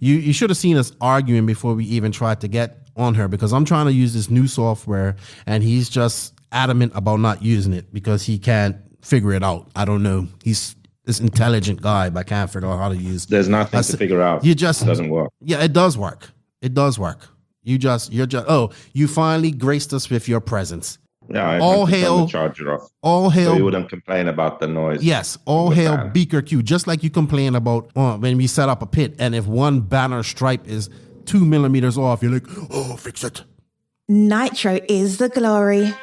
You should have seen us arguing before we even tried to get on her, because I'm trying to use this new software and he's just adamant about not using it because he can't figure it out. I don't know. He's this intelligent guy, but I can't figure out how to use. There's nothing to figure out. It doesn't work. Yeah, it does work. It does work. You finally graced us with your presence. Yeah, all hail, the charger off. All hail. So you wouldn't complain about the noise. Yes, all hail Beaker Q. Just like you complain about when we set up a pit, and if one banner stripe is 2 millimeters off, you're like, oh, fix it. Nitro is the glory.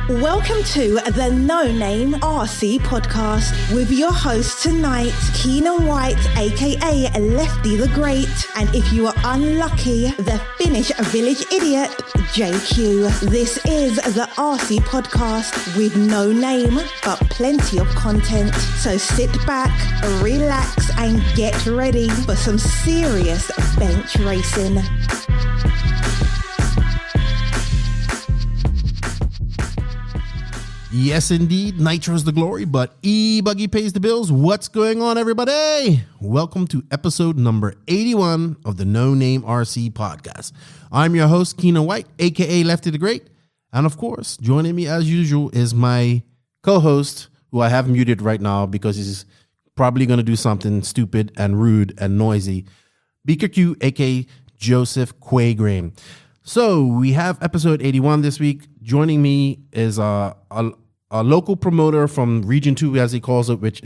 Welcome to the No Name RC podcast with your host tonight, Keenan White, aka Lefty the Great, and if you are unlucky, the Finnish village idiot, JQ. This is the RC podcast with no name, but plenty of content. So sit back, relax, and get ready for some serious bench racing. Yes, indeed. Nitro's the glory, but E-Buggy pays the bills. What's going on, everybody? Welcome to episode number 81 of the No Name RC podcast. I'm your host, Keenan White, a.k.a. Lefty the Great. And of course, joining me as usual is my co-host, who I have muted right now because he's probably going to do something stupid and rude and noisy, Beaker Q, a.k.a. Joseph Quagrain. So we have episode 81 this week. Joining me is a local promoter from Region 2, as he calls it, which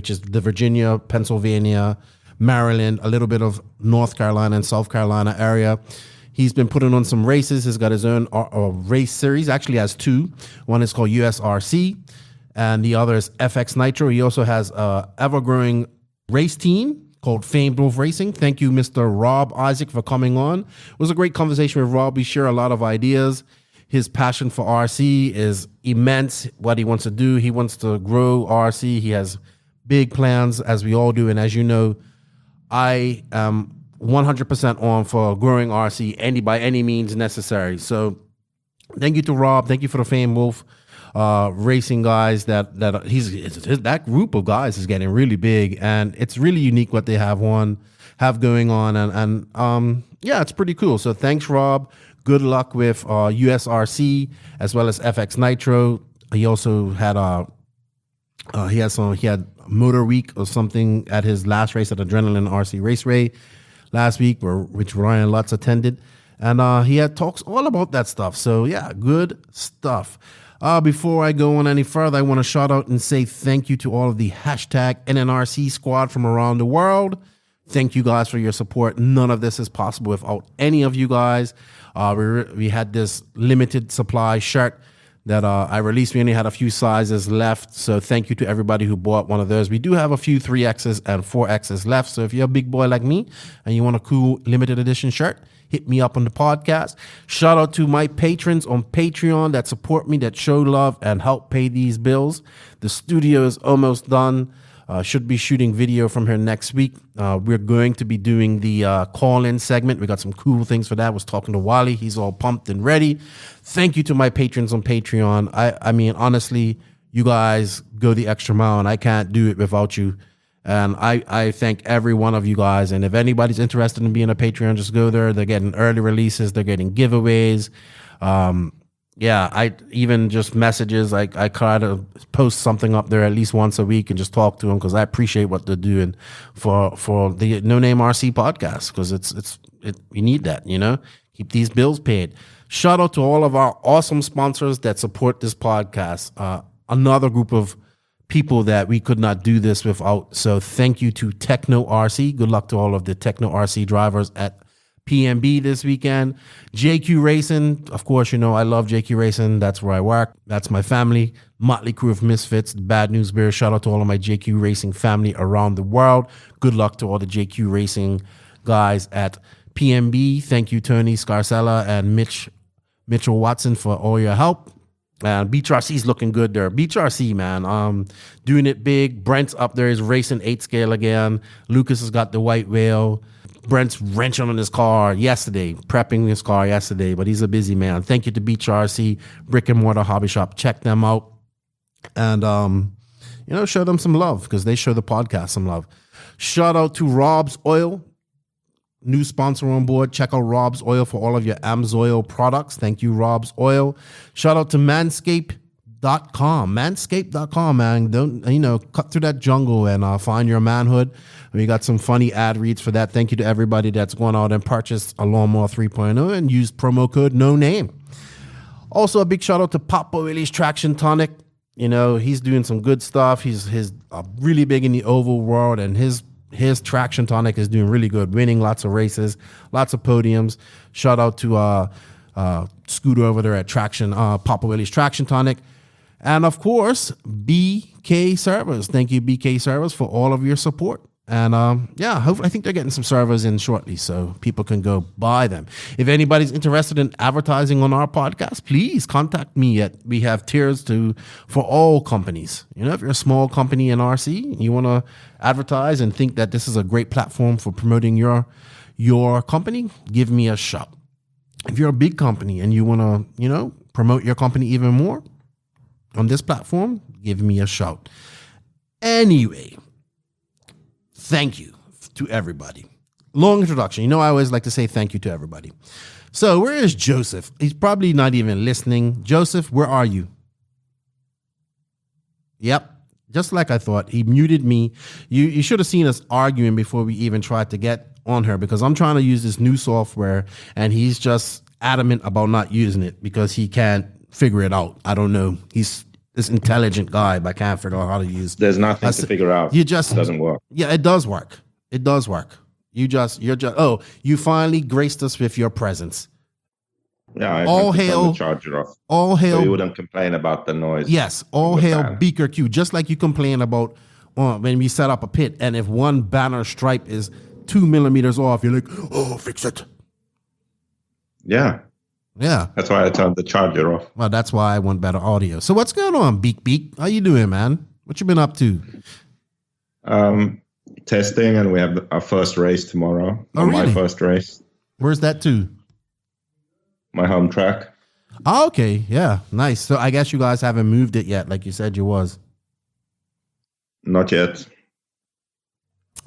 is the Virginia, Pennsylvania, Maryland, a little bit of North Carolina and South Carolina area. He's been putting on some races. He's got his own race series. Actually has two. One is called USRC, and the other is FX Nitro. He also has a ever-growing race team called Famed Wolf Racing. Thank you, Mr. Rob Issac, for coming on. It was a great conversation with Rob. We share a lot of ideas. His passion for RC is immense, what he wants to do. He wants to grow RC. He has big plans, as we all do. And as you know, I am 100% on for growing RC by any means necessary. So thank you to Rob. Thank you for the Famed Wolf Racing guys. That group of guys is getting really big, and it's really unique what they have going on. And yeah, it's pretty cool. So thanks, Rob. Good luck with USRC as well as FX Nitro. He also had he had Motor Week or something at his last race at Adrenaline RC Raceway last week, which Ryan Lutz attended, and he had talks all about that stuff. So yeah, good stuff. Before I go on any further, I want to shout out and say thank you to all of the hashtag NNRC squad from around the world. Thank you guys for your support. None of this is possible without any of you guys. We had this limited supply shirt that I released. We only had a few sizes left. So thank you to everybody who bought one of those. We do have a few 3Xs and 4Xs left. So if you're a big boy like me and you want a cool limited edition shirt, hit me up on the podcast. Shout out to my patrons on Patreon that support me, that show love and help pay these bills. The studio is almost done. Should be shooting video from here next week. We're going to be doing the call-in segment. We got some cool things for that. I was talking to Wally. He's all pumped and ready. Thank you to my patrons on Patreon. I mean, honestly, you guys go the extra mile, and I can't do it without you. And I thank every one of you guys. And if anybody's interested in being a Patreon, just go there. They're getting early releases. They're getting giveaways. Yeah, I even just messages. I try to post something up there at least once a week and just talk to them because I appreciate what they're doing for the No Name RC podcast, because we need that, keep these bills paid. Shout out to all of our awesome sponsors that support this podcast. Another group of people that we could not do this without. So thank you to Tekno RC. Good luck to all of the Tekno RC drivers at PNB this weekend. JQ Racing, of course, I love JQ Racing. That's where I work. That's my family. Motley Crew of Misfits, Bad News Bears. Shout out to all of my JQ Racing family around the world. Good luck to all the JQ Racing guys at PNB. Thank you, Tony Scarcella and Mitchell Watson, for all your help. And Beach RC is looking good there. Beach RC, man, doing it big. Brent's up there. He's racing 8 scale again. Lucas has got the white whale. Brent's wrenching on his car yesterday, prepping his car yesterday, but he's a busy man. Thank you to Beach RC, Brick and Mortar Hobby Shop. Check them out and, show them some love because they show the podcast some love. Shout out to Rob's Oil, new sponsor on board. Check out Rob's Oil for all of your AMSOIL products. Thank you, Rob's Oil. Shout out to Manscaped.com. Manscaped.com, man. Don't, cut through that jungle and find your manhood. We got some funny ad reads for that. Thank you to everybody that's gone out and purchased a Lawnmower 3.0 and used promo code No Name. Also, a big shout out to Papa Willie's Traction Tonic. He's doing some good stuff. He's really big in the oval world, and his Traction Tonic is doing really good, winning lots of races, lots of podiums. Shout out to Scooter over there at Papa Willie's Traction Tonic. And of course, BK Servers. Thank you, BK Servers, for all of your support. And I think they're getting some servers in shortly, so people can go buy them. If anybody's interested in advertising on our podcast, please contact me. We have tiers for all companies. If you're a small company in RC and you want to advertise and think that this is a great platform for promoting your company, give me a shout. If you're a big company and you want to, promote your company even more on this platform, give me a shout. Anyway, thank you to everybody. Long introduction. I always like to say thank you to everybody. So where is Joseph? He's probably not even listening. Joseph, where are you? Yep. Just like I thought, he muted me. You should have seen us arguing before we even tried to get on her, because I'm trying to use this new software and he's just adamant about not using it because he can't figure it out. I don't know. He's this intelligent guy, but I can't figure out how to use. There's nothing to figure out. It doesn't work. Yeah, it does work. It does work. You finally graced us with your presence. Yeah, I all hail the charger off. All hail. So you wouldn't complain about the noise. Yes, all hail banner. Beaker Q. Just like you complain about when we set up a pit, and if one banner stripe is 2 millimeters off, you're like, oh, fix it. Yeah. Yeah. That's why I turned the charger off. Well, that's why I want better audio. So what's going on, Beak? How you doing, man? What you been up to? Testing, and we have our first race tomorrow. Oh, really? My first race. Where's that to? My home track. Oh, okay. Yeah. Nice. So I guess you guys haven't moved it yet, like you said you was. Not yet.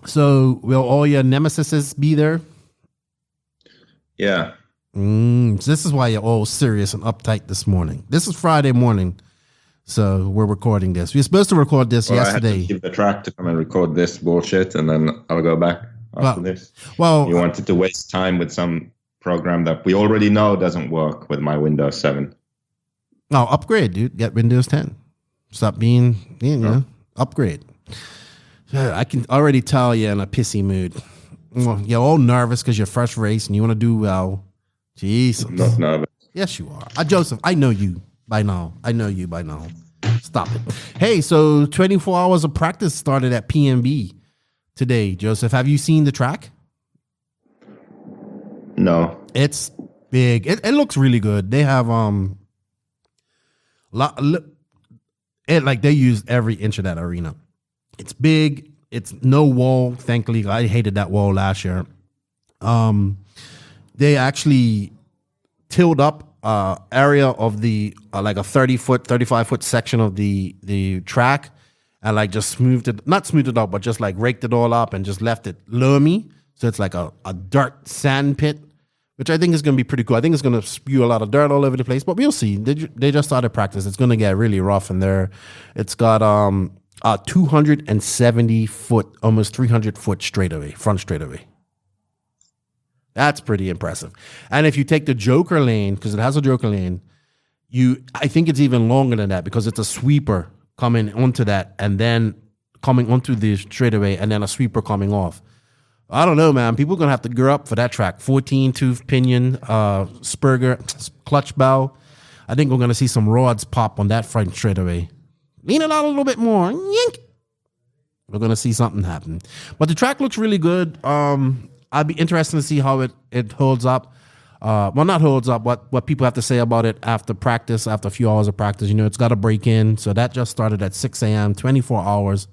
So will all your nemesises be there? Yeah. So this is why you're all serious and uptight this morning. This is Friday morning, so we're recording this. We were supposed to record this yesterday. I had to leave the track to come and record this bullshit, and then I'll go back after this. Well, you wanted to waste time with some program that we already know doesn't work with my Windows 7. No, upgrade, dude. Get Windows 10. Stop being, upgrade. I can already tell you're in a pissy mood. You're all nervous because your first race and you want to do well. Jesus. I'm not nervous. Yes, you are. Joseph, I know you by now. Stop it. Hey, so 24 hours of practice started at PNB today. Joseph, have you seen the track? No. It's big. It looks really good. They have they used every inch of that arena. It's big. It's no wall. Thankfully, I hated that wall last year. They actually tilled up area of the like a 30-foot, 35-foot section of the track, and like just not smoothed it out, but just like raked it all up and just left it loamy. So it's like a dirt sand pit, which I think is going to be pretty cool. I think it's going to spew a lot of dirt all over the place, but we'll see. They just started practice. It's going to get really rough in there. It's got a 270-foot, almost 300-foot straightaway, front straightaway. That's pretty impressive. And if you take the Joker lane, because it has a Joker lane, I think it's even longer than that because it's a sweeper coming onto that and then coming onto the straightaway and then a sweeper coming off. I don't know, man. People are going to have to gear up for that track. 14-tooth pinion, spurger, clutch bow. I think we're going to see some rods pop on that front straightaway. Lean it out a little bit more. Yink. We're going to see something happen. But the track looks really good. I'd be interested to see how it holds up. Well, not holds up, what people have to say about it after practice, after a few hours of practice. It's got to break in. So that just started at 6 a.m., 24 hours.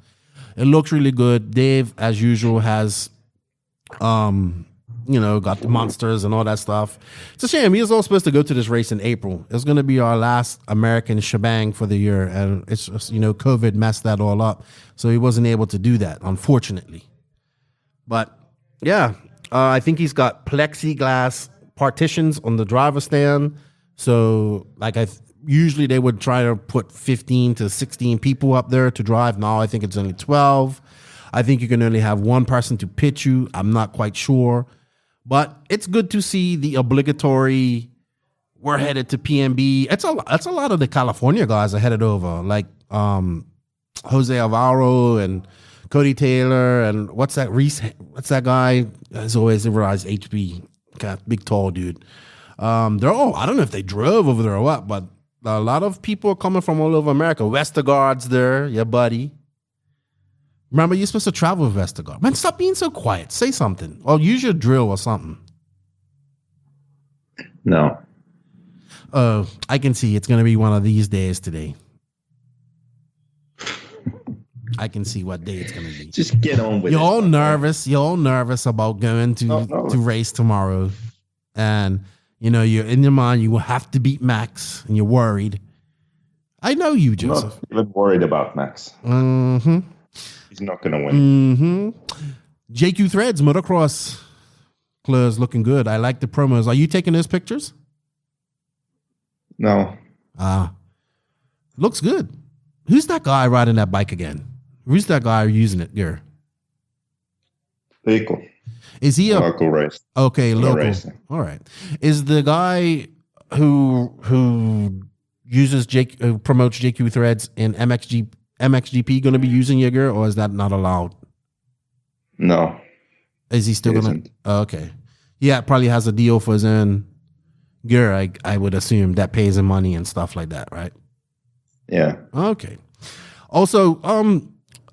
It looks really good. Dave, as usual, has, got the monsters and all that stuff. It's a shame. He was all supposed to go to this race in April. It's going to be our last American shebang for the year. And it's just, COVID messed that all up. So he wasn't able to do that, unfortunately. But yeah, I think he's got plexiglass partitions on the driver's stand. So like usually they would try to put 15 to 16 people up there to drive. Now I think it's only 12. I think you can only have one person to pitch you. I'm not quite sure. But it's good to see the obligatory, we're headed to PNB. That's a lot of the California guys are headed over, like Jose Alvaro and Cody Taylor and what's that guy? As always, they realize HB, big tall dude. They're all, I don't know if they drove over there or what, but a lot of people are coming from all over America. Westergaard's there, your buddy. Remember, you're supposed to travel with Westergaard. Man, stop being so quiet. Say something. Or use your drill or something. No. I can see it's going to be one of these days today. I can see what day it's going to be. Just get on with it. You're all nervous about going to race tomorrow. And, you're in your mind, you will have to beat Max, and you're worried. I know you, Joseph. I'm not even worried about Max. Mm-hmm. He's not going to win. Mm-hmm. JQ Threads, motocross clothes looking good. I like the promos. Are you taking those pictures? No. Looks good. Who's that guy riding that bike again? Who's that guy using it here? Vehicle. Is he a local race? Okay, local. Racing. All right. Is the guy who uses who promotes JQ Threads in MXGP going to be using your gear, or is that not allowed? No. Is he still going to? Okay. Yeah, probably has a deal for his own gear. I would assume that pays him money and stuff like that, right? Yeah. Okay. Also,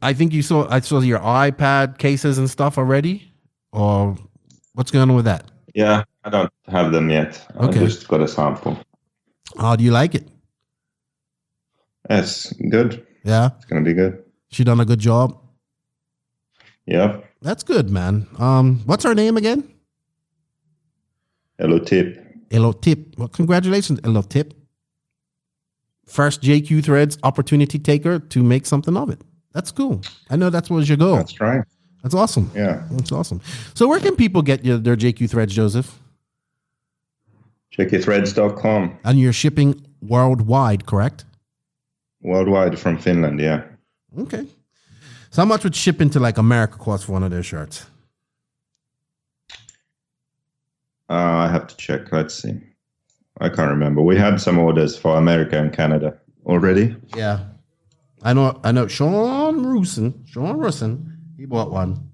I think I saw your iPad cases and stuff already, or what's going on with that? Yeah, I don't have them yet. Okay. I just got a sample. How do you like it? It's good. Yeah? It's going to be good. She done a good job? Yeah. That's good, man. What's her name again? Hello, Tip. Hello, Tip. Well, congratulations, Hello, Tip. First JQ Threads opportunity taker to make something of it. That's cool. I know that was your goal. That's right. That's awesome. Yeah. That's awesome. So where can people get their JQ Threads, Joseph? JQThreads.com. And you're shipping worldwide, correct? Worldwide from Finland, yeah. Okay. So how much would shipping to like America cost for one of their shirts? I have to check. Let's see. I can't remember. We had some orders for America and Canada already. Yeah. I know Sean Rusin, he bought one.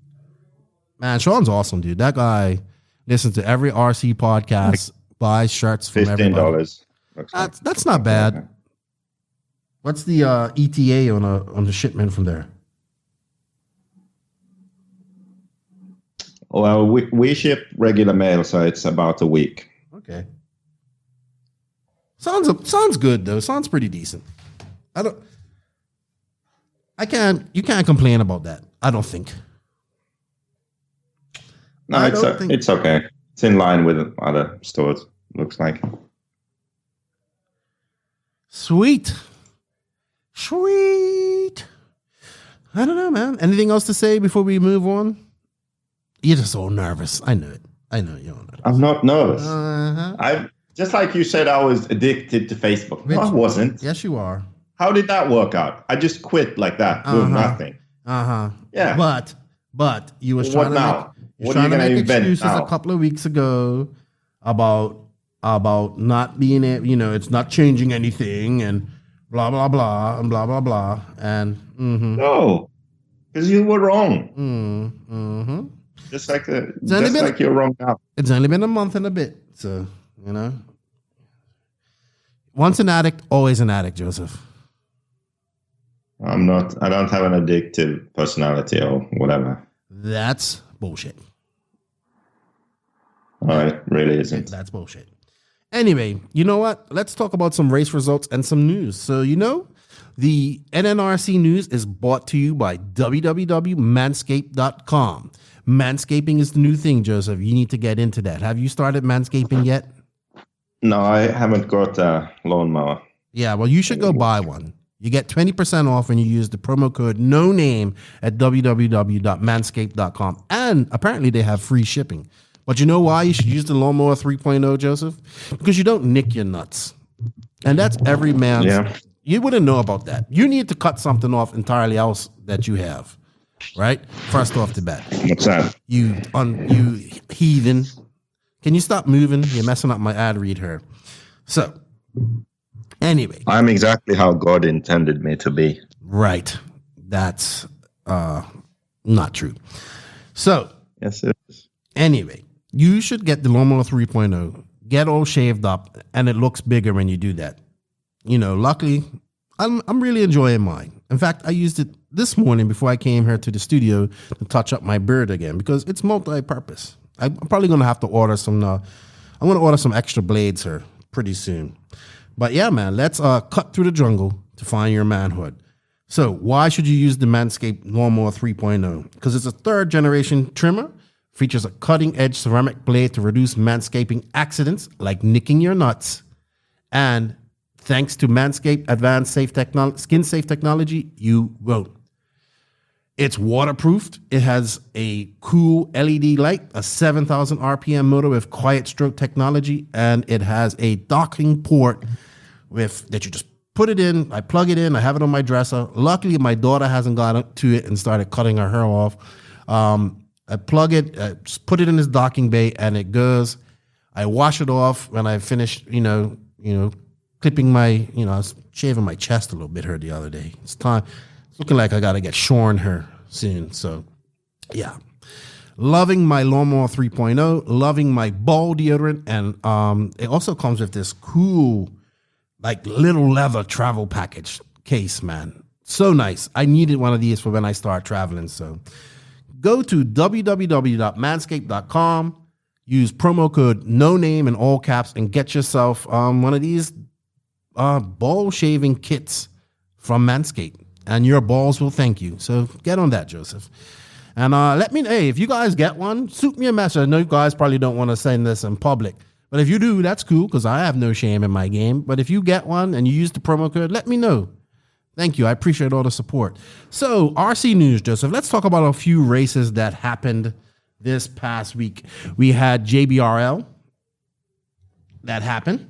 Man, Sean's awesome, dude. That guy listens to every RC podcast, buys shirts from everybody. $15. That's not bad. What's the ETA on the shipment from there? Well, we ship regular mail, so it's about a week. Okay. Sounds good though. Sounds pretty decent. You can't complain about that. I don't think. No, it's okay. It's in line with other stores, looks like. Sweet. I don't know, man. Anything else to say before we move on? You're just so nervous. I know it. I know you're nervous. I'm not nervous. Uh-huh. Just like you said, I was addicted to Facebook. No, I wasn't. Yes, you are. How did that work out? I just quit like that, doing nothing. Yeah. But you was trying to make excuses a couple of weeks ago about not being it. It's not changing anything and blah blah blah and blah blah blah and no, because you were wrong. Just like you're wrong now. It's only been a month and a bit, so once an addict, always an addict, Joseph. I don't have an addictive personality or whatever. That's bullshit. It really isn't. That's bullshit. Anyway, you know what? Let's talk about some race results and some news. So, the NNRC news is brought to you by www.manscaped.com. Manscaping is the new thing, Joseph. You need to get into that. Have you started manscaping yet? No, I haven't got a lawnmower. Yeah, well, you should go buy one. You get 20% off when you use the promo code NONAME at www.manscaped.com. And apparently they have free shipping. But you know why you should use the Lawnmower 3.0, Joseph? Because you don't nick your nuts. And that's every man's. Yeah. You wouldn't know about that. You need to cut something off entirely else that you have, right? First off the bat. What's that? You heathen. Can you stop moving? You're messing up my ad read here. So, anyway. I'm exactly how God intended me to be. Right. That's not true. So. Yes, it is. Anyway, you should get the Lawnmower 3.0. Get all shaved up, and it looks bigger when you do that. You know, luckily, I'm really enjoying mine. In fact, I used it this morning before I came here to the studio to touch up my beard again because it's multi-purpose. I'm probably going to have to order some. I'm going to order some extra blades here pretty soon. But yeah, man, let's cut through the jungle to find your manhood. So why should you use the Manscaped Lawnmower 3.0? Because it's a third generation trimmer. Features a cutting-edge ceramic blade to reduce manscaping accidents like nicking your nuts. And thanks to Manscaped advanced skin-safe technology, you won't. It's waterproofed. It has a cool LED light, a 7,000 RPM motor with quiet stroke technology, and it has a docking port that you just put it in. I plug it in. I have it on my dresser. Luckily, my daughter hasn't got to it and started cutting her hair off. I plug it, just put it in this docking bay, and it goes. I wash it off when I finish, clipping my, I was shaving my chest a little bit here the other day. It's time. It's looking like I got to get shorn here soon. So, yeah. Loving my Lawnmower 3.0, loving my ball deodorant, and it also comes with this cool, like, little leather travel package case, man. So nice. I needed one of these for when I start traveling, so... Go to www.manscaped.com, use promo code NONAME in all caps, and get yourself one of these ball shaving kits from Manscaped, and your balls will thank you. So get on that, Joseph. And let me know, hey, if you guys get one, shoot me a message. I know you guys probably don't want to send this in public, but if you do, that's cool because I have no shame in my game. But if you get one and you use the promo code, let me know. Thank you. I appreciate all the support. So, RC news, Joseph. Let's talk about a few races that happened this past week. We had JBRL. That happened.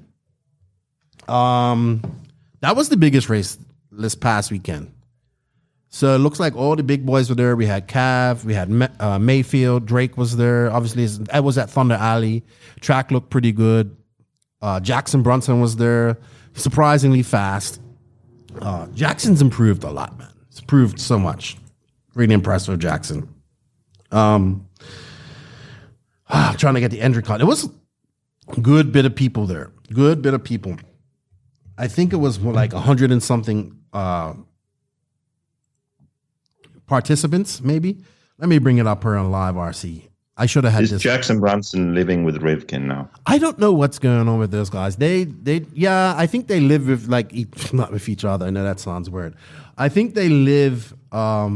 That was the biggest race this past weekend. So, it looks like all the big boys were there. We had Cav. We had Mayfield. Drake was there. Obviously, I was at Thunder Alley. Track looked pretty good. Jackson Brunson was there. Surprisingly fast. Jackson's improved a lot, man. It's improved so much. Really impressed with Jackson. Trying to get the entry card. It was a good bit of people there. Good bit of people. I think it was more like 100 and something participants, maybe. Let me bring it up here on Live RC. I should have had this. Is Jackson Brunson living with Rivkin now? I don't know what's going on with those guys. I think they live with not with each other. I know that sounds weird. I think they live, for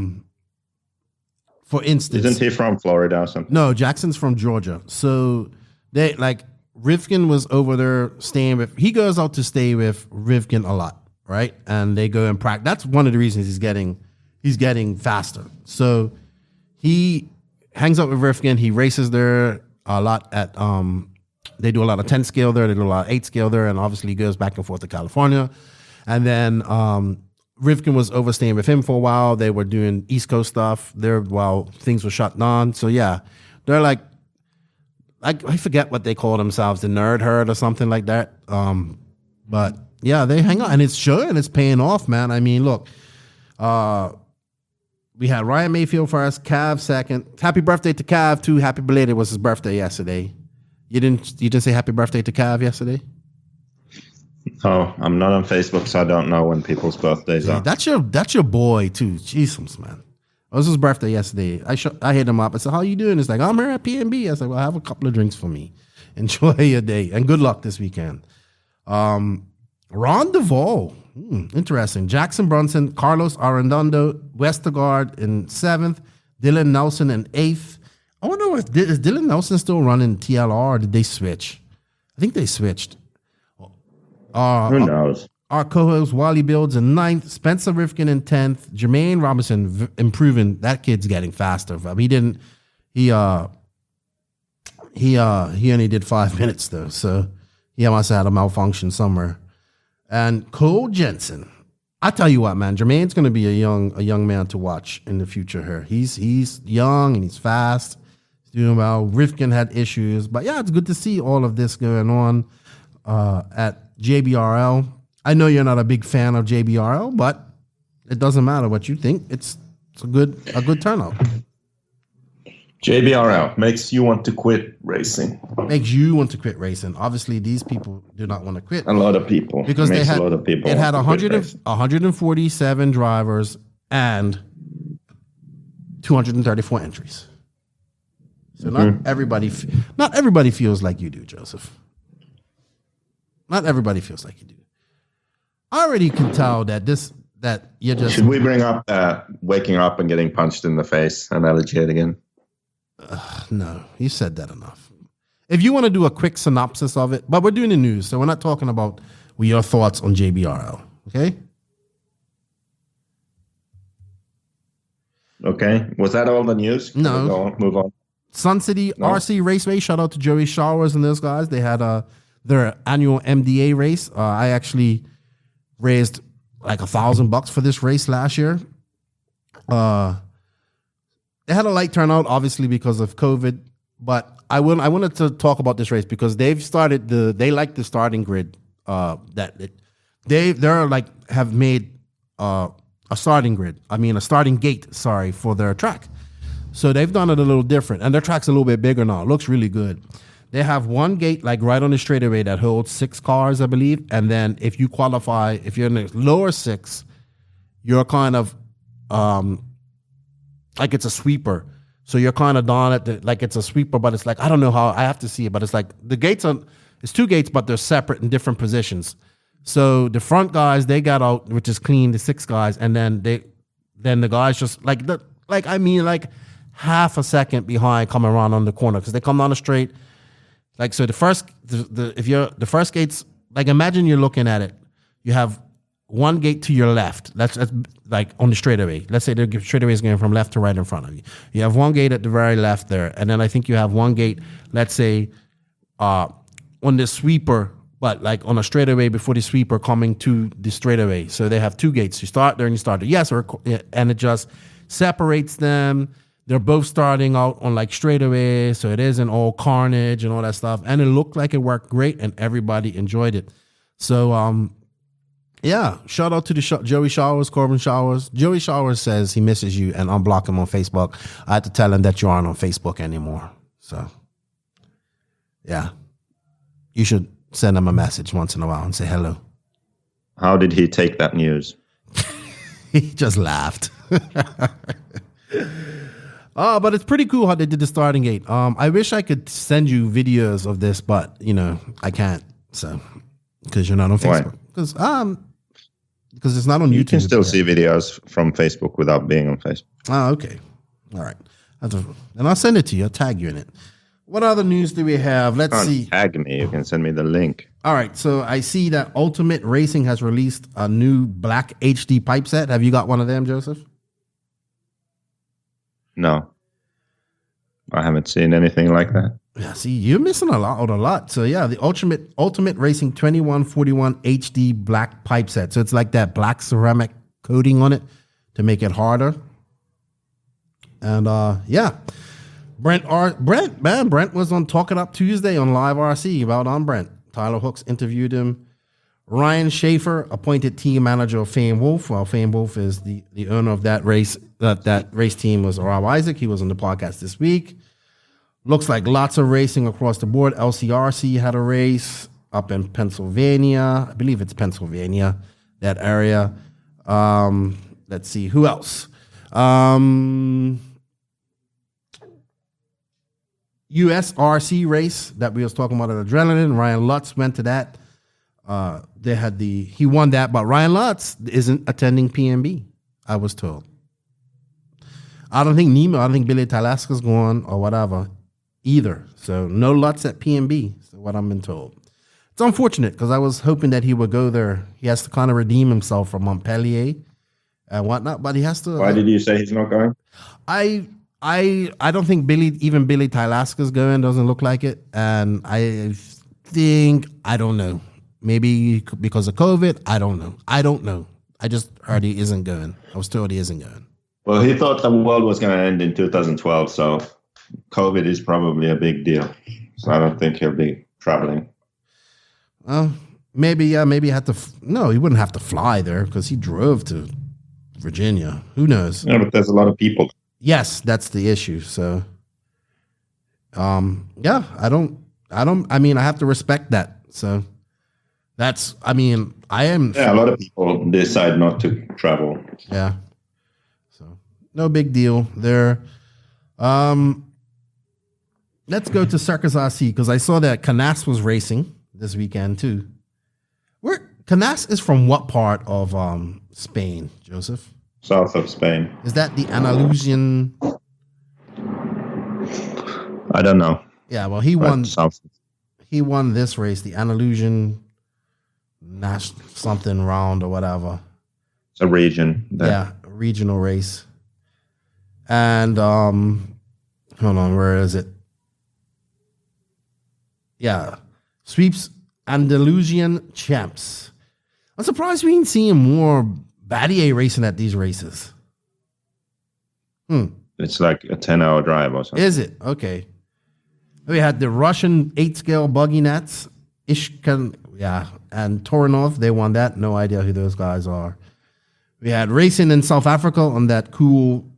instance. Isn't he from Florida or something? No, Jackson's from Georgia. So Rivkin was over there staying with, he goes out to stay with Rivkin a lot, right? And they go and practice. That's one of the reasons he's getting faster. So he hangs out with Rivkin. He races there a lot at, they do a lot of 10 scale there. They do a lot of 8 scale there. And obviously he goes back and forth to California. And then Rivkin was overstaying with him for a while. They were doing East Coast stuff there while things were shut down. So yeah, they're like, I forget what they call themselves, the nerd herd or something like that. But yeah, they hang out and it's showing, it's paying off, man. I mean, look, we had Ryan Mayfield first, Cav second. Happy birthday to Cav too. Happy belated. It was his birthday yesterday. You didn't say happy birthday to Cav yesterday? Oh, I'm not on Facebook, so I don't know when people's birthdays are. That's your boy too. Jesus, man. It was his birthday yesterday. I hit him up. I said, "How you doing?" He's like, "I'm here at PNB." I said, "Well, have a couple of drinks for me. Enjoy your day and good luck this weekend." Ron Duvall. Interesting. Jackson Brunson, Carlos Arredondo, Westergaard in 7th, Dylan Nelson in 8th. I wonder is Dylan Nelson still running TLR or did they switch? I think they switched. Who knows? Our co-host Wally Builds in 9th, Spencer Rifkin in 10th, Jermaine Robinson improving. That kid's getting faster. He only did 5 minutes though, so he must have had a malfunction somewhere. And Cole Jensen, I tell you what, man, Jermaine's going to be a young man to watch in the future here. He's young and he's fast. He's doing well. Rifkin had issues, but yeah, it's good to see all of this going on at JBRL. I know you're not a big fan of JBRL, but it doesn't matter what you think. It's a good turnout. JBRL makes you want to quit racing. Makes you want to quit racing. Obviously, these people do not want to quit. A lot of people. Because it had 147 drivers and 234 entries. So not everybody feels like you do, Joseph. Not everybody feels like you do. I already can tell that you're just... Should we bring up waking up and getting punched in the face analogy again? No, you said that enough. If you want to do a quick synopsis of it, but we're doing the news, so we're not talking about your thoughts on JBRL, okay? Okay. Was that all the news? Can no. Move on. Sun City RC Raceway, shout out to Joey Showers and those guys. They had their annual MDA race. I actually raised like $1,000 for this race last year. They had a light turnout, obviously, because of COVID. But I wanted to talk about this race because they like the starting grid. They have made a starting grid. I mean, a starting gate. Sorry, for their track. So they've done it a little different, and their track's a little bit bigger now. It looks really good. They have one gate like right on the straightaway that holds 6 cars, I believe. And then if you qualify, if you're in the lower 6, you're kind of like it's a sweeper. So you're kind of down at like it's a sweeper, but it's like, I don't know how, I have to see it, but it's like the gates it's 2 gates, but they're separate in different positions. So the front guys, they got out, which is clean, the 6 guys, and then the guys just like half a second behind coming around on the corner because they come down the straight. Like, so the first gate's like, imagine you're looking at it. You have one gate to your left. That's like on the straightaway. Let's say the straightaway is going from left to right in front of you. You have one gate at the very left there. And then I think you have one gate, let's say, on the sweeper, but like on a straightaway before the sweeper coming to the straightaway. So they have 2 gates. You start there and you start there. Yes, and it just separates them. They're both starting out on like straightaway, so it isn't all carnage and all that stuff. And it looked like it worked great, and everybody enjoyed it. So, yeah, shout out to Joey Showers, Corbin Showers. Joey Showers says he misses you and unblock him on Facebook. I had to tell him that you aren't on Facebook anymore. So, yeah, you should send him a message once in a while and say hello. How did he take that news? He just laughed. But it's pretty cool how they did the starting gate. I wish I could send you videos of this, but I can't. So, because you're not on Facebook. Because it's not on YouTube. You can still see videos from Facebook without being on Facebook. Oh, okay. All right. And I'll send it to you. I'll tag you in it. What other news do we have? Let's see. Tag me. You can send me the link. All right. So I see that Ultimate Racing has released a new black HD pipe set. Have you got one of them, Joseph? No, I haven't seen anything like that. Yeah, see, you're missing a lot. So yeah, the Ultimate Racing 2141 HD black pipe set. So it's like that black ceramic coating on it to make it harder. And yeah, Brent was on Talk It Up Tuesday on Live RC about on Brent. Tyler Hooks interviewed him. Ryan Schaefer appointed team manager of Fame Wolf. Well, Fame Wolf is the owner of that race. That race team was Rob Issac. He was on the podcast this week. Looks like lots of racing across the board. LCRC had a race up in Pennsylvania. I believe it's Pennsylvania, that area. Let's see, who else? USRC race that we was talking about at Adrenaline. Ryan Lutz went to that. He won that, but Ryan Lutz isn't attending PNB, I was told. I don't think Billy Talaska's going or whatever either. So no Lutz at PNB, is what I've been told. It's unfortunate because I was hoping that he would go there. He has to kind of redeem himself from Montpellier and whatnot, but he has to. Why did you say he's not going? I don't think Billy Tylaska's going. Doesn't look like it, and I don't know. Maybe because of COVID. I don't know. I just heard he isn't going. I was told he isn't going. Well, he thought the world was going to end in 2012, so COVID is probably a big deal. So I don't think he'll be traveling. Maybe he had to. No, he wouldn't have to fly there because he drove to Virginia. Who knows? Yeah, but there's a lot of people. Yes, that's the issue. So, I have to respect that. So I am. Yeah, a lot of people decide not to travel. Yeah. So no big deal there. Let's go to Circus RC because I saw that Canas was racing this weekend too. Canas is from what part of Spain, Joseph? South of Spain. Is that the Andalusian? I don't know. Yeah, well, he won. South. He won this race, the Andalusian something round or whatever. It's a region. Yeah, a regional race. And hold on, where is it? Yeah, sweeps Andalusian champs. I'm surprised we ain't seeing more Battier racing at these races. It's like a 10-hour drive or something. Is it? Okay. We had the Russian 8-scale buggy nets, Ishkan, and Torinov. They won that. No idea who those guys are. We had racing in South Africa on that cool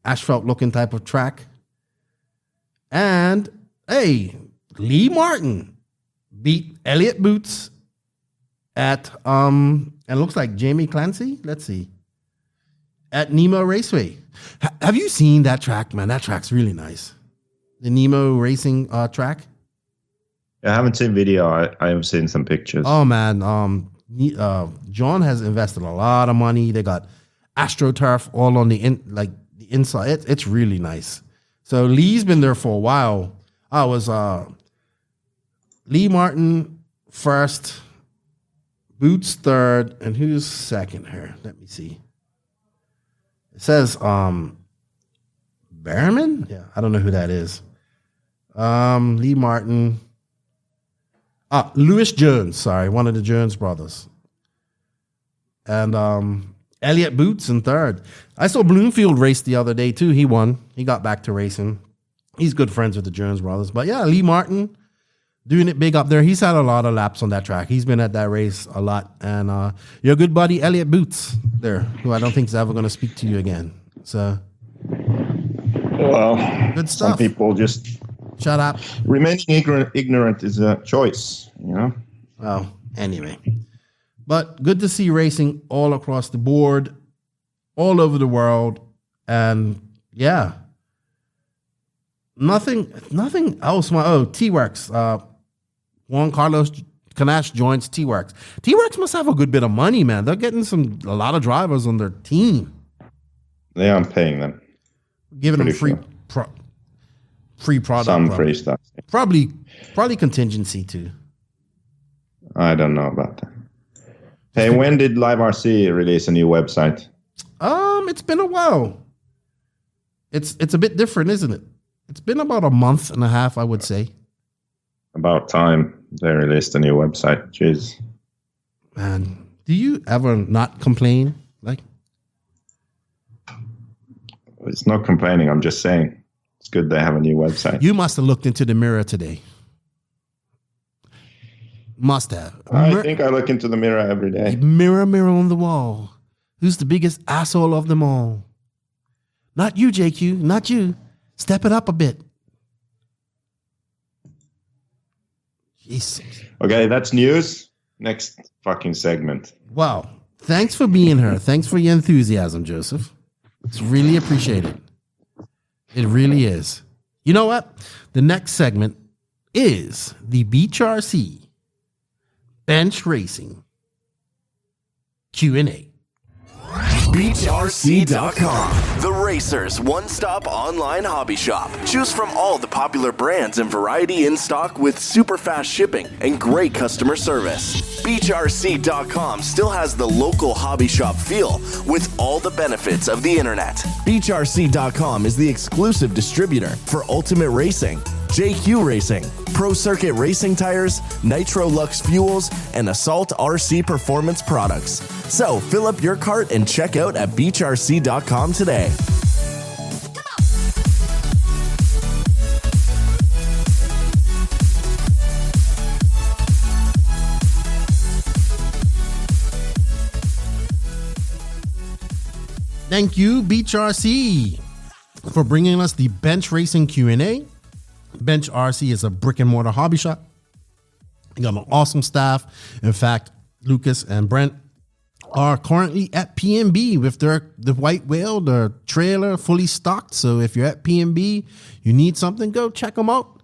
asphalt-looking type of track. And, hey, Lee Martin beat Elliott Boots at, and it looks like Jamie Clancy. Let's see. At Nemo Raceway. Have you seen that track, man? That track's really nice. The Nemo racing track. I haven't seen video. I have seen some pictures. Oh man, John has invested a lot of money. They got AstroTurf all on the inside. It's really nice. So Lee's been there for a while. I was Lee Martin first, Boots third, and who's second here? Let me see. It says Behrman? Yeah, I don't know who that is. Lee Martin. Lewis Jones, sorry, one of the Jones brothers. And Elliott Boots in third. I saw Bloomfield race the other day too. He won. He got back to racing. He's good friends with the Jones brothers. But yeah, Lee Martin doing it big up there. He's had a lot of laps on that track. He's been at that race a lot. And your good buddy Elliott Boots there, who I don't think is ever going to speak to you again. So, well, good stuff. Some people just shut up. Remaining ignorant is a choice, you know? Well, anyway. But good to see racing all across the board, all over the world. And yeah, nothing else. T-Works. Juan Carlos Canas joins T-Works. T-Works must have a good bit of money, man. They're getting a lot of drivers on their team. They aren't paying them. Giving them free product. Some free stuff. Probably contingency too. I don't know about that. Hey, when did Live RC release a new website? It's been a while. It's a bit different, isn't it? It's been about a month and a half, I would say. About time they released a new website. Jeez. Man, do you ever not complain? Like, it's not complaining. I'm just saying it's good they have a new website. You must have looked into the mirror today. Must have. I think I look into the mirror every day. Mirror, mirror on the wall. Who's the biggest asshole of them all? Not you, JQ. Not you. Step it up a bit. Jesus. Okay, that's news. Next fucking segment. Wow. Thanks for being here. Thanks for your enthusiasm, Joseph. It's really appreciated. It really is. You know what? The next segment is the Beach RC Bench Racing Q&A. BeachRC.com, the racers' one-stop online hobby shop. Choose from all the popular brands and variety in stock with super fast shipping and great customer service. BeachRC.com still has the local hobby shop feel with all the benefits of the internet. BeachRC.com is the exclusive distributor for Ultimate Racing, JQ Racing, Pro Circuit Racing Tires, Nitro Lux Fuels, and Assault RC Performance products. So fill up your cart and check out at BeachRC.com today. Thank you, Beach RC, for bringing us the Bench Racing Q&A. Bench RC is a brick and mortar hobby shop. You got an awesome staff. In fact, Lucas and Brent are currently at PNB with the White Whale, the trailer fully stocked. So if you're at PNB, you need something, go check them out.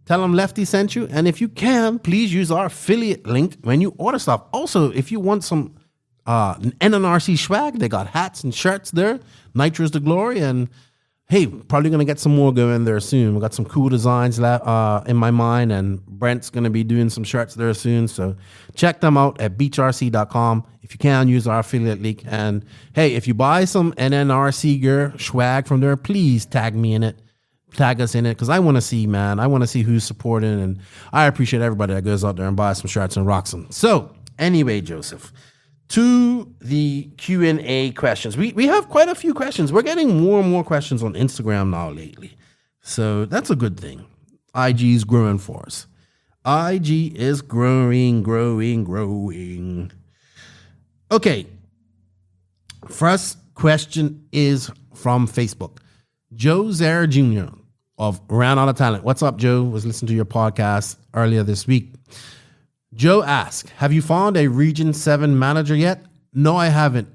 Tell them Lefty sent you. And if you can, please use our affiliate link when you order stuff. Also, if you want some NNRC swag, they got hats and shirts there. Nitro's the glory. And hey, probably going to get some more going there soon. We got some cool designs in my mind, and Brent's going to be doing some shirts there soon. So check them out at beachrc.com. If you can, use our affiliate link. And hey, if you buy some NNRC gear swag from there, please tag me in it. Tag us in it, because I want to see, man. I want to see who's supporting, and I appreciate everybody that goes out there and buys some shirts and rocks them. So anyway, Joseph, to the Q&A questions. We have quite a few questions. We're getting more and more questions on Instagram now lately. So that's a good thing. IG is growing for us. IG is growing. Okay. First question is from Facebook. Joe Zare Jr. of Ran Out of Talent. What's up, Joe? Was listening to your podcast earlier this week. Joe asked, have you found a Region 7 manager yet? No, I haven't,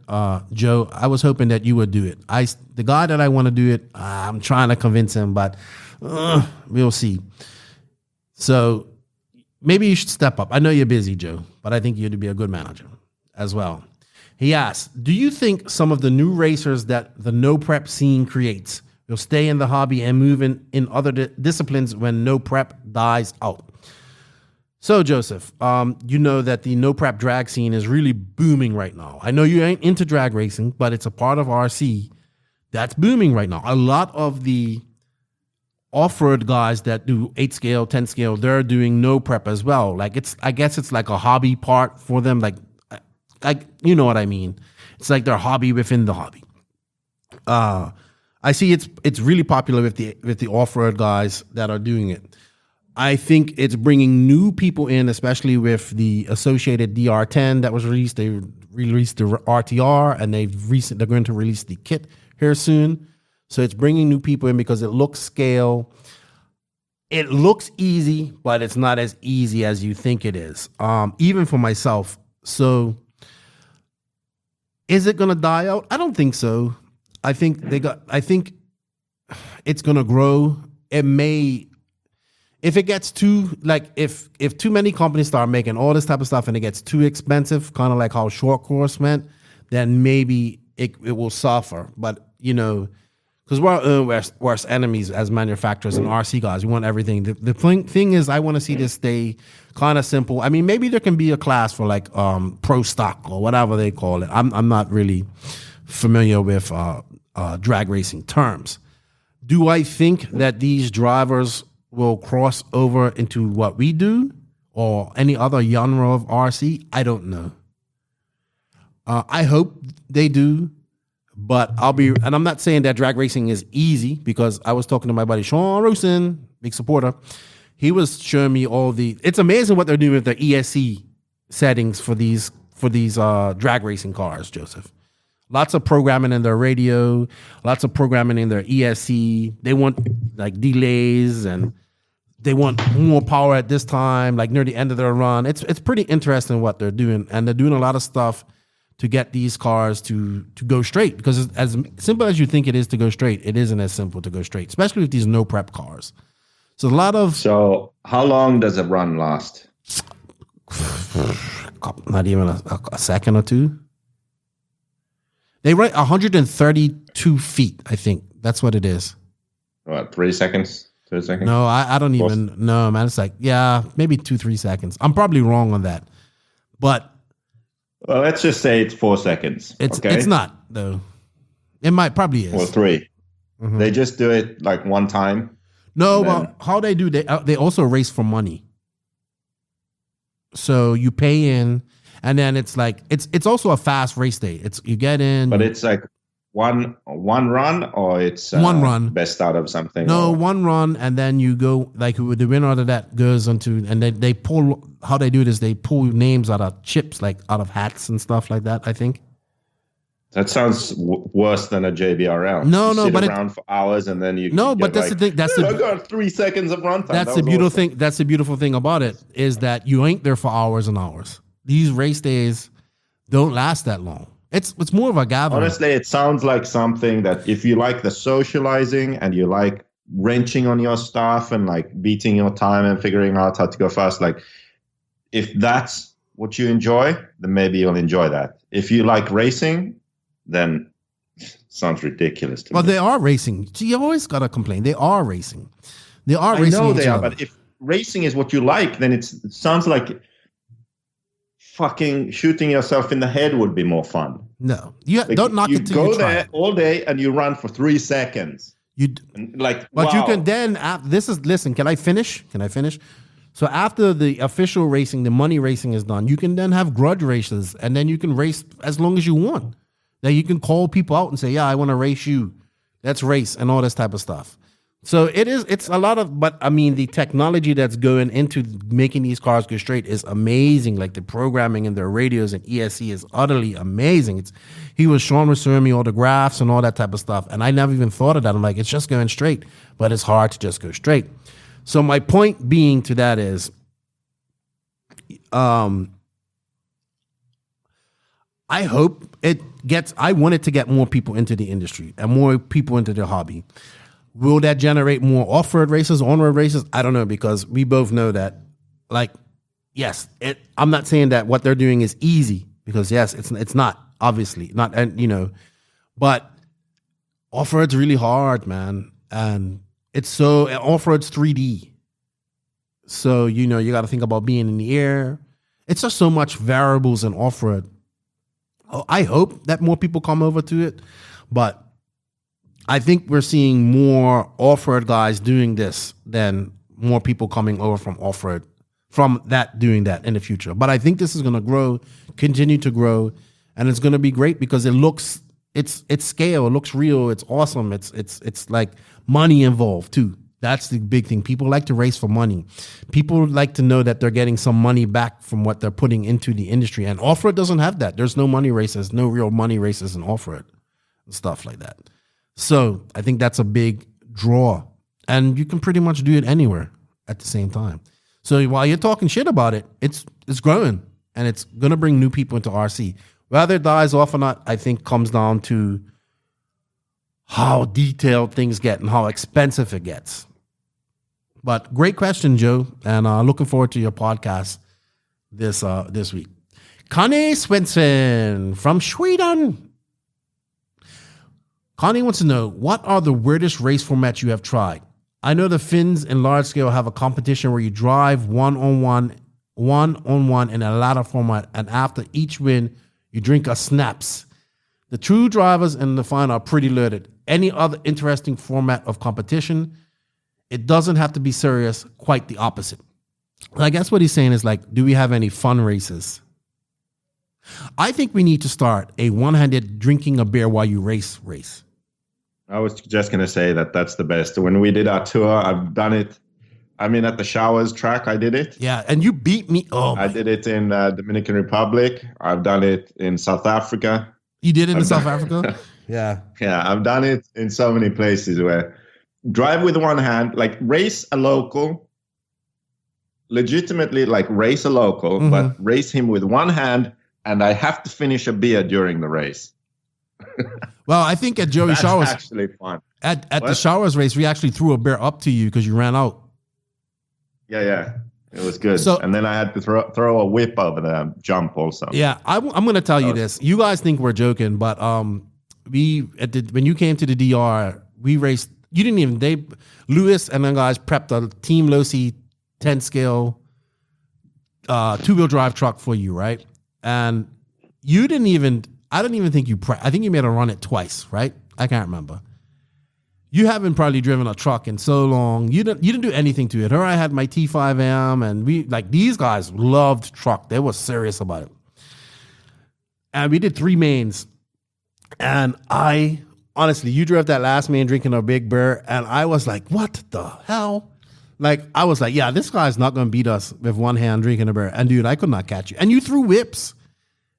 Joe. I was hoping that you would do it. The guy that I want to do it, I'm trying to convince him, but we'll see. So maybe you should step up. I know you're busy, Joe, but I think you'd be a good manager as well. He asked, do you think some of the new racers that the no prep scene creates will stay in the hobby and move in other disciplines when no prep dies out? So, Joseph, you know that the no prep drag scene is really booming right now. I know you ain't into drag racing, but it's a part of RC that's booming right now. A lot of the off-road guys that do 8 scale, 10 scale, they're doing no prep as well. Like I guess it's like a hobby part for them. Like you know what I mean? It's like their hobby within the hobby. I see it's really popular with the off-road guys that are doing it. I think it's bringing new people in, especially with the associated DR10 that was released. They released the RTR, and they're going to release the kit here soon. So it's bringing new people in because it looks scale. It looks easy, but it's not as easy as you think it is, even for myself. So is it going to die out? I don't think so. I think it's going to grow. It may. If it gets too, like, if too many companies start making all this type of stuff and it gets too expensive, kind of like how short course went, then maybe it will suffer. But, you know, because we're worst enemies as manufacturers and RC guys. We want everything. The thing is, I want to see this stay kind of simple. I mean, maybe there can be a class for like pro stock or whatever they call it. I'm not really familiar with drag racing terms. Do I think that these drivers will cross over into what we do or any other genre of RC? I don't know. I hope they do, but I'm not saying that drag racing is easy, because I was talking to my buddy Sean Rosen, big supporter. He was showing me it's amazing what they're doing with the ESC settings for these drag racing cars, Joseph. Lots of programming in their radio, lots of programming in their ESC. They want like delays, and they want more power at this time, like near the end of their run. It's pretty interesting what they're doing, and they're doing a lot of stuff to get these cars to go straight, because it's as simple as you think it is to go straight, it isn't as simple to go straight, especially with these no prep cars. So how long does a run last? Not even a second or two. They run 132 feet, I think. That's what it is. What, 3 seconds? 2 seconds? No, I don't even know, man. It's like, yeah, maybe 2-3 seconds. I'm probably wrong on that. But well, let's just say it's 4 seconds. It's not, though. It probably is. Or 3. Mm-hmm. They just do it like one time. No, well, how they do, they also race for money. So you pay in, and then it's like, it's also a fast race day. It's you get in. But it's like one run, or it's one run, best out of something. No, one run, and then you go like the winner out of that goes into, and they pull. How they do it is they pull names out of chips, like out of hats and stuff like that. I think that sounds worse than a JBRL. No, you but sit around for hours and then you. No, but that's like, the thing. I got 3 seconds of runtime. That's the beautiful thing. That's the beautiful thing about it is that you ain't there for hours and hours. These race days don't last that long. It's more of a gathering. Honestly, it sounds like something that if you like the socializing and you like wrenching on your stuff and like beating your time and figuring out how to go fast, like if that's what you enjoy, then maybe you'll enjoy that. If you like racing, then it sounds ridiculous to me. Well, they are racing. So you always got to complain. They are racing. They are racing. I know they are, but if racing is what you like, then it sounds like fucking shooting yourself in the head would be more fun. No, don't knock it till you try. You go there all day and you run for 3 seconds. But you can then. Listen. Can I finish? So after the official racing, the money racing is done, you can then have grudge races, and then you can race as long as you want. Now you can call people out and say, "Yeah, I want to race you. Let's race," and all this type of stuff. So it's a lot of, but I mean, the technology that's going into making these cars go straight is amazing. Like the programming in their radios and ESC is utterly amazing. He was showing me all the graphs and all that type of stuff. And I never even thought of that. I'm like, it's just going straight, but it's hard to just go straight. So my point being to that is, I hope I want it to get more people into the industry and more people into the hobby. Will that generate more off-road races, on-road races? I don't know, because we both know that, like, yes, I'm not saying that what they're doing is easy, because yes, it's not, obviously not, and but off-road's really hard, man, and off-road's 3D, so you got to think about being in the air. It's just so much variables in off-road. I hope that more people come over to it, but I think we're seeing more off-road guys doing this than more people coming over from off-road, doing that in the future. But I think this is going to continue to grow, and it's going to be great because it's scale, it looks real, it's awesome. It's like money involved too. That's the big thing. People like to race for money. People like to know that they're getting some money back from what they're putting into the industry. And off-road doesn't have that. There's no money races, no real money races in off-road and stuff like that. So I think that's a big draw, and you can pretty much do it anywhere at the same time. So while you're talking shit about it, it's growing, and it's going to bring new people into RC. Whether it dies off or not, I think comes down to how detailed things get and how expensive it gets. But great question, Joe, and looking forward to your podcast this week. Connie Svensson from Sweden. Connie wants to know, what are the weirdest race formats you have tried? I know the Finns in large scale have a competition where you drive one-on-one in a ladder format, and after each win, you drink a snaps. The true drivers in the final are pretty loaded. Any other interesting format of competition? It doesn't have to be serious, quite the opposite. I guess what he's saying is, like, do we have any fun races? I think we need to start a one-handed drinking a beer while you race. I was just going to say that that's the best. When we did our tour, I've done it. I mean, at the Showers track, I did it. Yeah, and you beat me. Oh, I did it in Dominican Republic. I've done it in South Africa. You did it in South Africa? Yeah. Yeah, I've done it in so many places where drive with one hand, like race a local, legitimately like race a local, but race him with one hand, and I have to finish a beer during the race. Well, I think at Joey Showers, that's actually fun. At the Showers race, we actually threw a beer up to you because you ran out. Yeah. It was good. So- and then I had to throw a whip over the jump also. Yeah, I'm going to tell you this. You guys think we're joking, but when you came to the DR, we raced. You didn't even. Lewis and the guys prepped a Team Losi 10 scale 2-wheel drive truck for you, right? And you didn't even. I don't even think you. I think you made a run it twice, right? I can't remember. You haven't probably driven a truck in so long. You didn't do anything to it. Her, I had my T5M, and these guys loved truck. They were serious about it. And we did 3 mains. And honestly, you drove that last main drinking a Big Bear, and I was like, what the hell? Like, I was like, yeah, this guy's not going to beat us with one hand drinking a beer. And dude, I could not catch you. And you threw whips.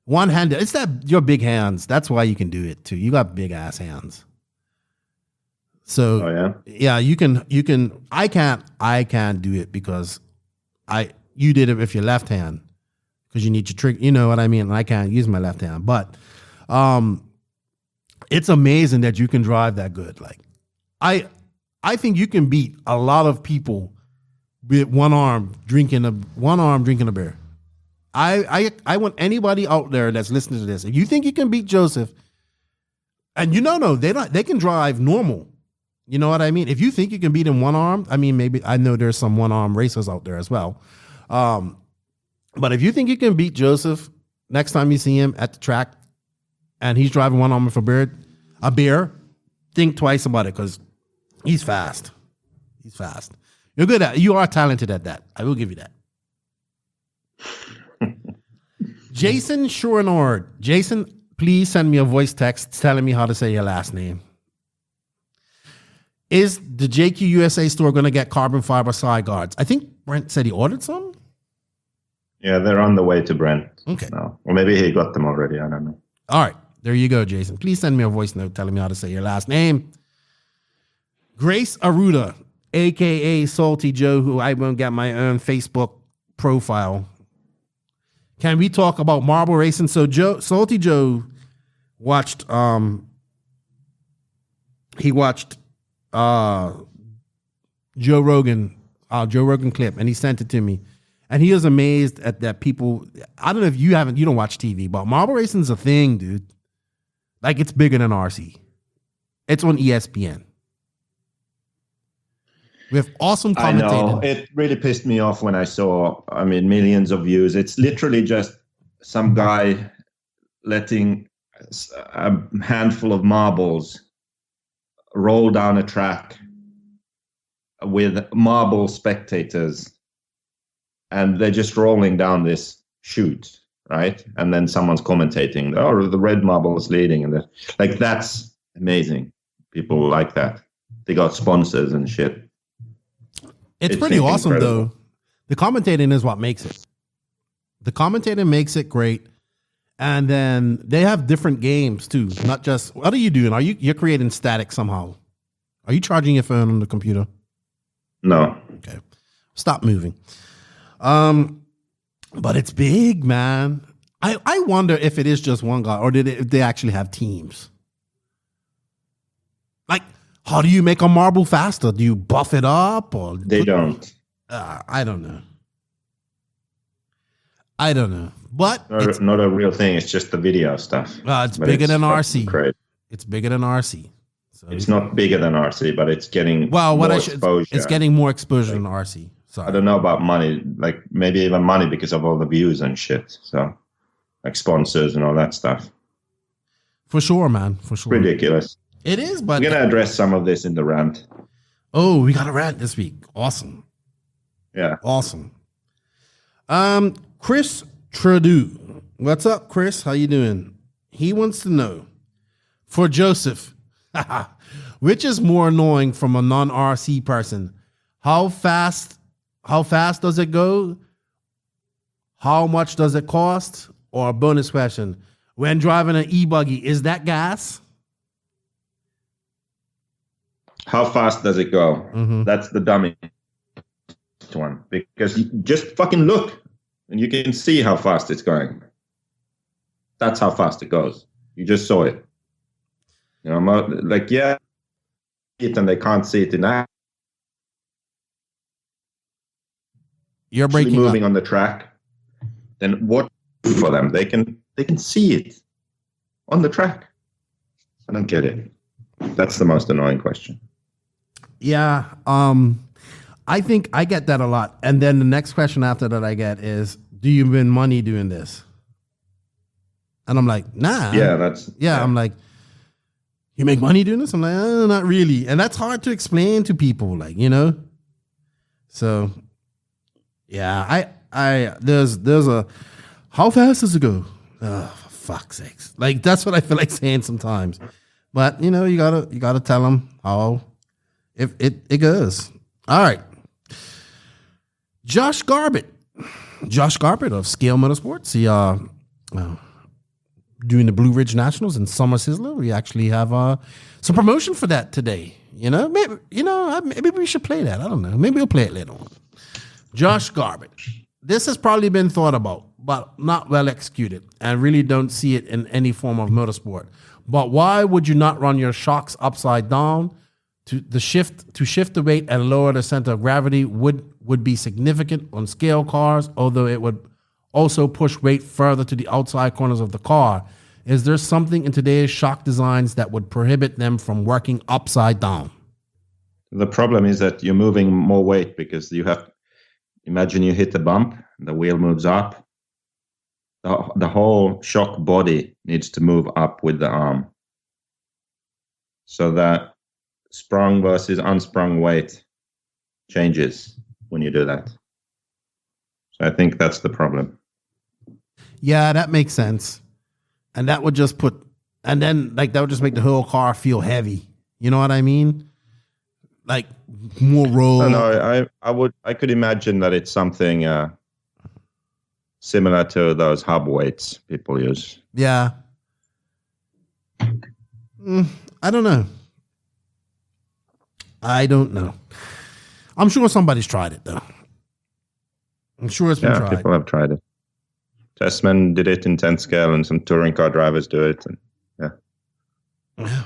One-handed. It's your big hands. That's why you can do it too. You got big ass hands. So you can. I can't do it because you did it with your left hand because you need your trick. You know what I mean? And I can't use my left hand, but it's amazing that you can drive that good. Like I think you can beat a lot of people with one arm drinking a beer. I want anybody out there that's listening to this. If you think you can beat Joseph, and they can drive normal. You know what I mean? If you think you can beat him one arm, I mean, maybe I know there's some one arm racers out there as well. But if you think you can beat Joseph next time you see him at the track and he's driving one arm with a beer, think twice about it because he's fast. He's fast. You're good at it. You are talented at that. I will give you that. Jason Shorenord. Jason, please send me a voice text telling me how to say your last name. Is the JQ USA store going to get carbon fiber side guards? I think Brent said he ordered some. Yeah, they're on the way to Brent. Okay. No. Or maybe he got them already. I don't know. All right. There you go, Jason. Please send me a voice note telling me how to say your last name. Grace Aruda, a.k.a. Salty Joe, who I won't get my own Facebook profile. Can we talk about marble racing? So Salty Joe watched Joe Rogan clip, and he sent it to me, and he was amazed at that people. I don't know if you don't watch TV, but marble racing's a thing, dude. Like, it's bigger than RC. It's on ESPN. We have awesome commentators. I know. It really pissed me off when I saw, millions of views. It's literally just some guy letting a handful of marbles roll down a track with marble spectators, and they're just rolling down this chute, right? And then someone's commentating, oh, the red marble is leading, and that's amazing. People like that. They got sponsors and shit. It's pretty awesome, incredible. Though. The commentating is what makes it. The commentating makes it great. And then they have different games too. Not just, what are you doing? You're creating static somehow? Are you charging your phone on the computer? No. Okay. Stop moving. But it's big, man. I wonder if it is just one guy or if they actually have teams. Like, how do you make a marble faster? Do you buff it up or they don't? I don't know. But it's not a real thing. It's just the video stuff. It's bigger than RC. Great. It's bigger than RC. So it's not bigger than RC, but it's getting more exposure. It's getting more exposure than RC. Sorry. I don't know about money, like maybe even money because of all the views and shit. So, like sponsors and all that stuff. For sure, man. For sure. Ridiculous. It is, but we're gonna address some of this in the rant. Oh, we got a rant this week. Awesome. Yeah. Awesome. Chris Trudeau. What's up, Chris? How you doing? He wants to know, for Joseph, which is more annoying from a non-RC person? How fast does it go? How much does it cost? Or a bonus question, when driving an e-buggy, is that gas? How fast does it go? Mm-hmm. That's the dummy one, because you just fucking look and you can see how fast it's going. That's how fast it goes. You just saw it. You know, like, yeah, and they can't see it in that. You're actually breaking moving up. on the track, then what for them? They can see it on the track. I don't get it. That's the most annoying question. Yeah. I think I get that a lot. And then the next question after that I get is, do you win money doing this? And I'm like, nah. Yeah, I'm like, you make money doing this? I'm like, not really. And that's hard to explain to people, like, you know? So yeah, I there's a, how fast does it go? Oh, for fuck's sakes. Like, that's what I feel like saying sometimes. But you know, you gotta tell them how if it goes. All right. Josh Garbett of Scale Motorsports. He doing the Blue Ridge Nationals in Summer Sizzler. We actually have some promotion for that today. You know, maybe we should play that. I don't know. Maybe we'll play it later on. Josh Garbett. This has probably been thought about, but not well executed, and really don't see it in any form of motorsport. But why would you not run your shocks upside down? To shift the weight and lower the center of gravity would be significant on scale cars, although it would also push weight further to the outside corners of the car. Is there something in today's shock designs that would prohibit them from working upside down? The problem is that you're moving more weight because imagine you hit the bump, the wheel moves up. The whole shock body needs to move up with the arm. So that sprung versus unsprung weight changes when you do that. So I think that's the problem. Yeah, that makes sense. And that would just that would just make the whole car feel heavy. You know what I mean? Like more roll. No, I could imagine that it's something similar to those hub weights people use. Yeah. I don't know. I'm sure somebody's tried it, though. I'm sure it's been tried. People have tried it. Testman did it in 10 scale, and some touring car drivers do it. And, yeah.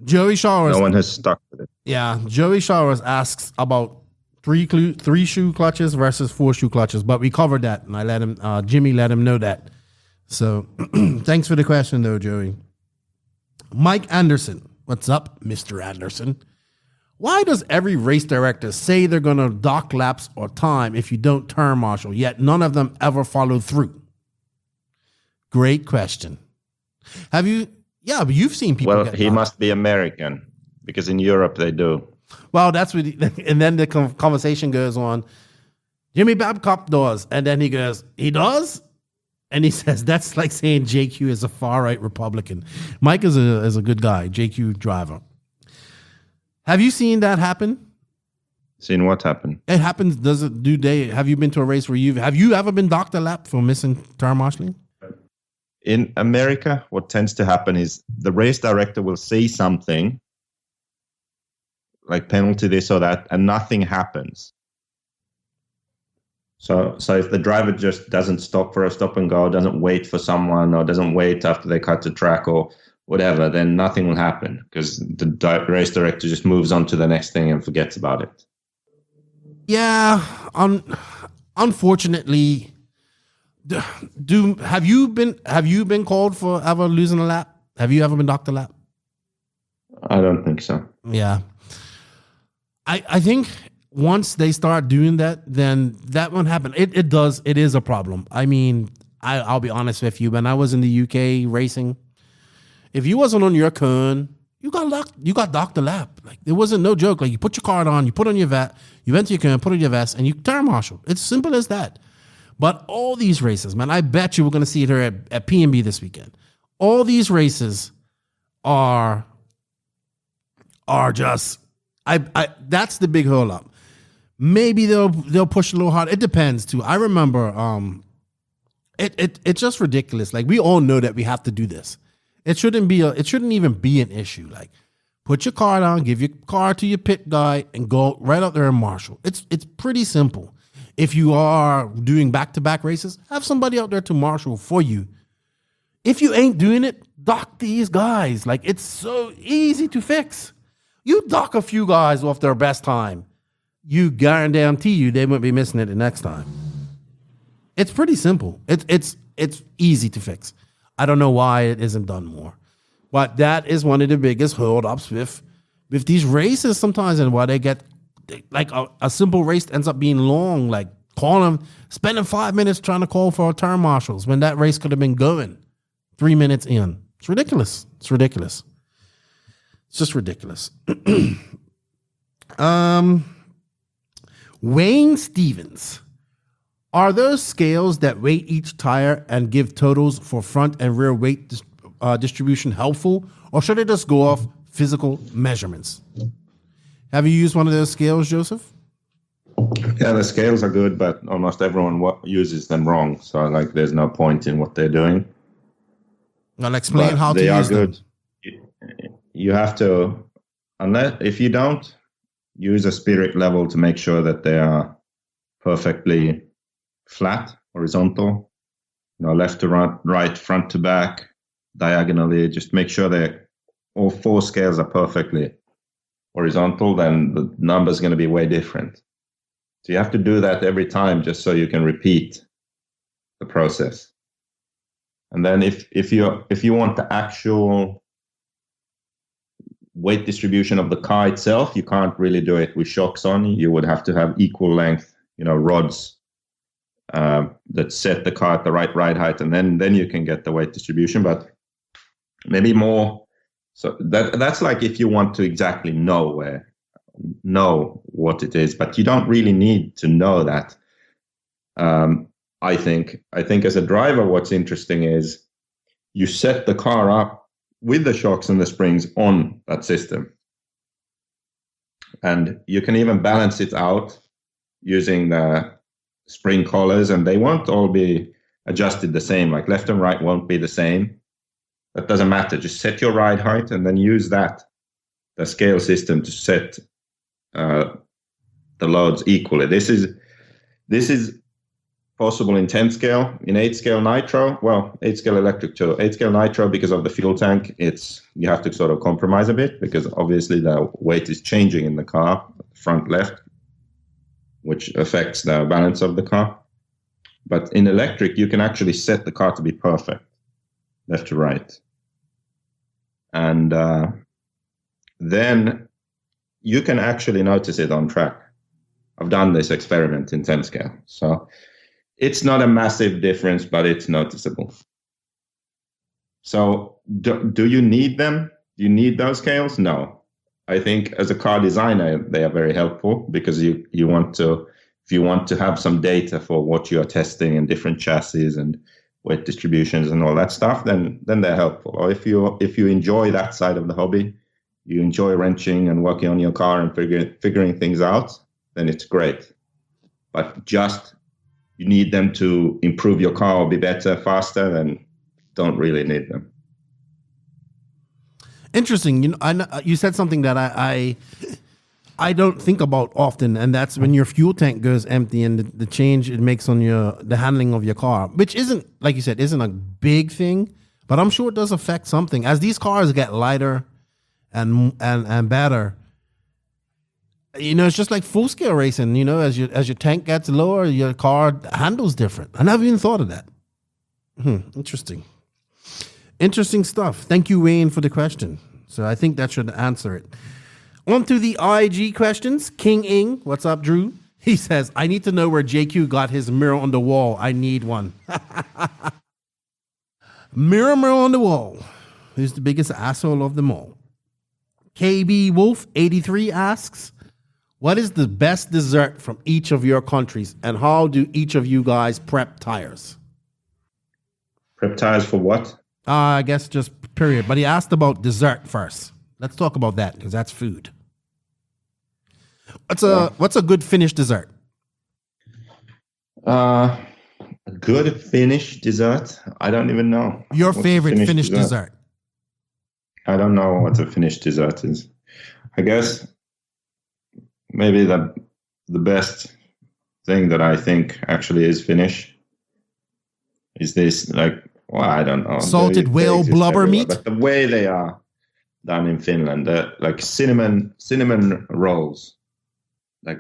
Joey Showers. No one has stuck with it. Yeah. Joey Showers asks about three shoe clutches versus 4 shoe clutches, but we covered that, and I let him, Jimmy let him know that. So thanks for the question, though, Joey. Mike Anderson. What's up, Mr. Anderson? Why does every race director say they're going to dock laps or time if you don't turn marshal, yet none of them ever follow through? Great question. Have you? Yeah, but you've seen people. Well, get he docked. must be American because in Europe they do. Well, that's what. And then the conversation goes on. Jimmy Babcock does, and then he goes, he does, and he says that's like saying JQ is a far right Republican. Mike is a good guy, JQ driver. Have you seen that happen? Seen what happen? It happens. Does it? Have you been to a race where have you ever been docked a lap for missing turn marshalling? In America, what tends to happen is the race director will say something like penalty this or that, and nothing happens. So if the driver just doesn't stop for a stop and go, doesn't wait for someone, or doesn't wait after they cut the track or whatever, then nothing will happen because the race director just moves on to the next thing and forgets about it. Yeah, unfortunately. Have you been called for ever losing a lap? Have you ever been docked a lap? I don't think so. Yeah. I think once they start doing that, then that won't happen. It does. It is a problem. I mean, I'll be honest with you. When I was in the UK racing, if you wasn't on your cone, you got docked a lap. Like, it wasn't no joke. Like, you put your card on, you put on your vest, you went to your cone, put on your vest, and you turn marshal. It's simple as that. But all these races, man, I bet you we're going to see it here at PNB this weekend. All these races are just, that's the big hold up. Maybe they'll push a little hard. It depends too. I remember, it's just ridiculous. Like, we all know that we have to do this. It shouldn't even be an issue. Like, put your card on, give your card to your pit guy, and go right out there and marshal. It's pretty simple. If you are doing back-to-back races, have somebody out there to marshal for you. If you ain't doing it, dock these guys. Like, it's so easy to fix. You dock a few guys off their best time. you guarantee you they won't be missing it the next time. It's pretty simple. It's easy to fix. I don't know why it isn't done more, but that is one of the biggest holdups with these races sometimes, and why they get like a simple race ends up being long. Like spending 5 minutes trying to call for turn marshals when that race could have been going 3 minutes in. It's ridiculous. It's just ridiculous. Wayne Stevens. Are those scales that weight each tire and give totals for front and rear weight distribution helpful, or should it just go off physical measurements? Have you used one of those scales, Joseph? Yeah, the scales are good, but almost everyone uses them wrong. So there's no point in what they're doing. I'll explain but how to use them. They are good. You have to, if you don't, use a spirit level to make sure that they are perfectly flat, horizontal, left to right, front to back, diagonally. Just make sure all 4 scales are perfectly horizontal, then the number's going to be way different. So you have to do that every time just so you can repeat the process. And then if you want the actual weight distribution of the car itself, you can't really do it with shocks on. You would have to have equal length, rods that set the car at the right ride height, and then you can get the weight distribution. But maybe more. So that's like if you want to exactly know what it is, but you don't really need to know that. I think as a driver, what's interesting is you set the car up with the shocks and the springs on that system, and you can even balance it out using the spring collars, and they won't all be adjusted the same. Like left and right won't be the same. That doesn't matter. Just set your ride height and then use the scale system to set the loads equally. This is possible in 10 scale, in 8 scale Nitro. Well, 8 scale electric too. 8 scale Nitro, because of the fuel tank, you have to sort of compromise a bit, because obviously the weight is changing in the car, front left, which affects the balance of the car. But in electric, you can actually set the car to be perfect, left to right. And then you can actually notice it on track. I've done this experiment in 10 scale. So it's not a massive difference, but it's noticeable. So do you need them? Do you need those scales? No. I think as a car designer, they are very helpful, because if you want to have some data for what you are testing in different chassis and weight distributions and all that stuff, then they're helpful. Or if you enjoy that side of the hobby, you enjoy wrenching and working on your car and figuring things out, then it's great. But just you need them to improve your car or be better, faster, then don't really need them. Interesting. You said something that I don't think about often, and that's when your fuel tank goes empty and the change it makes on the handling of your car, which isn't, like you said, isn't a big thing, but I'm sure it does affect something. As these cars get lighter and better, it's just like full scale racing. As your tank gets lower, your car handles different. I never even thought of that. Interesting stuff. Thank you, Wayne, for the question. So I think that should answer it. On to the IG questions. King Ing, what's up, Drew? He says, I need to know where JQ got his mirror on the wall. I need one. Mirror on the wall. Who's the biggest asshole of them all? KB Wolf 83 asks, what is the best dessert from each of your countries, and how do each of you guys prep tires? Prep tires for what? I guess just period. But he asked about dessert first. Let's talk about that, because that's food. What's a good Finnish dessert? A good Finnish dessert? I don't even know. Your favorite Finnish dessert? I don't know what a Finnish dessert is. I guess maybe the best thing that I think actually is Finnish is this, I don't know. Salted whale blubber meat? But the way they are done in Finland, like cinnamon rolls, like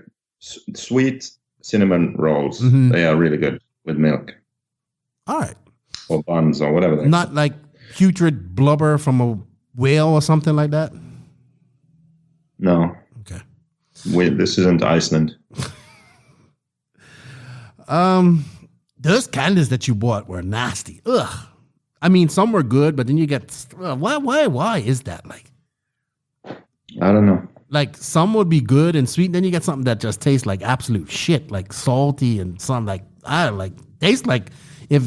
Sweet cinnamon rolls. Mm-hmm. They are really good with milk. All right. Or buns or whatever. Not like putrid blubber from a whale or something like that? No. Okay. This isn't Iceland. Those candies that you bought were nasty. Ugh. I mean, some were good, but then you get why is that like? I don't know. Like some would be good and sweet, and then you get something that just tastes like absolute shit, like salty and some like I don't like tastes like if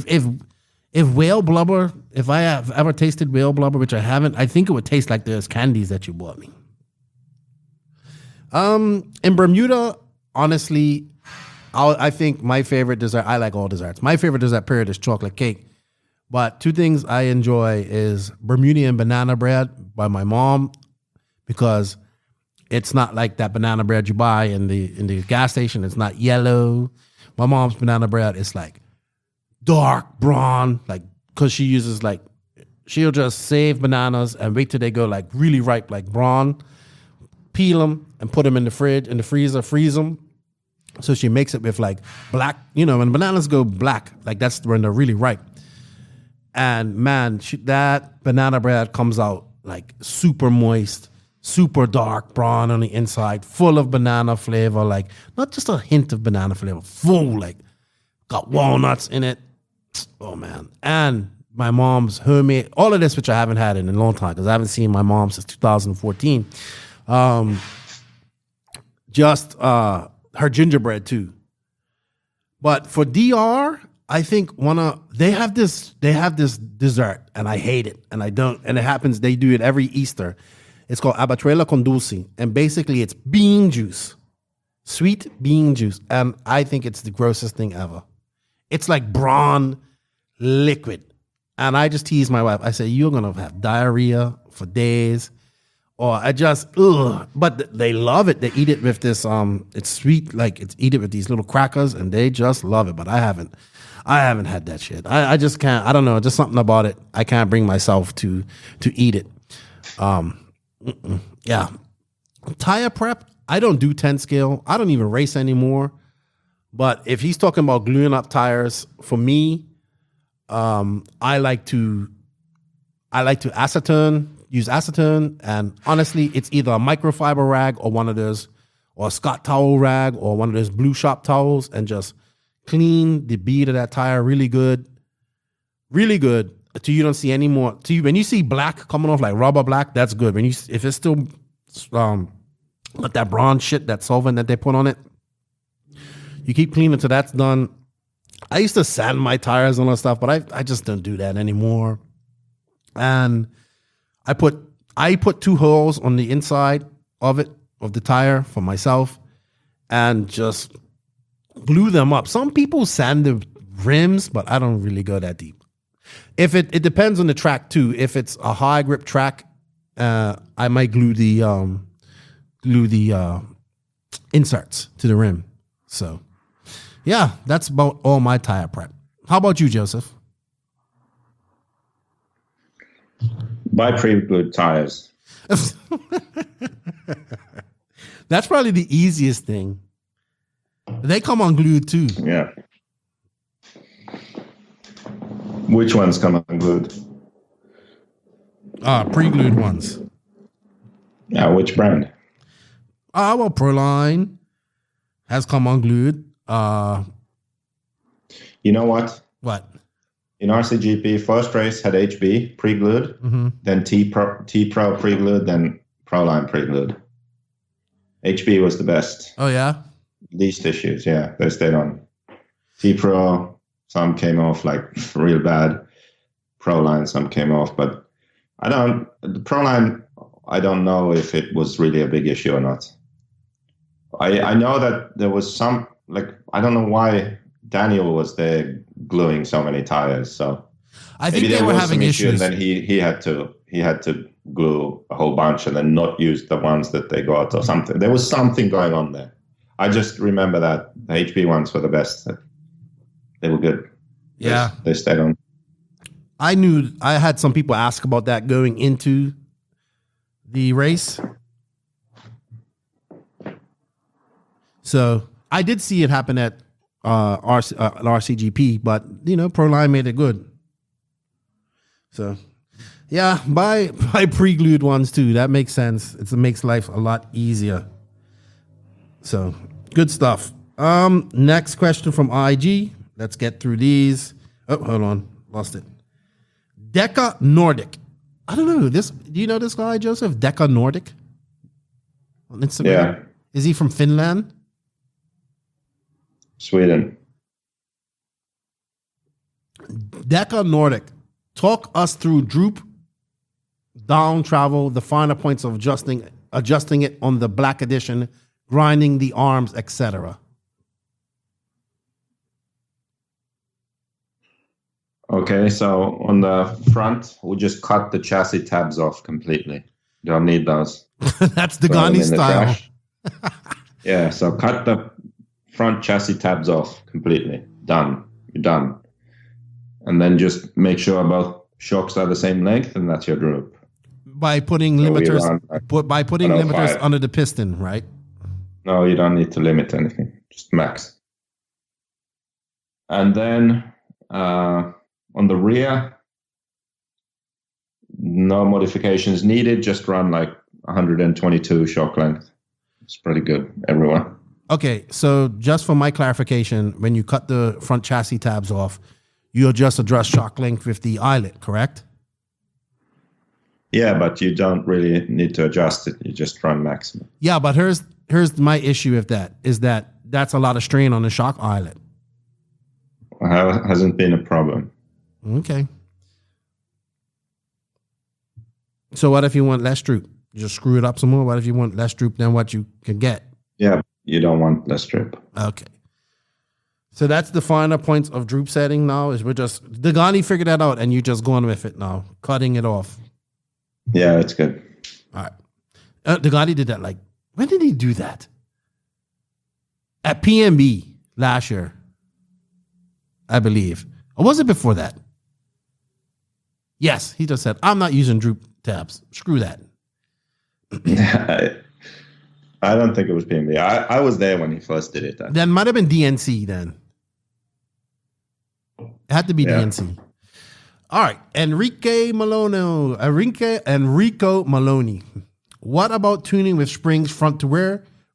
whale blubber, if I have ever tasted whale blubber, which I haven't, I think it would taste like those candies that you bought me. In Bermuda, honestly, I think my favorite dessert, I like all desserts. My favorite dessert period is chocolate cake. But two things I enjoy is Bermudian banana bread by my mom, because it's not like that banana bread you buy in the gas station. It's not yellow. My mom's banana bread is like dark brown, like, because she uses like, she'll just save bananas and wait till they go like really ripe, like brown, peel them and put them in the fridge, in the freezer, freeze them. So she makes it with like black, when bananas go black, like that's when they're really ripe. And man, that banana bread comes out like super moist, super dark brown on the inside, full of banana flavor, like not just a hint of banana flavor, full, like got walnuts in it. Oh man. And my mom's homemade, all of this, which I haven't had in a long time because I haven't seen my mom since 2014. Her gingerbread too. But for DR, I think they have this dessert and I hate it and I don't, and it happens, they do it every Easter. It's called Abatruela con dulce, and basically it's bean juice, sweet bean juice, and I think it's the grossest thing ever. It's like brawn liquid, and I just tease my wife. I say, you're gonna have diarrhea for days, or I just ugh. But they love it. They eat it with this it's sweet, like eat it with these little crackers, and they just love it. But I haven't had that shit. I just can't. I don't know. Just something about it. I can't bring myself to eat it. Yeah. Tire prep, I don't do 10 scale. I don't even race anymore. But if he's talking about gluing up tires, for me, I like to use acetone, and honestly, it's either a microfiber rag or one of those, or a Scott towel rag or one of those blue shop towels, and just clean the bead of that tire really good. Really good. Till you don't see any more. When you see black coming off, like rubber black, that's good. If it's still like that bronze shit, that solvent that they put on it, you keep cleaning till that's done. I used to sand my tires and all that stuff, but I just don't do that anymore. And I put 2 holes on the inside of the tire for myself, and just glue them up. Some people sand the rims, but I don't really go that deep. If it depends on the track too. If it's a high grip track, I might glue the inserts to the rim. So yeah, that's about all my tire prep. How about you, Joseph? Buy pre-glued tires. That's probably the easiest thing. They come unglued too. Yeah. Which ones come unglued? Pre-glued ones. Yeah, which brand? Well, Proline has come unglued. You know what? What? In RCGP, first race had HB pre-glued, then T-Pro pre-glued, then Proline pre-glued. HB was the best. Oh, yeah? Least issues, yeah. They stayed on. T-Pro, some came off like real bad. Proline, some came off, but the Proline, I don't know if it was really a big issue or not. I know that there was some, like, I don't know why Daniel was there gluing so many tires. So I think they were having issues. And then he had to glue a whole bunch and then not use the ones that they got or something. There was something going on there. I just remember that the HB ones were the best. They were good. Yeah. They stayed on. I had some people ask about that going into the race. So I did see it happen at RCGP, but Proline made it good. So yeah, buy pre-glued ones too. That makes sense. It makes life a lot easier. So good stuff. Next question from IG. Let's get through these. Oh, hold on, lost it. Deca Nordic. I don't know this. Do you know this guy, Joseph? Deca Nordic on Instagram. Yeah. Is he from Finland? Sweden. Deca Nordic. Talk us through droop, down travel, the finer points of adjusting it on the Black Edition, grinding the arms, etc. Okay, so on the front, we just cut the chassis tabs off completely. Don't need those. That's the Ghani style. Yeah, so cut the front chassis tabs off completely. Done. You're done. And then just make sure both shocks are the same length, and that's your droop. By putting limiters, limiters under the piston, right? No, you don't need to limit anything. Just max. And then on the rear, no modifications needed. Just run like 122 shock length. It's pretty good, everyone. Okay, so just for my clarification, when you cut the front chassis tabs off, you'll just address shock length with the eyelet, correct? Yeah, but you don't really need to adjust it. You just run maximum. Yeah, but here's my issue with that, is that's a lot of strain on the shock eyelet. Hasn't been a problem. Okay. So what if you want less droop? You just screw it up some more? What if you want less droop than what you can get? Yeah, you don't want less droop. Okay. So that's the finer points of droop setting now, is the Ghani figured that out and you just going with it now, cutting it off. Yeah, it's good. All right. The Ghani did that when did he do that? At PNB last year, I believe. Or was it before that? Yes, he just said, I'm not using droop tabs. Screw that. I don't think it was PNB. I was there when he first did it. That might have been DNC then. It had to be DNC. All right. Enrico Maloney. What about tuning with springs front to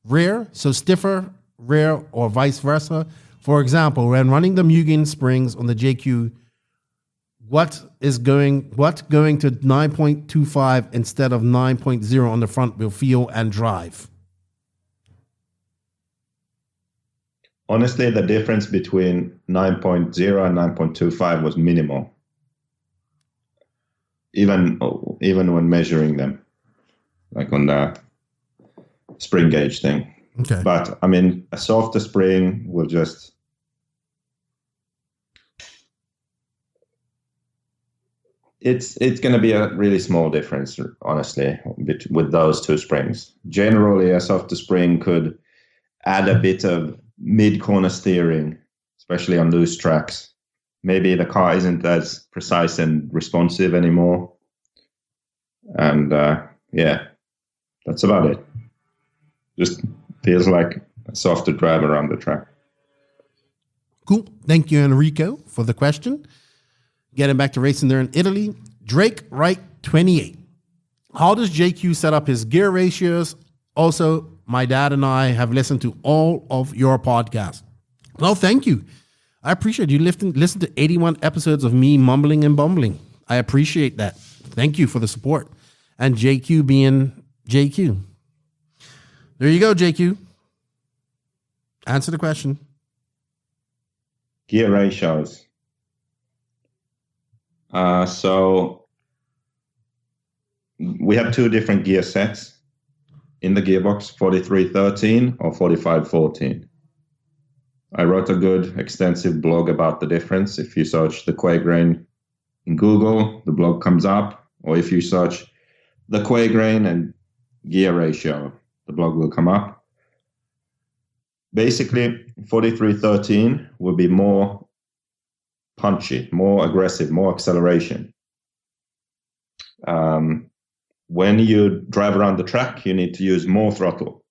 rear, so stiffer rear or vice versa? For example, when running the Mugen springs on the JQ, what going to 9.25 instead of 9.0 on the front will feel and drive? Honestly, the difference between 9.0 and 9.25 was minimal. Even when measuring them, like on the spring gauge thing. Okay. But I mean, a softer spring will just it's going to be a really small difference, honestly, with those two springs. Generally, a softer spring could add a bit of mid-corner steering, especially on loose tracks. Maybe the car isn't as precise and responsive anymore. And that's about it. Just feels like a softer drive around the track. Cool. Thank you, Enrico, for the question. Getting back to racing there in Italy. Drake Wright 28. How does JQ set up his gear ratios? Also, my dad and I have listened to all of your podcasts. Well, thank you. I appreciate you listen to 81 episodes of me mumbling and bumbling. I appreciate that. Thank you for the support. And JQ being JQ. There you go, JQ. Answer the question. Gear ratios. So we have two different gear sets in the gearbox, 4313 or 4514. I wrote a good extensive blog about the difference. If you search the Quay grain in Google, the blog comes up. Or if you search the Quay grain and gear ratio, the blog will come up. Basically, 4313 will be more punchy, more aggressive, more acceleration. When you drive around the track, you need to use more throttle.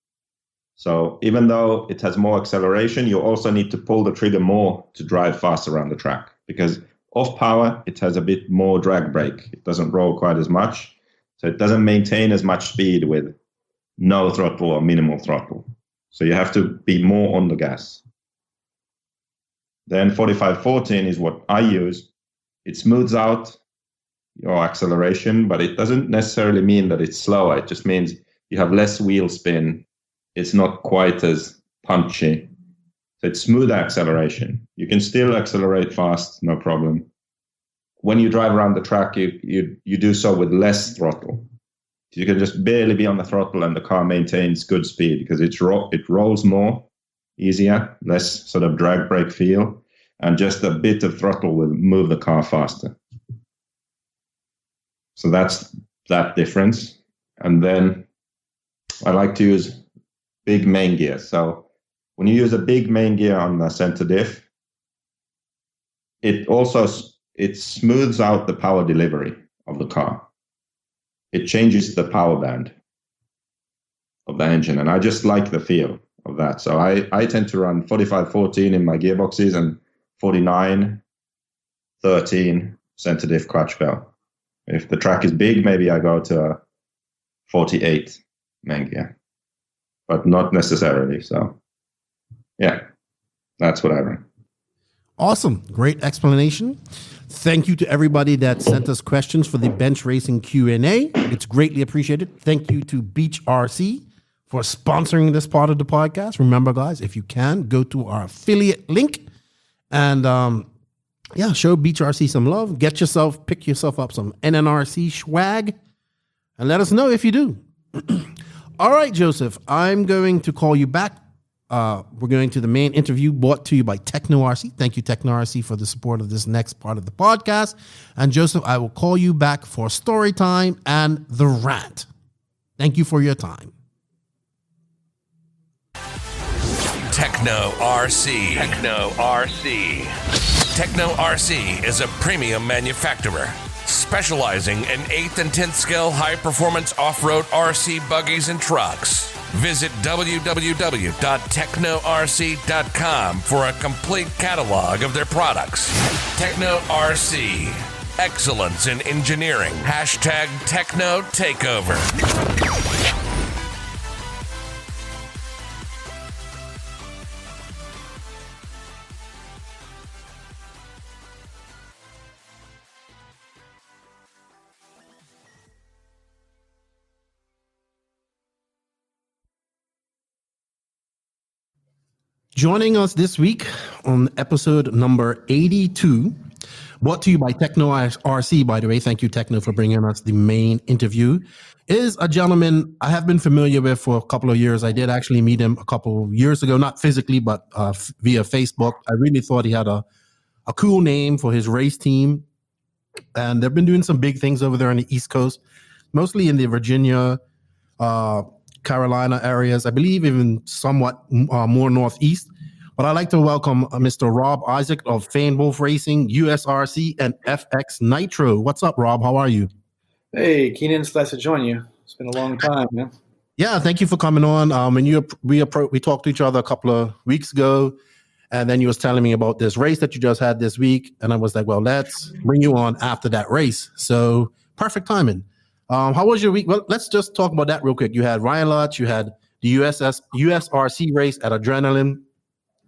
So even though it has more acceleration, you also need to pull the trigger more to drive fast around the track, because off power, it has a bit more drag brake. It doesn't roll quite as much. So it doesn't maintain as much speed with no throttle or minimal throttle. So you have to be more on the gas. Then 4514 is what I use. It smooths out your acceleration, but it doesn't necessarily mean that it's slower. It just means you have less wheel spin. It's not quite as punchy. So it's smooth acceleration. You can still accelerate fast, no problem. When you drive around the track, you do so with less throttle. You can just barely be on the throttle and the car maintains good speed because it rolls more, easier, less sort of drag brake feel, and just a bit of throttle will move the car faster. So that's that difference. And then I like to use big main gear. So when you use a big main gear on the center diff, it smooths out the power delivery of the car. It changes the power band of the engine, and I just like the feel of that. So I tend to run 4514 in my gearboxes and 4913 center diff clutch bell. If the track is big, maybe I go to a 48 main gear, but not necessarily. So yeah, that's what I run. Awesome. Great explanation. Thank you to everybody that sent us questions for the bench racing Q&A. It's greatly appreciated. Thank you to Beach RC for sponsoring this part of the podcast. Remember, guys, if you can, go to our affiliate link and show Beach RC some love. Pick yourself up some NNRC swag and let us know if you do. All right, Joseph, I'm going to call you back. We're going to the main interview brought to you by Tekno RC. Thank you, Tekno RC, for the support of this next part of the podcast. And Joseph, I will call you back for story time and the rant. Thank you for your time. Tekno RC. Tekno RC. Tekno RC is a premium manufacturer specializing in 8th and 10th scale high-performance off-road RC buggies and trucks. Visit www.teknorc.com for a complete catalog of their products. Tekno RC. Excellence in engineering. #Tekno Takeover. Joining us this week on episode number 82, brought to you by Tekno RC, by the way. Thank you, Tekno, for bringing us the main interview, is a gentleman I have been familiar with for a couple of years. I did actually meet him a couple of years ago, not physically, but via Facebook. I really thought he had a cool name for his race team. And they've been doing some big things over there on the East Coast, mostly in the Virginia, Carolina areas, I believe even somewhat more northeast. But I'd like to welcome Mr. Rob Issac of Fane Wolf Racing, USRC, and FX Nitro. What's up, Rob? How are you? Hey, Keenan, it's nice to join you. It's been a long time, man. Yeah, thank you for coming on. And we talked to each other a couple of weeks ago, and then you was telling me about this race that you just had this week, and I was like, well, let's bring you on after that race. So perfect timing. How was your week? Well, let's just talk about that real quick. You had Ryan Lutz, you had the USRC race at Adrenaline.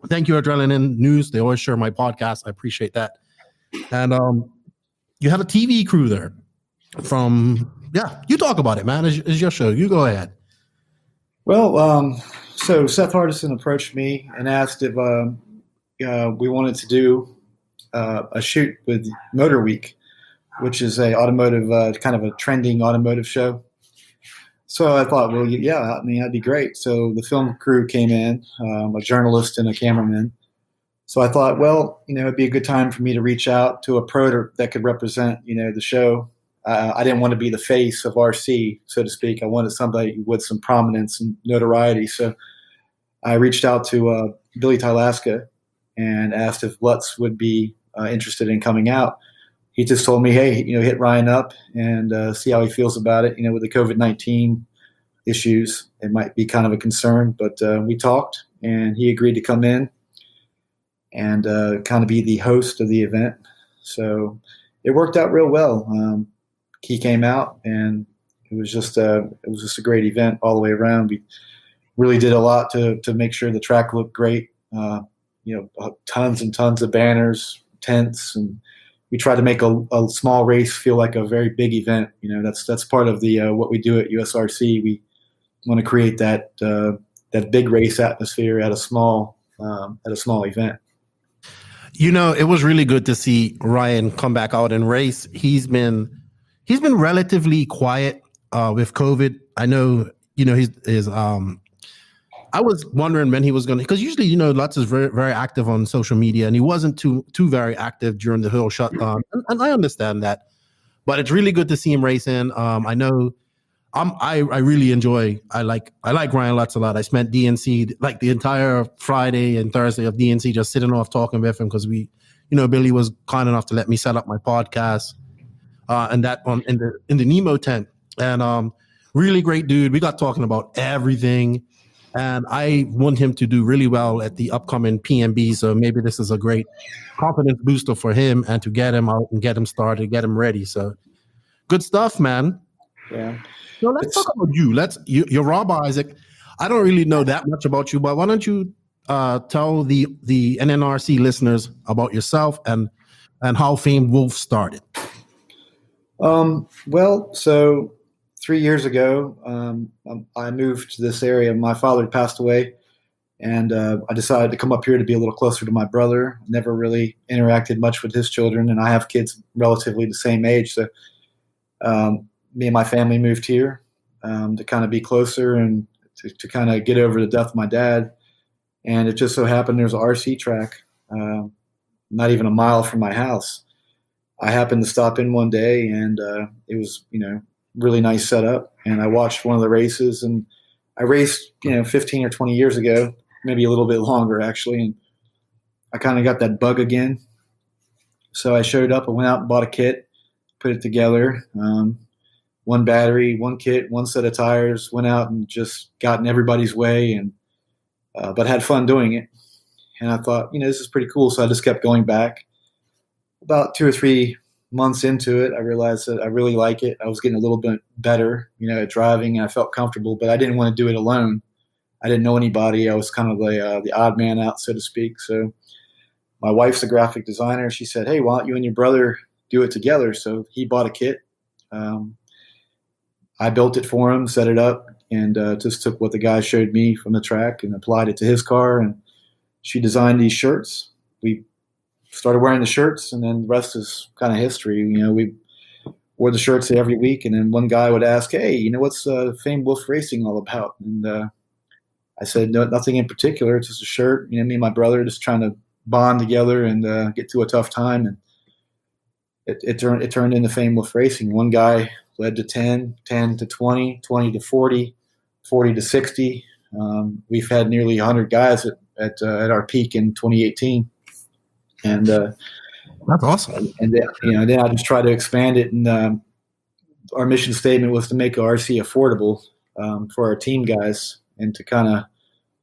Thank you, Adrenaline News. They always share my podcast. I appreciate that. And you had a TV crew there you talk about it, man. It's your show. You go ahead. Well, so Seth Hardison approached me and asked if we wanted to do a shoot with Motor Week, which is a automotive, kind of a trending automotive show. So I thought, well, yeah, I mean, that'd be great. So the film crew came in, a journalist and a cameraman. So I thought, well, it'd be a good time for me to reach out to a pro that could represent, the show. I didn't want to be the face of RC, so to speak. I wanted somebody with some prominence and notoriety. So I reached out to Billy Tylaska and asked if Lutz would be interested in coming out. He just told me, hey, hit Ryan up and see how he feels about it. With the COVID-19 issues. It might be kind of a concern, but we talked, and he agreed to come in and kind of be the host of the event. So it worked out real well. He came out, and it was just a great event all the way around. We really did a lot to make sure the track looked great. Tons and tons of banners, tents, and we tried to make a small race feel like a very big event. That's part of the what we do at USRC. We want to create that big race atmosphere at a small event. It was really good to see Ryan come back out and race. He's been relatively quiet with COVID. I know, I was wondering when he was going to, because usually, Lutz is very, very active on social media, and he wasn't too very active during the whole shutdown. And I understand that, but it's really good to see him racing. I know I really enjoy, I like Ryan Lutz a lot. I spent DNC like the entire Friday and Thursday of DNC just sitting off talking with him, because Billy was kind enough to let me set up my podcast and that in the Nemo tent. And really great dude. We got talking about everything. And I want him to do really well at the upcoming PNB. So maybe this is a great confidence booster for him, and to get him out and get him started, get him ready. So good stuff, man. Yeah. So let's talk about you. You're Rob Issac. I don't really know that much about you, but why don't you tell the NNRC listeners about yourself and how Famed Wolf started? So 3 years ago, I moved to this area. My father had passed away, and I decided to come up here to be a little closer to my brother. Never really interacted much with his children, and I have kids relatively the same age. So me and my family moved here to kind of be closer and to kind of get over the death of my dad. And it just so happened there's an RC track not even a mile from my house. I happened to stop in one day, and it was, really nice setup. And I watched one of the races, and I raced, 15 or 20 years ago, maybe a little bit longer actually. And I kind of got that bug again. So I showed up, I went out and bought a kit, put it together. One battery, one kit, one set of tires, went out and just got in everybody's way, and but had fun doing it. And I thought, this is pretty cool. So I just kept going back. About 2 or 3 months into it, I realized that I really like it. I was getting a little bit better, at driving, and I felt comfortable, but I didn't want to do it alone. I didn't know anybody. I was kind of the odd man out, so to speak. So my wife's a graphic designer. She said, "Hey, why don't you and your brother do it together?" So he bought a kit. I built it for him, set it up, and just took what the guy showed me from the track and applied it to his car. And she designed these shirts. We started wearing the shirts, and then the rest is kind of history. We wore the shirts every week, and then one guy would ask, "Hey, what's Famed Wolf Racing all about?" And I said, "No, nothing in particular. It's just a shirt. Me and my brother just trying to bond together and get through a tough time." And it turned into Famed Wolf Racing. One guy led to 10, 10 to 20, 20 to 40, 40 to 60. We've had nearly 100 guys at our peak in 2018. And that's awesome. And then I just try to expand it. And our mission statement was to make RC affordable for our team guys and to kind of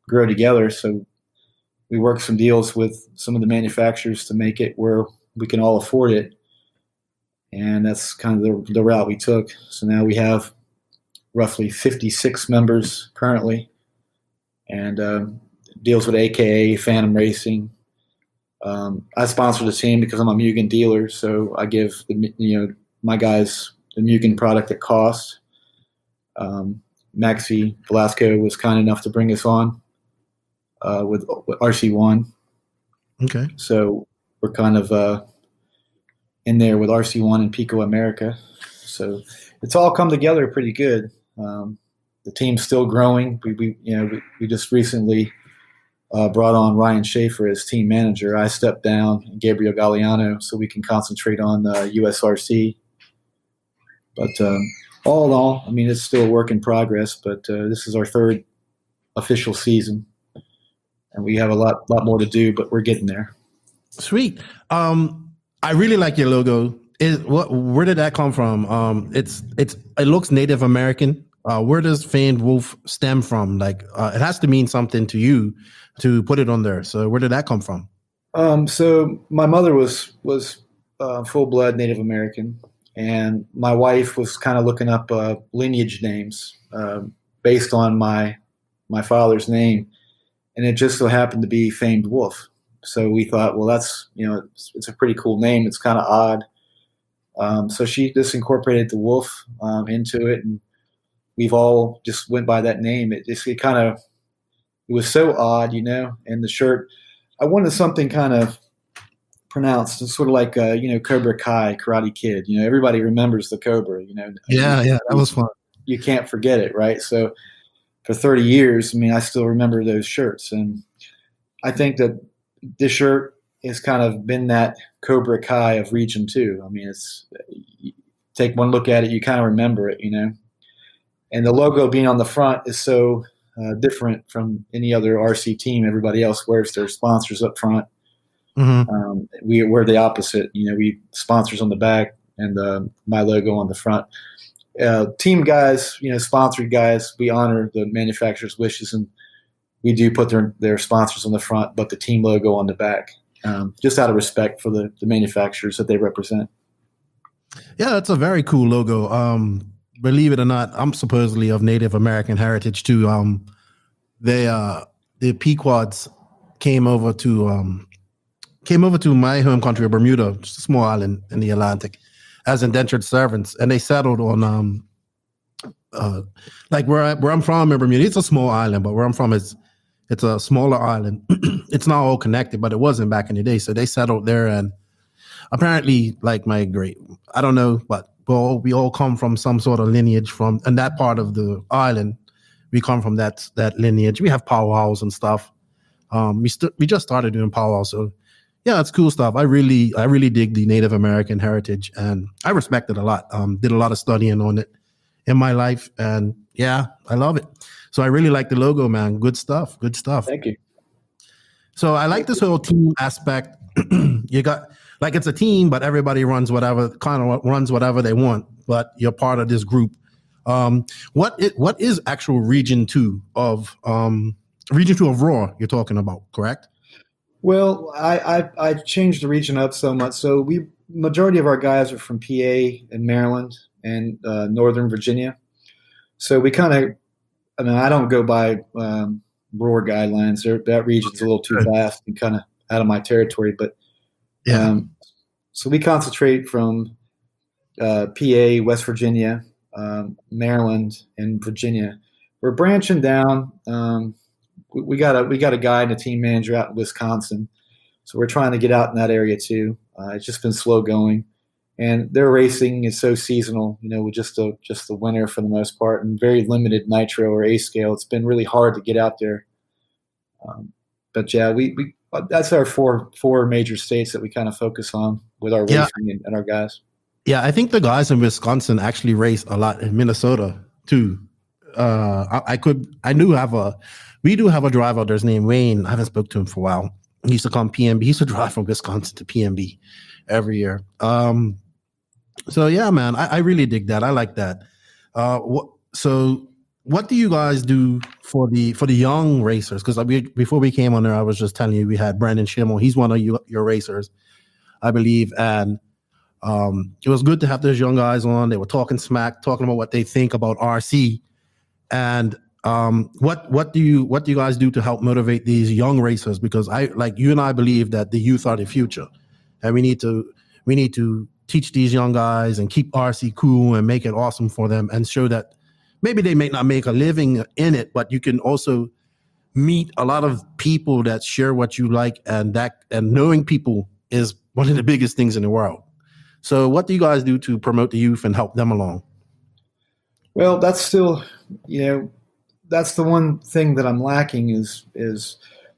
grow together. So we worked some deals with some of the manufacturers to make it where we can all afford it. And that's kind of the route we took. So now we have roughly 56 members currently, and deals with AKA, Phantom Racing. I sponsor the team because I'm a Mugen dealer, so I give my guys the Mugen product at cost. Maxi Velasco was kind enough to bring us on with RC1. Okay. So we're kind of in there with RC1 and Pico America. So it's all come together pretty good. The team's still growing. We just recently brought on Ryan Schaefer as team manager. I stepped down, Gabriel Galliano, so we can concentrate on USRC. But all in all, it's still a work in progress, but this is our third official season, and we have a lot more to do, but we're getting there. Sweet. I really like your logo. Where did that come from? It looks Native American. Where does famed wolf stem from? Like, it has to mean something to you to put it on there. So where did that come from? So my mother was full blood Native American, and my wife was kind of looking up lineage names based on my father's name, and it just so happened to be famed wolf. So we thought, well, that's it's a pretty cool name. It's kind of odd. So she just incorporated the wolf into it, and we've all just went by that name. It was so odd, and the shirt. I wanted something kind of pronounced, sort of like Cobra Kai, Karate Kid. Everybody remembers the Cobra. Yeah, that was fun. You can't forget it, right? So for 30 years, I still remember those shirts, and I think that this shirt has kind of been that Cobra Kai of Region 2. It's take one look at it, you kind of remember it, And the logo being on the front is so different from any other RC team. Everybody else wears their sponsors up front. Mm-hmm. We wear the opposite. We sponsors on the back and my logo on the front. Team guys, sponsored guys, we honor the manufacturer's wishes, and we do put their sponsors on the front, but the team logo on the back, just out of respect for the manufacturers that they represent. Yeah, that's a very cool logo. Believe it or not, I'm supposedly of Native American heritage too. The Pequods came over to my home country of Bermuda, just a small island in the Atlantic, as indentured servants, and they settled on like where I'm from in Bermuda. It's a small island, but where I'm from it's a smaller island. It's not all connected, but it wasn't back in the day. So they settled there, and apparently, like I don't know, but we all come from some sort of lineage from, and that part of the island, we come from that lineage. We have powwows and stuff. We just started doing powwows, so yeah, it's cool stuff. I really dig the Native American heritage, and I respect it a lot. Did a lot of studying on it in my life, and yeah, I love it. So I really like the logo, man. Good stuff. Thank you. So I like this whole team aspect. You got, like, it's a team, but everybody runs whatever they want, but you're part of this group. What is actual Region 2 of Raw you're talking about, correct? Well, I changed the region up so much. So majority of our guys are from PA and Maryland and Northern Virginia. So we kind of, I don't go by Roar guidelines. That region's a little too vast and kind of out of my territory. But so we concentrate from PA, West Virginia, Maryland, and Virginia. We're branching down. We got a guy and a team manager out in Wisconsin, so we're trying to get out in that area too. It's just been slow going, and their racing is so seasonal. With just the winter for the most part, and very limited Nitro or A scale. It's been really hard to get out there. But yeah, we that's our four major states that we kind of focus on with our racing and our guys. Yeah, I think the guys in Wisconsin actually race a lot in Minnesota too. We do have a driver there's named Wayne. I haven't spoken to him for a while. He used to come PNB. He used to drive from Wisconsin to PNB every year. So yeah, man, I really dig that. I like that. So what do you guys do for the young racers? Because before we came on there, I was just telling you we had Brandon Schimmel. He's one of your racers, I believe, and it was good to have those young guys on. They were talking about what they think about RC. And what do you guys do to help motivate these young racers? Because you and I believe that the youth are the future, and we need to teach these young guys and keep RC cool and make it awesome for them, and show that maybe they may not make a living in it, but you can also meet a lot of people that share what you like, and knowing people is one of the biggest things in the world. So what do you guys do to promote the youth and help them along? Well, that's still, that's the one thing that I'm lacking is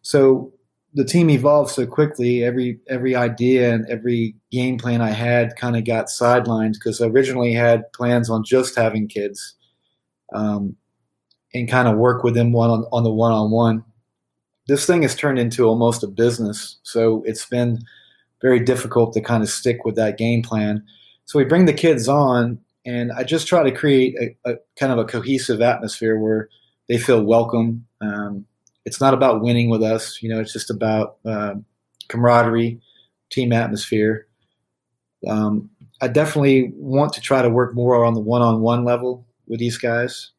so the team evolved so quickly. Every idea and every game plan I had kind of got sidelined because I originally had plans on just having kids, and kind of work with them on the one-on-one. This thing has turned into almost a business, so it's been very difficult to kind of stick with that game plan. So we bring the kids on, And I just try to create a kind of a cohesive atmosphere where they feel welcome. It's not about winning with us. It's just about camaraderie, team atmosphere. I definitely want to try to work more on the one-on-one level with these guys,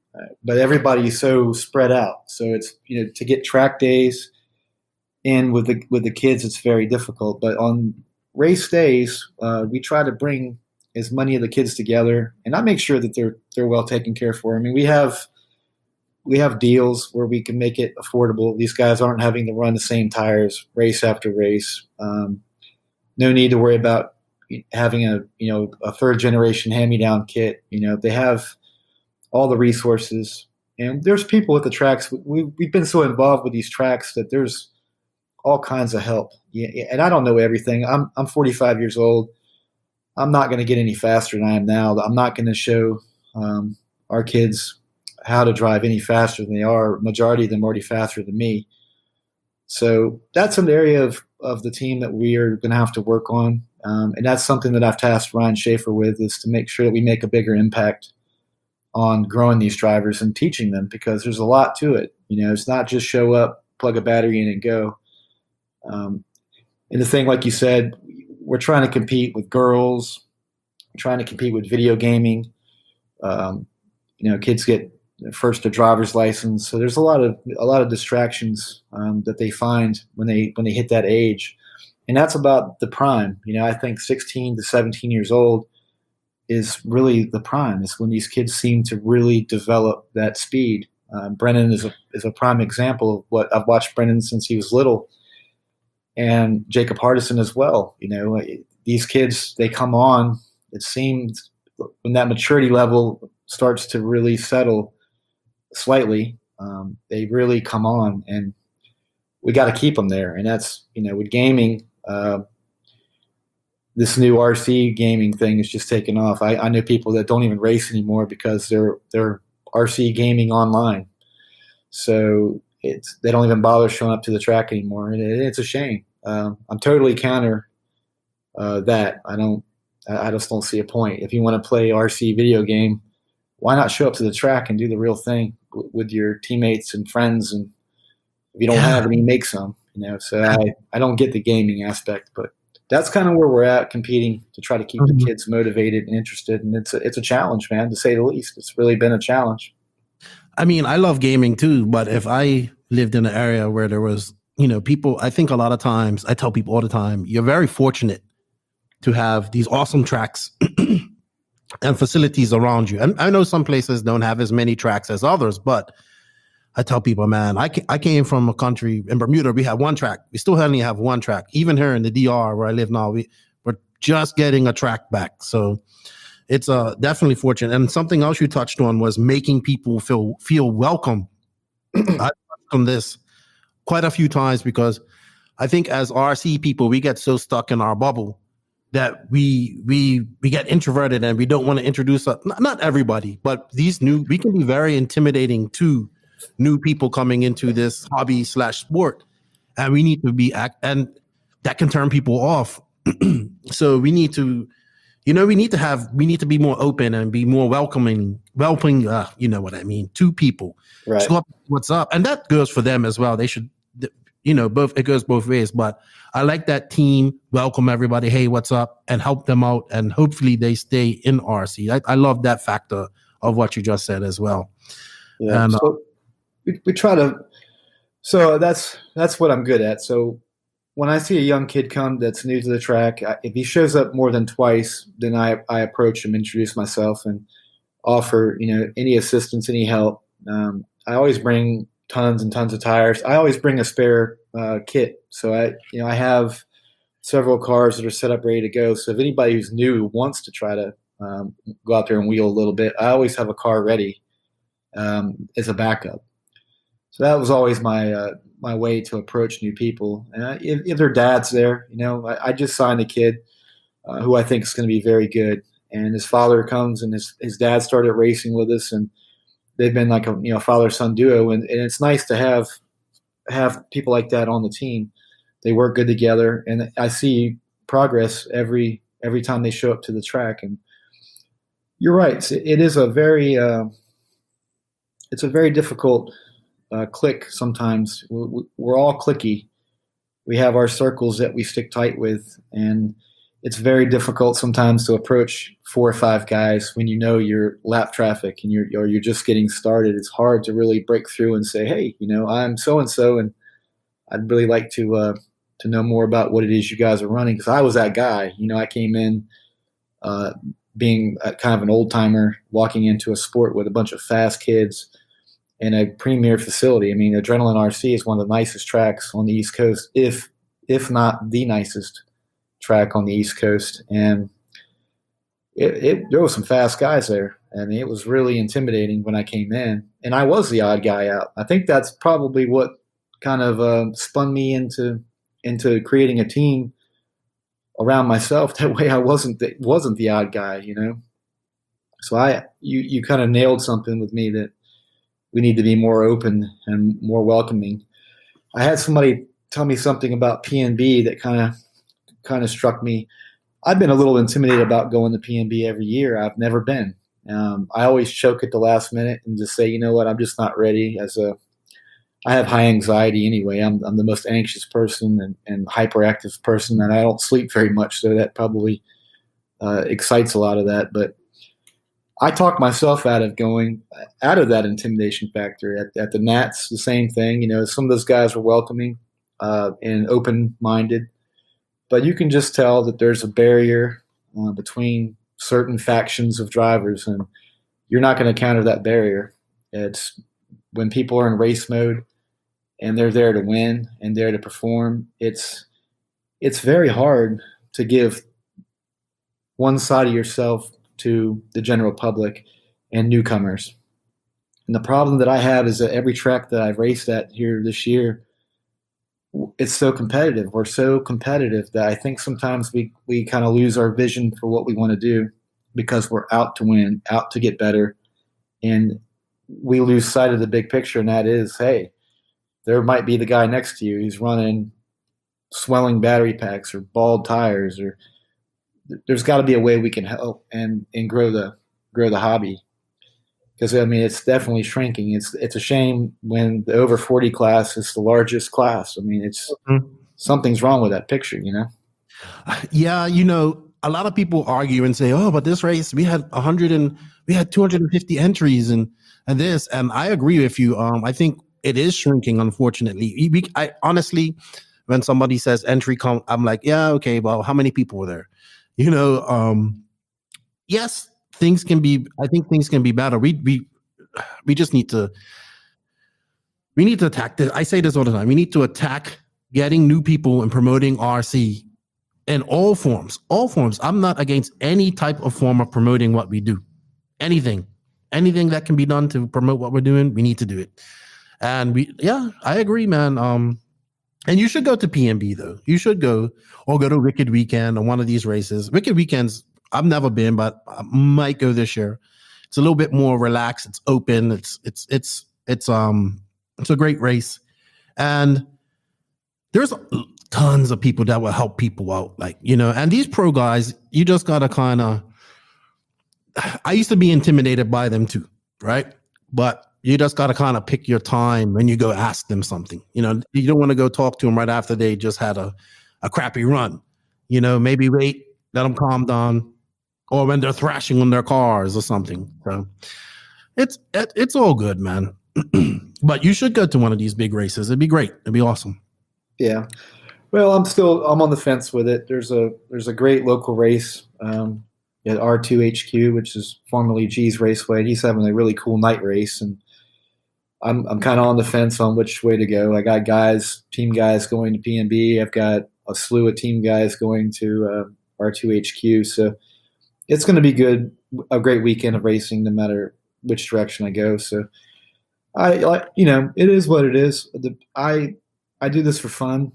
but everybody is so spread out. So it's, to get track days in with the kids, it's very difficult. But on race days, we try to bring as many of the kids together, and I make sure that they're well taken care for. I mean, we have deals where we can make it affordable. These guys aren't having to run the same tires race after race. No need to worry about having a third generation hand-me-down kit. They have all the resources, and there's people at the tracks. We've been so involved with these tracks that there's all kinds of help. Yeah, and I don't know everything. I'm 45 years old. I'm not going to get any faster than I am now. I'm not going to show our kids how to drive any faster than they are. Majority of them are already faster than me. So that's an area of the team that we are going to have to work on. And that's something that I've tasked Ryan Schaefer with, is to make sure that we make a bigger impact on growing these drivers and teaching them, because there's a lot to it. It's not just show up, plug a battery in and go. And the thing, like you said, we're trying to compete with girls, trying to compete with video gaming. Kids get first a driver's license, so there's a lot of distractions that they find when they hit that age, and that's about the prime. I think 16 to 17 years old is really the prime. It's when these kids seem to really develop that speed. Brennan is a prime example of what I've watched Brennan since he was little. And Jacob Hardison as well. These kids, they come on, it seems, when that maturity level starts to really settle slightly, they really come on, and we got to keep them there. And that's, with gaming, this new RC gaming thing is just taking off. I know people that don't even race anymore because they're RC gaming online. So they don't even bother showing up to the track anymore, and it's a shame. I'm totally counter that. I just don't see a point. If you want to play RC video game, why not show up to the track and do the real thing with your teammates and friends? And if you don't have any, make some. So I don't get the gaming aspect, but that's kind of where we're at, competing to try to keep the kids motivated and interested. And it's a challenge, man, to say the least. It's really been a challenge. I mean, I love gaming too, but if I lived in an area where there was, people, I think a lot of times, I tell people all the time, you're very fortunate to have these awesome tracks and facilities around you. And I know some places don't have as many tracks as others, but I tell people, man, I came from a country in Bermuda. We had one track. We still only have one track. Even here in the DR where I live now, we're just getting a track back. So it's definitely fortunate. And something else you touched on was making people feel welcome. I touched on this quite a few times because I think as RC people, we get so stuck in our bubble that we get introverted and we don't want to introduce not everybody, but we can be very intimidating to new people coming into this hobby / sport, and we need to be and that can turn people off. So we need to be more open and be more welcoming, you know what I mean, to people. Right. So what's up? And that goes for them as well. They should, it goes both ways, but I like that team, welcome everybody. Hey, what's up? And help them out. And hopefully they stay in RC. I love that factor of what you just said as well. Yeah. And, so we try to, so that's what I'm good at. So when I see a young kid come that's new to the track, if he shows up more than twice, then I approach him, introduce myself, and offer, any assistance, any help. I always bring tons and tons of tires. I always bring a spare kit. So I have several cars that are set up ready to go. So if anybody who's new wants to try to go out there and wheel a little bit, I always have a car ready as a backup. So that was always my way to approach new people. And if their dad's there, I just signed a kid who I think is going to be very good. And his father comes, and his dad started racing with us, and they've been like a father-son duo. And it's nice to have people like that on the team. They work good together, and I see progress every time they show up to the track. And You're right. It is a very it's a very difficult click sometimes. We're all clicky. We have our circles that we stick tight with, and it's very difficult sometimes to approach 4 or 5 guys when you know you're lap traffic and you're just getting started. It's hard to really break through and say, hey, I'm so and so, and I'd really like to know more about what it is you guys are running, because I was that guy. I came in being kind of an old timer, walking into a sport with a bunch of fast kids in a premier facility. I mean, Adrenaline RC is one of the nicest tracks on the East Coast, if not the nicest track on the East Coast. And there was some fast guys there, and it was really intimidating when I came in. And I was the odd guy out. I think that's probably what kind of spun me into creating a team around myself. That way I wasn't the odd guy, So you kind of nailed something with me, that we need to be more open and more welcoming. I had somebody tell me something about PNB that kind of struck me. I've been a little intimidated about going to PNB every year. I've never been. I always choke at the last minute and just say, you know what, I'm just not ready. I have high anxiety anyway. I'm the most anxious person and hyperactive person, and I don't sleep very much, so that probably excites a lot of that. But I talked myself out of that intimidation factor. At the Nats, the same thing. Some of those guys were welcoming and open-minded, but you can just tell that there's a barrier between certain factions of drivers, and you're not going to counter that barrier. It's when people are in race mode and they're there to win and there to perform. It's very hard to give one side of yourself to the general public and newcomers. And the problem that I have is that every track that I've raced at here this year, it's so competitive. We're so competitive that I think sometimes we kind of lose our vision for what we want to do, because we're out to win, out to get better. And we lose sight of the big picture, and that is, hey, there might be the guy next to you who's running swelling battery packs or bald tires, or there's got to be a way we can help and grow the hobby. Because it's definitely shrinking. It's a shame when the over 40 class is the largest class. It's something's wrong with that picture, Yeah, a lot of people argue and say, "Oh, but this race we had 250 entries and this," and I agree with you. I think it is shrinking, unfortunately. I honestly, when somebody says entry count, I'm like, yeah, okay, well, how many people were there? Yes, things can be. I think things can be better. We just need to. We need to attack this. I say this all the time. We need to attack getting new people and promoting RC in all forms. All forms. I'm not against any type of form of promoting what we do. Anything that can be done to promote what we're doing, we need to do it. And I agree, man. And you should go to PNB though. You should go to Wicked Weekend or one of these races. Wicked Weekends, I've never been, but I might go this year. It's a little bit more relaxed. It's open. It's a great race, and there's tons of people that will help people out. And these pro guys, you just gotta kind of. I used to be intimidated by them too, right? But you just got to kind of pick your time when you go ask them something. You don't want to go talk to them right after they just had a crappy run. Maybe wait, let them calm down, or when they're thrashing on their cars or something. So it's all good, man. But you should go to one of these big races. It'd be great. It'd be awesome. Yeah. Well, I'm on the fence with it. There's a great local race at R2HQ, which is formerly G's Raceway. He's having a really cool night race, and I'm kind of on the fence on which way to go. I got team guys going to PNB. I've got a slew of team guys going to R2HQ. So it's going to be good, a great weekend of racing, no matter which direction I go. So it is what it is. I do this for fun.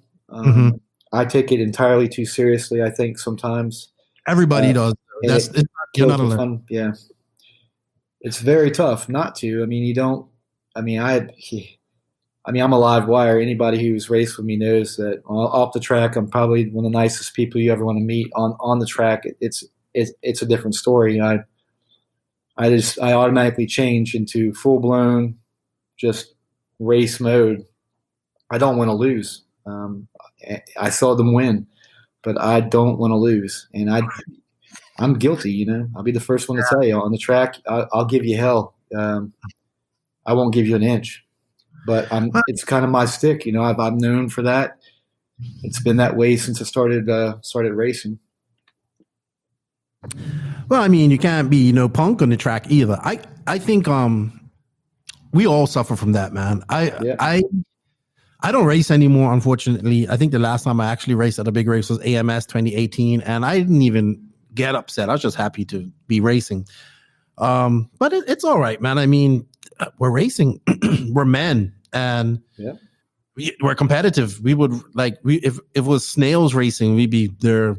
I take it entirely too seriously, I think, sometimes. Everybody does. You're not alone. Yeah. It's very tough not to. I'm a live wire. Anybody who's raced with me knows that off the track, I'm probably one of the nicest people you ever want to meet. On the track, it's a different story. I automatically change into full blown just race mode. I don't want to lose. I saw them win, but I don't want to lose, and I'm guilty. You know, I'll be the first one to tell you on the track. I'll give you hell. I won't give you an inch, but it's kind of my stick. You know, I'm known for that. It's been that way since I started racing. Well, I mean, you can't be, punk on the track either. I think we all suffer from that, man. I don't race anymore, unfortunately. I think the last time I actually raced at a big race was AMS 2018, and I didn't even get upset. I was just happy to be racing. But it's all right, man. I mean, we're racing. We're men, and we're competitive. We would if it was snails racing, we'd be there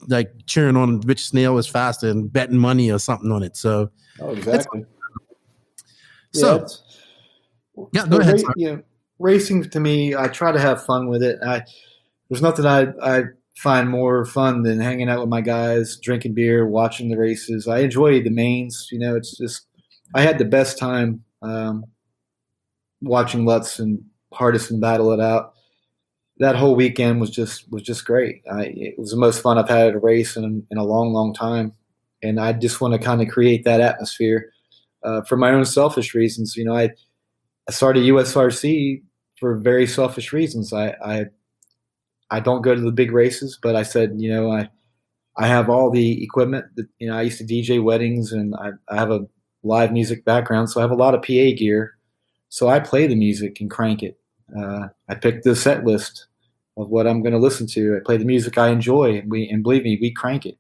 like cheering on which snail is faster and betting money or something on it. So, exactly. Go ahead. Racing to me, I try to have fun with it. There's nothing I find more fun than hanging out with my guys, drinking beer, watching the races. I enjoy the mains. It's just I had the best time watching Lutz and Hardison battle it out. That whole weekend was just great. It was the most fun I've had at a race in a long, long time, and I just want to kind of create that atmosphere for my own selfish reasons. I started USRC for very selfish reasons. I don't go to the big races, but I said, I have all the equipment that, I used to DJ weddings, and I have a live music background, so I have a lot of PA gear. So I play the music and crank it. I pick the set list of what I'm going to listen to. I play the music I enjoy, and believe me, we crank it.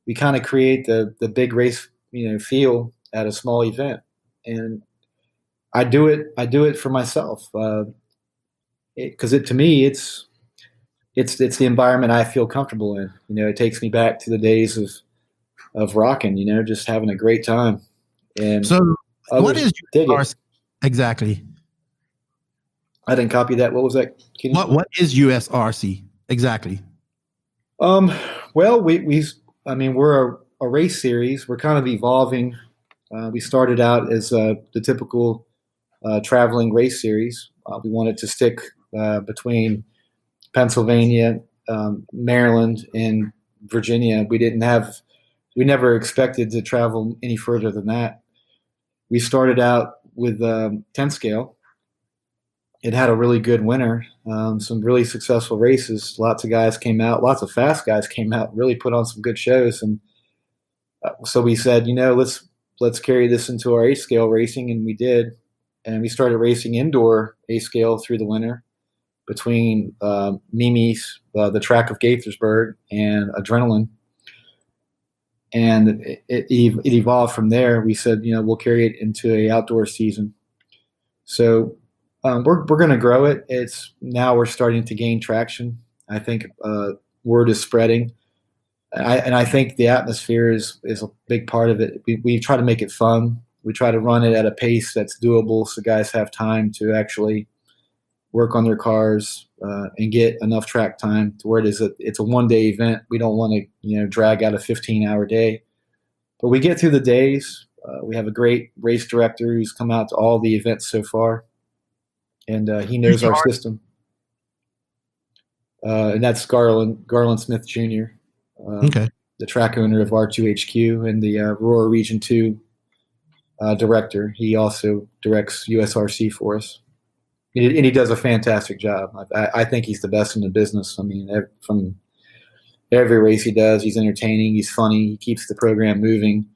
We kind of create the big race, feel at a small event, and I do it for myself because to me it's the environment I feel comfortable in. It takes me back to the days of rocking. Just having a great time. And so, what is USRC exactly? I didn't copy that. What was that? What is USRC exactly? Well, we're a race series. We're kind of evolving. We started out as the typical traveling race series. We wanted to stick between Pennsylvania, Maryland, and Virginia. We never expected to travel any further than that. We started out with 10 scale. It had a really good winter, some really successful races. Lots of guys came out, lots of fast guys came out, really put on some good shows. And so we said, let's carry this into our 8-scale racing, and we did. And we started racing indoor 8-scale through the winter between Mimi's, the track of Gaithersburg, and Adrenaline. And it evolved from there. We said, we'll carry it into a outdoor season. So we're going to grow it. Now we're starting to gain traction. I think word is spreading. I think the atmosphere is a big part of it. We try to make it fun. We try to run it at a pace that's doable so guys have time to actually work on their cars and get enough track time to where it's a one-day event. We don't want to drag out a 15-hour day. But we get through the days. We have a great race director who's come out to all the events so far, and he knows our system. And that's Garland Smith Jr., the track owner of R2HQ and the Aurora Region 2 director. He also directs USRC for us. And he does a fantastic job. I think he's the best in the business. I mean, from every race he does, he's entertaining, he's funny, he keeps the program moving,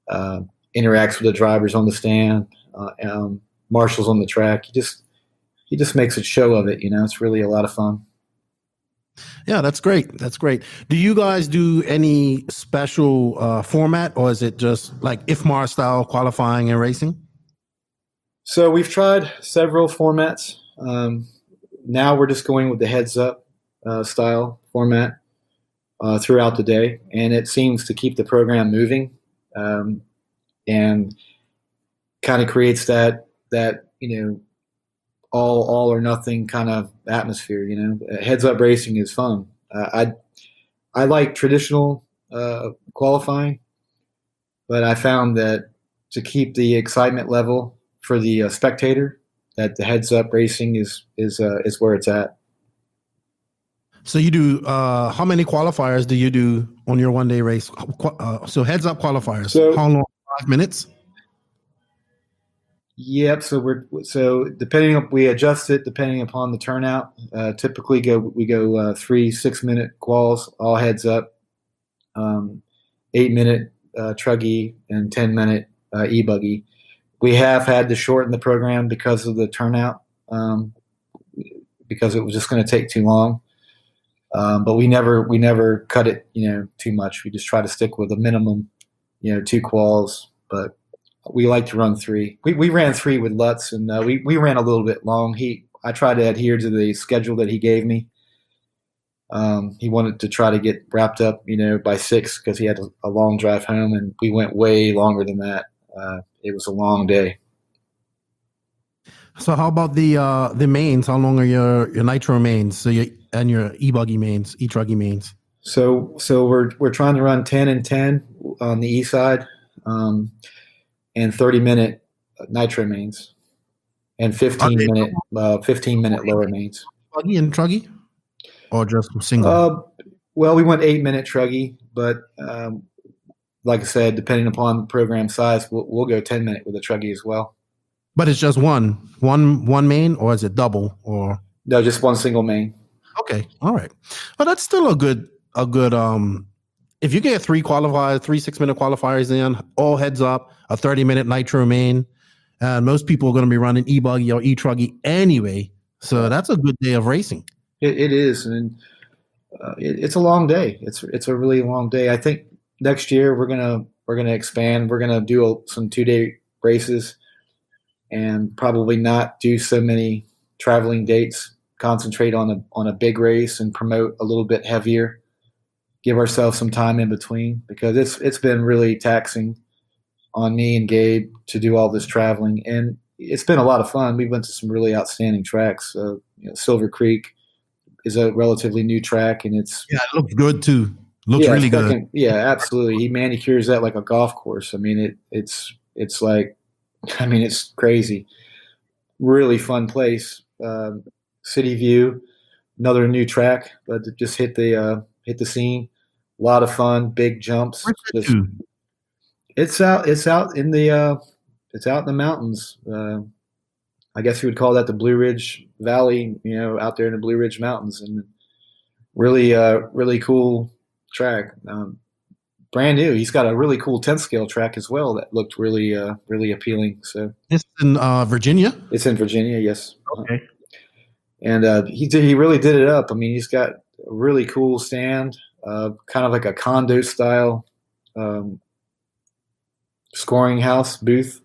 interacts with the drivers on the stand, marshals on the track. He just makes a show of it. It's really a lot of fun. Yeah, that's great. That's great. Do you guys do any special format, or is it just like IFMAR style qualifying and racing? So we've tried several formats. Now we're just going with the heads up style format throughout the day, and it seems to keep the program moving and kind of creates that all or nothing kind of atmosphere. Heads up racing is fun. I like traditional qualifying, but I found that to keep the excitement level for the spectator, that the heads up racing is where it's at. So you do how many qualifiers do you do on your 1 day race? So heads up qualifiers. So, how long? 5 minutes? Yep. So depending on, we adjust it depending upon the turnout. Typically we go 3 6-minute quals, all heads up, 8-minute truggy, and 10-minute e-buggy. We have had to shorten the program because of the turnout, because it was just going to take too long. But we never cut it, too much. We just try to stick with a minimum, 2 quals. But we like to run 3. We ran 3 with Lutz, and we ran a little bit long. I tried to adhere to the schedule that he gave me. He wanted to try to get wrapped up, by 6 because he had a long drive home, and we went way longer than that. It was a long day. So how about the mains? How long are your nitro mains? And your e-buggy mains, e-truggy mains? So we're trying to run 10 and 10 on the east side, and 30-minute nitro mains, and 15-minute lower mains. Buggy and truggy, or just single? Well, we went 8-minute truggy, but like I said, depending upon the program size, we'll go 10-minute with a truggy as well. But it's just one main, or is it double? Or no, just one single main. Okay, all right. Well, that's still a good. If you get 3 qualifiers, 3 6-minute qualifiers in, all heads up, a 30-minute nitro main, and most people are going to be running e-buggy or e-truggy anyway. So that's a good day of racing. It is, and it's a long day. It's a really long day. I think next year we're gonna expand. We're gonna do some 2-day races, and probably not do so many traveling dates. Concentrate on a big race and promote a little bit heavier. Give ourselves some time in between, because it's been really taxing on me and Gabe to do all this traveling, and it's been a lot of fun. We went to some really outstanding tracks. Silver Creek is a relatively new track, and it looks good too. Looks really good. Yeah, absolutely. He manicures that like a golf course. I mean, it's like, it's crazy. Really fun place. City View, another new track, but it just hit the scene. A lot of fun, big jumps. It's out in the mountains. I guess you would call that the Blue Ridge Valley, out there in the Blue Ridge Mountains, and really cool track. Brand new. He's got a really cool 10 scale track as well that looked really appealing. So it's in Virginia. It's in Virginia, yes. Okay. And he really did it up. I mean, he's got a really cool stand, kind of like a condo style scoring house booth.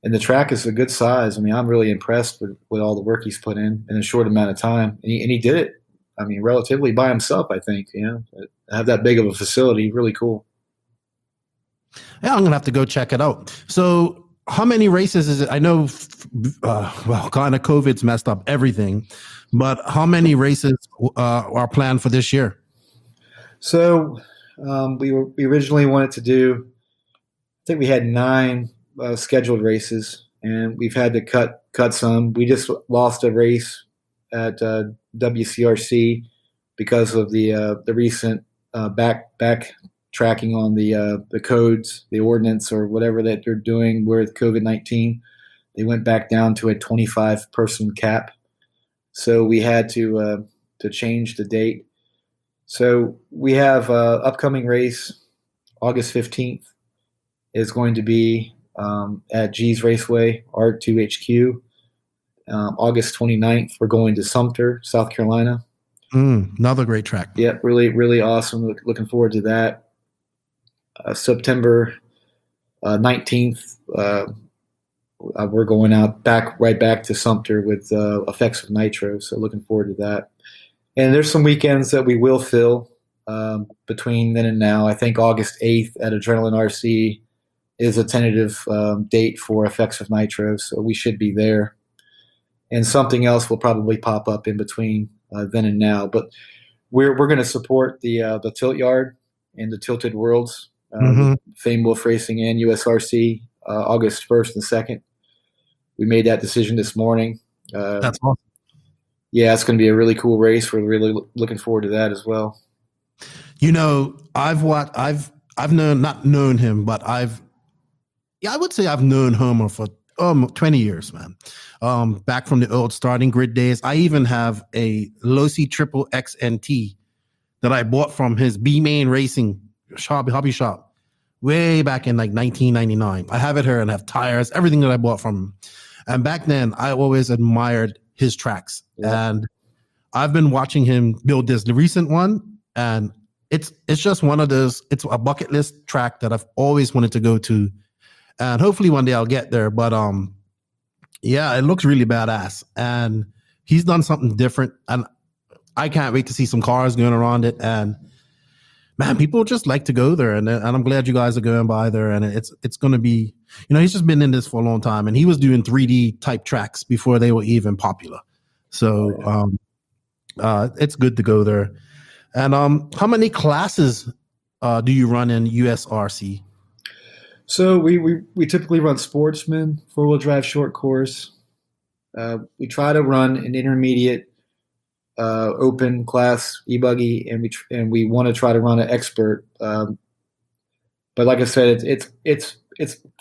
And the track is a good size. I mean, I'm really impressed with all the work he's put in a short amount of time. And he did it, relatively by himself, I think. Have that big of a facility, really cool. Yeah, I'm going to have to go check it out. So how many races is it? I know, kind of COVID's messed up everything, but how many races are planned for this year? So we originally wanted to do, I think we had 9 scheduled races, and we've had to cut some. We just lost a race at WCRC because of the recent backtracking on the codes, the ordinance, or whatever that they're doing with COVID-19. They went back down to a 25-person cap, so we had to change the date. So we have upcoming race, August 15th, is going to be at G's Raceway, R2HQ. August 29th, we're going to Sumter, South Carolina. Another great track. Yeah, really, really awesome. Looking forward to that. September 19th, we're going out right back to Sumter with Effects of Nitro. So looking forward to that. And there's some weekends that we will fill between then and now. I think August 8th at Adrenaline RC is a tentative date for Effects of Nitro, so we should be there. And something else will probably pop up in between then and now. But we're going to support the Tilt Yard and the Tilted Worlds, Fame Wolf Racing and USRC August 1st and 2nd. We made that decision this morning. That's awesome. Yeah, it's going to be a really cool race. We're really looking forward to that as well. I've not known him, but I would say I've known Homer for 20 years, man. Back from the old starting grid days. I even have a Losi Triple XNT that I bought from his B-Main Racing hobby shop way back in like 1999. I have it here and have tires, everything that I bought from him. And back then, I always admired his tracks. Yeah. And I've been watching him build the recent one, and it's just one of those, it's a bucket list track that I've always wanted to go to. And hopefully one day I'll get there. But yeah, it looks really badass. And he's done something different. And I can't wait to see some cars going around it. And man, people just like to go there. And I'm glad you guys are going by there. And it's going to be, he's just been in this for a long time. And he was doing 3D type tracks before they were even popular. So it's good to go there. And how many classes do you run in USRC? So we typically run Sportsman, 4-wheel drive short course. We try to run an intermediate open class e-buggy, and we want to try to run an expert. But like I said, it's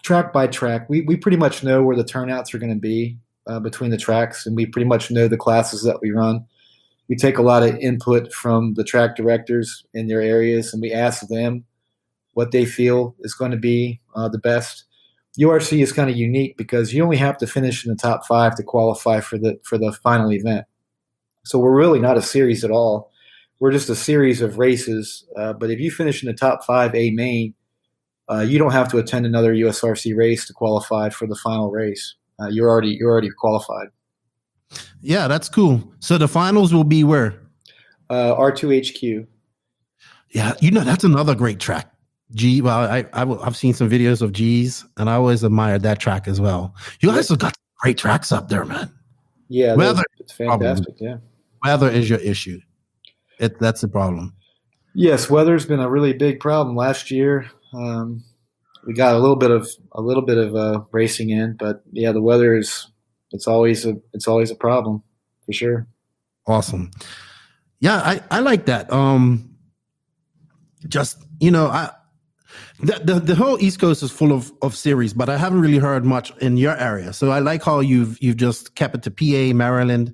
track by track. We pretty much know where the turnouts are going to be between the tracks, and we pretty much know the classes that we run. We take a lot of input from the track directors in their areas, and we ask them what they feel is going to be the best. URC is kind of unique because you only have to finish in the top 5 to qualify for the final event. So we're really not a series at all. We're just a series of races. But if you finish in the top 5 A main, you don't have to attend another USRC race to qualify for the final race. You're already qualified. Yeah, that's cool. So the finals will be where? R2HQ. Yeah, that's another great track. I've seen some videos of G's, and I always admired that track as well. You guys have got great tracks up there, man. Yeah, weather, it's fantastic. Yeah, weather is your issue. That's the problem. Yes, weather's been a really big problem. Last year, we got a little bit of racing in, but yeah, the weather it's always a problem for sure. Awesome. Yeah, I like that. The whole East Coast is full of series, but I haven't really heard much in your area. So I like how you've just kept it to PA, Maryland,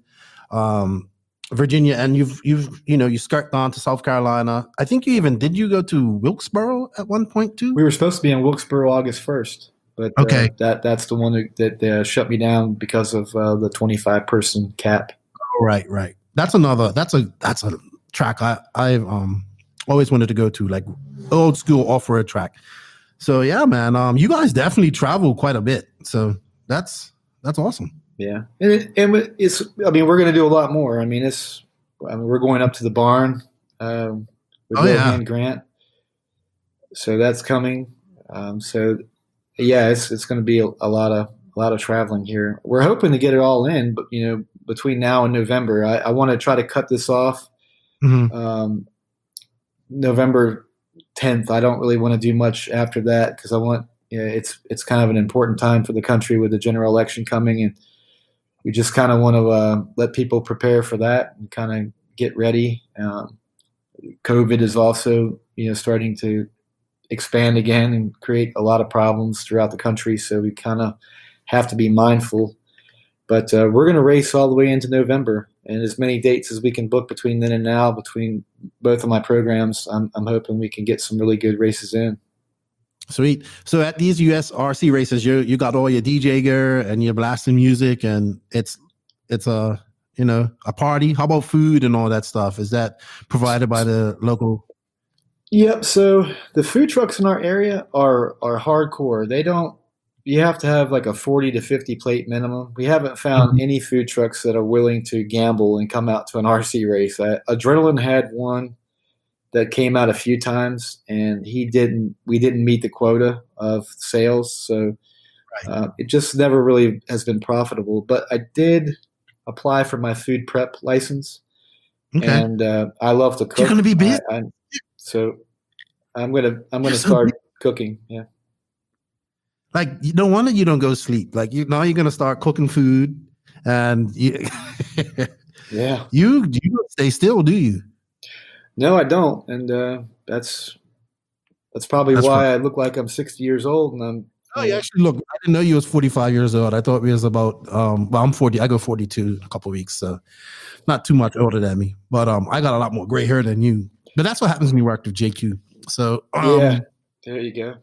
Virginia, and you skirted on to South Carolina. I think did you go to Wilkesboro at one point too? We were supposed to be in Wilkesboro August 1st, but okay, that's the one that shut me down because of the 25-person cap. Oh, right. That's a track I've always wanted to go to, like old school off-road track. So yeah, man, you guys definitely travel quite a bit. So that's awesome. Yeah, and it's. I mean, we're going to do a lot more. We're going up to the barn with Johan Grant, so that's coming. So yeah, it's going to be a lot of traveling here. We're hoping to get it all in, but between now and November, I want to try to cut this off. Mm-hmm. November 10th. I don't really want to do much after that because I want. It's kind of an important time for the country with the general election coming, and we just kind of want to let people prepare for that and kind of get ready. COVID is also, starting to expand again and create a lot of problems throughout the country. So we kind of have to be mindful. But we're going to race all the way into November, and as many dates as we can book between then and now, between both of my programs, I'm hoping we can get some really good races in. Sweet. So at these USRC races, you got all your DJ gear and you're blasting music, and it's a party. How about food and all that stuff? Is that provided by the local? Yep. So the food trucks in our area are hardcore. You have to have like a 40 to 50 plate minimum. We haven't found any food trucks that are willing to gamble and come out to an RC race. Adrenaline had one that came out a few times, and we didn't meet the quota of sales. So it just never really has been profitable. But I did apply for my food prep license, and I love to cook. You're going to be busy. So I'm gonna start cooking. Yeah. like no wonder you don't go sleep. Like now you're gonna start cooking food, and Yeah. you don't stay still, do you? No, I don't, and that's probably That's why right. I look like I'm 60 years old, and I'm. Oh, you actually look. I didn't know you was 45 years old. I thought we was about. Well, I'm 40. I go 42 in a couple of weeks, so not too much older than me. But I got a lot more gray hair than you. But that's what happens when you work with JQ. So Yeah, there you go.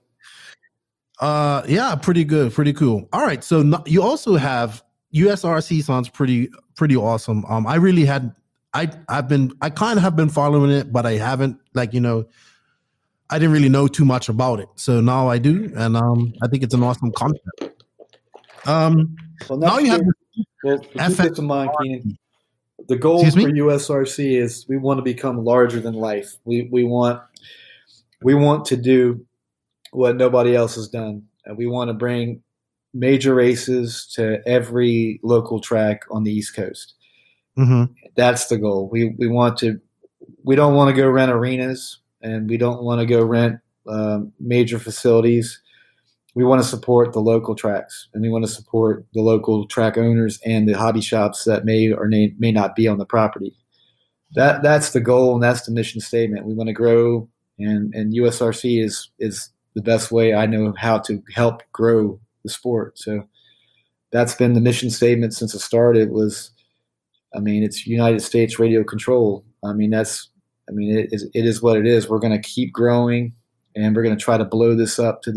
yeah, pretty good, pretty cool. All right, so you also have USRC. Sounds pretty awesome. I really had. I kind of have been following it, but I haven't I didn't really know too much about it. So now I do, and I think it's an awesome concept. Well, now you have keep this in mind, Keenan. The goal for USRC is we want to become larger than life. We want to do what nobody else has done. We want to bring major races to every local track on the East Coast. Mm-hmm. That's the goal. We don't want to go rent arenas, and we don't want to go rent major facilities. We want to support the local tracks, and we want to support the local track owners and the hobby shops that may or may not be on the property. That's the goal, and that's the mission statement. We want to grow, and USRC is the best way I know how to help grow the sport. So that's been the mission statement since it started. It's United States radio control. It is what it is. We're going to keep growing, and we're going to try to blow this up to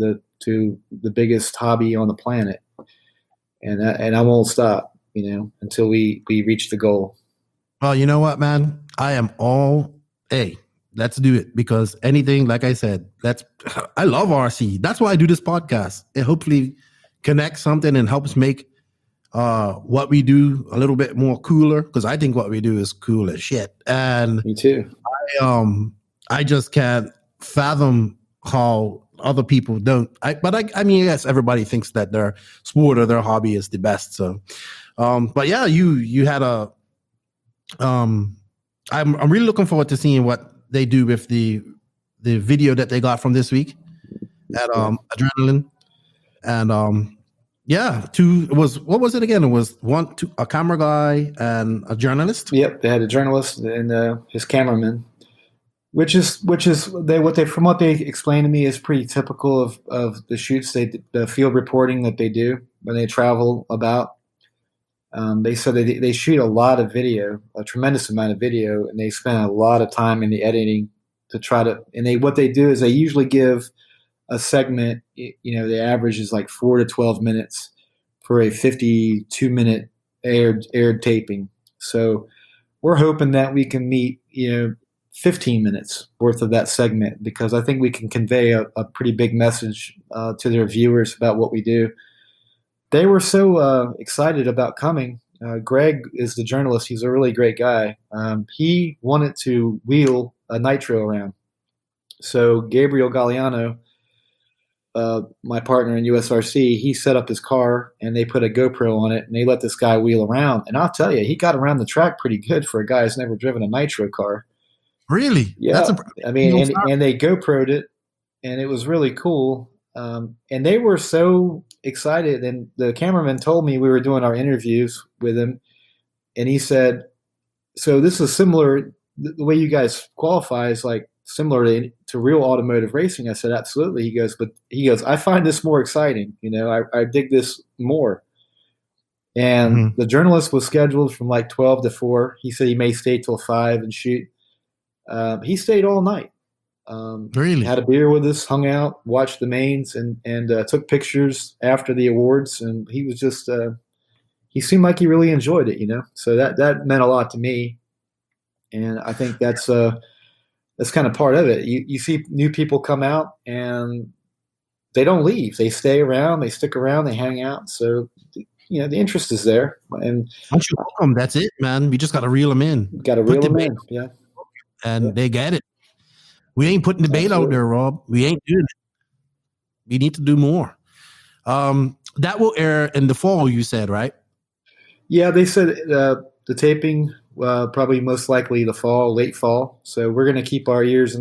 the biggest hobby on the planet. And I won't stop, until we reach the goal. Well, you know what, man? I am all, hey, let's do it, because anything, like I said, I love RC. That's why I do this podcast. It hopefully connects something and helps make what we do a little bit more cooler, because I think what we do is cool as shit. And me too. I just can't fathom how other people don't. I mean, yes, everybody thinks that their sport or their hobby is the best. So, but yeah, you had a. I'm really looking forward to seeing what they do with the video that they got from this week at Adrenaline, and yeah, what was it again? It was a camera guy and a journalist. Yep, they had a journalist and his cameraman, which is from what they explained to me is pretty typical of the shoots the field reporting that they do when they travel about. They said they shoot a lot of video, a tremendous amount of video, and they spend a lot of time in the editing to try to. And what they do is they usually give a segment. The average is like 4 to 12 minutes for a 52-minute aired taping. So we're hoping that we can meet 15 minutes worth of that segment, because I think we can convey a pretty big message to their viewers about what we do. They were so excited about coming. Greg is the journalist. He's a really great guy. He wanted to wheel a Nitro around. So Gabriel Galliano, my partner in USRC, he set up his car and they put a GoPro on it and they let this guy wheel around. And I'll tell you, he got around the track pretty good for a guy who's never driven a Nitro car. Really? Yeah. And they GoPro'd it, and it was really cool. And they were so excited. And the cameraman told me, we were doing our interviews with him, and he said, so this is similar, the way you guys qualify is like similar to real automotive racing. I said, absolutely. He goes, I find this more exciting. I dig this more. And the journalist was scheduled from like 12 to 4. He said he may stay till 5 and shoot. He stayed all night. Really? Had a beer with us, hung out, watched the mains, and took pictures after the awards. And he was just, he seemed like he really enjoyed it, So that meant a lot to me. And I think that's kind of part of it. You see new people come out and they don't leave. They stay around, they stick around, they hang out. So, the interest is there. And once you hook them, that's it, man. We just got to reel them in. Got to reel them in, yeah. And they get it. We ain't putting the bait out there, Rob. We ain't doing it. We need to do more. That will air in the fall, you said, right? Yeah, they said the taping probably most likely the fall, late fall. So we're going to keep our ears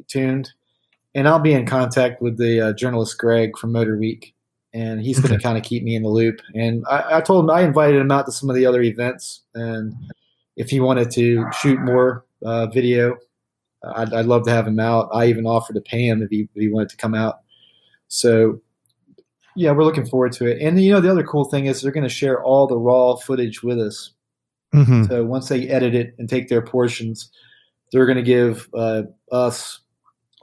tuned. And I'll be in contact with the journalist Greg from Motor Week. and he's going to kind of keep me in the loop. And I told him, I invited him out to some of the other events, and if he wanted to shoot more video, I'd love to have him out. I even offered to pay him if he wanted to come out. So, yeah, we're looking forward to it. And, the other cool thing is they're going to share all the raw footage with us. Mm-hmm. So once they edit it and take their portions, they're going to give us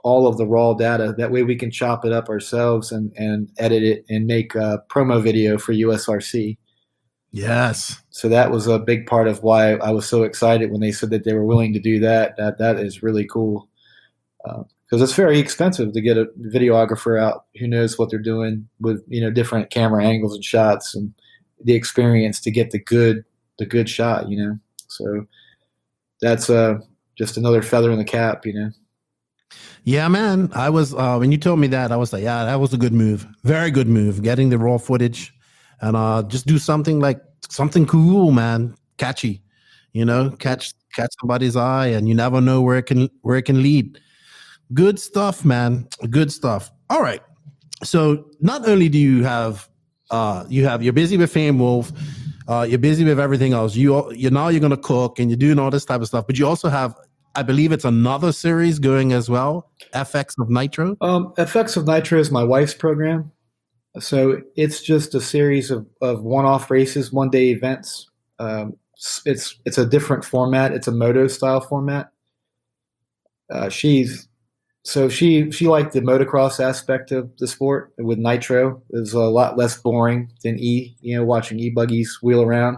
all of the raw data. That way we can chop it up ourselves and edit it and make a promo video for USRC. Yes. So that was a big part of why I was so excited when they said that they were willing to do that. That is really cool. Because it's very expensive to get a videographer out who knows what they're doing with different camera angles and shots and the experience to get the good shot. So that's just another feather in the cap. Yeah, man. I was when you told me that, I was like, yeah, that was a good move, very good move. Getting the raw footage and just do something cool, man, catchy. Catch somebody's eye, and you never know where it can lead. Good stuff, man. Good stuff. All right. So not only do you have you're busy with Fame Wolf, you're busy with everything else. You're going to cook and you're doing all this type of stuff, but you also have, I believe it's another series going as well, FX of Nitro. FX of Nitro is my wife's program. So it's just a series of one-off races, one-day events. It's a different format. It's a moto style format. She liked the motocross aspect of the sport with Nitro. It was a lot less boring than watching e-buggies wheel around.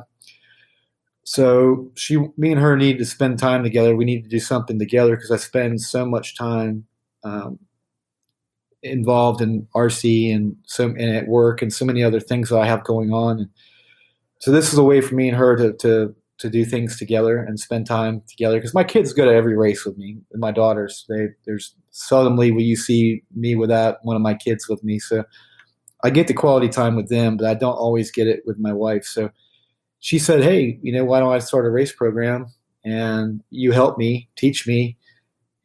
So me and her needed to spend time together. We needed to do something together because I spend so much time involved in RC and at work and so many other things that I have going on. And so this is a way for me and her to do things together and spend time together, because my kids go to every race with me, and my daughters. There's seldomly will you see me without one of my kids with me. So I get the quality time with them, but I don't always get it with my wife. So she said, hey, why don't I start a race program and you help me, teach me,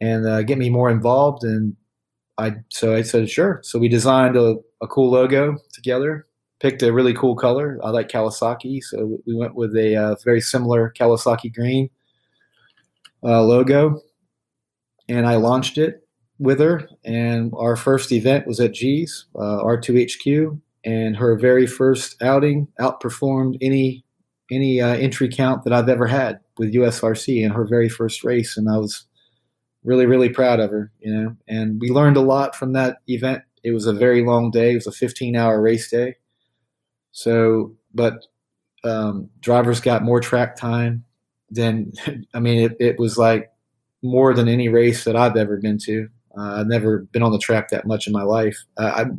and get me more involved. And so I said, sure. So we designed a cool logo together, picked a really cool color. I like Kawasaki, so we went with a very similar Kawasaki green logo, and I launched it with her. And our first event was at G's, R2HQ, and her very first outing outperformed any entry count that I've ever had with USRC in her very first race, and I was really, really proud of her, and we learned a lot from that event. It was a very long day. It was a 15-hour race day. So, but drivers got more track time than, it was like more than any race that I've ever been to. I've never been on the track that much in my life.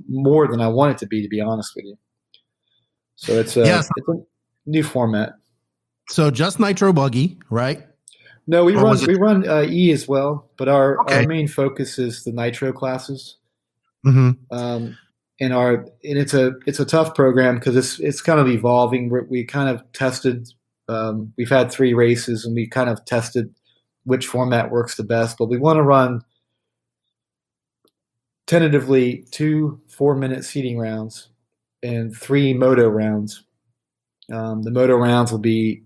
More than I want it to be honest with you. So it's a new format. So just Nitro buggy, right? No, we run E as well, but our main focus is the Nitro classes. Mm-hmm. And it's a tough program because it's kind of evolving. We kind of tested. We've had 3 races, and we kind of tested which format works the best. But we want to run tentatively 2 4-minute seating rounds and 3 moto rounds. The moto rounds will be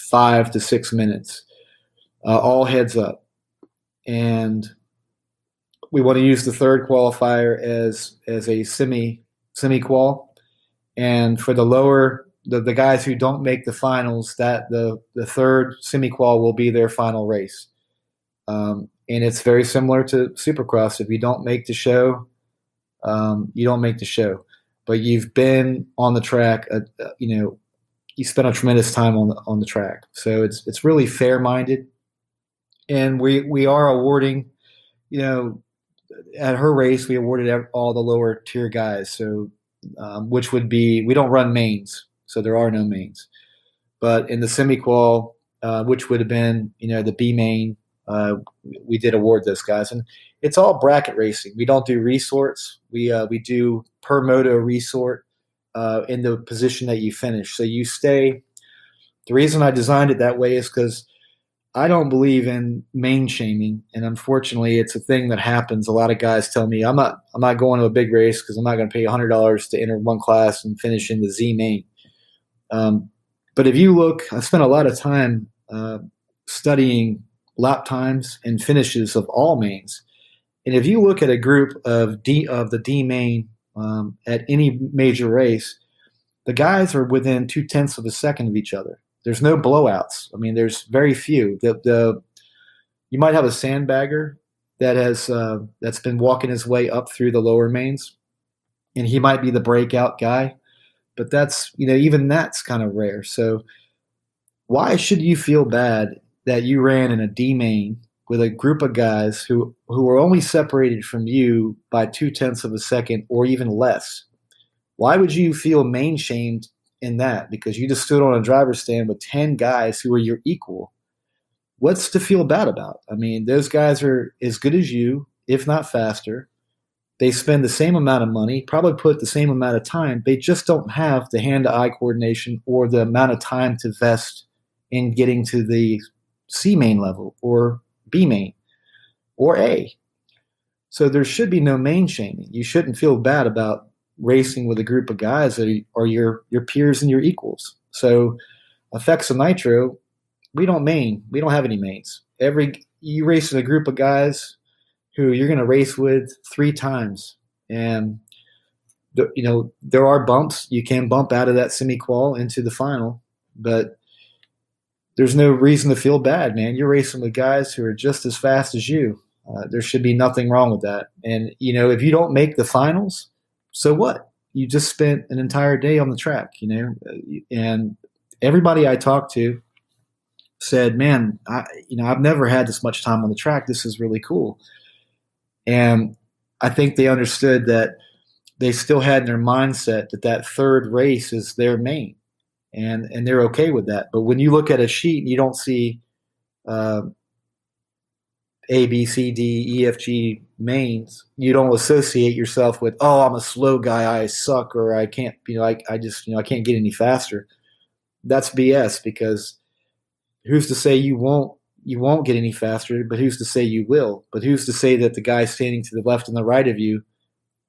5 to 6 minutes, all heads up, and we want to use the third qualifier as a semi qual, and for the lower the guys who don't make the finals, that the third semi qual will be their final race, and it's very similar to Supercross. If you don't make the show, you don't make the show, but you've been on the track, you spent a tremendous time on the track. So it's really fair minded, and we are awarding, at her race we awarded all the lower tier guys. So which would be, we don't run mains, so there are no mains. But in the semi qual, which would have been the B main, we did award those guys, and it's all bracket racing. We don't do resorts. We do per moto resort. In the position that you finish. So you stay. The reason I designed it that way is because I don't believe in main shaming, and unfortunately, it's a thing that happens. A lot of guys tell me, I'm not going to a big race because I'm not going to pay $100 to enter one class and finish in the Z main. But if you look, I spent a lot of time studying lap times and finishes of all mains, and if you look at a group of the D main at any major race, the guys are within 0.2 of a second of each other. There's no blowouts. I mean, there's very few. You might have a sandbagger that's been walking his way up through the lower mains, and he might be the breakout guy, but that's even that's kind of rare. So why should you feel bad that you ran in a D main with a group of guys who were only separated from you by 0.2 of a second or even less? Why would you feel main shamed in that? Because you just stood on a driver's stand with 10 guys who are your equal. What's to feel bad about? I mean, those guys are as good as you, if not faster. They spend the same amount of money, probably put the same amount of time. They just don't have the hand-to-eye coordination or the amount of time to invest in getting to the C main level or B main or A. So there should be no main shaming. You shouldn't feel bad about racing with a group of guys that are your peers and your equals. So effects of Nitro, we don't main. We don't have any mains. You race with a group of guys who you're going to race with 3 times. And, there are bumps. You can bump out of that semi-qual into the final, but there's no reason to feel bad, man. You're racing with guys who are just as fast as you. There should be nothing wrong with that. And, if you don't make the finals, so what? You just spent an entire day on the track, and everybody I talked to said, man, I've never had this much time on the track. This is really cool. And I think they understood that they still had in their mindset that third race is their main, and they're okay with that. But when you look at a sheet and you don't see A, B, C, D, E, F, G mains, you don't associate yourself with, oh, I'm a slow guy, I suck, or I can't, I can't get any faster. That's BS, because who's to say you won't get any faster, but who's to say you will? But who's to say that the guys standing to the left and the right of you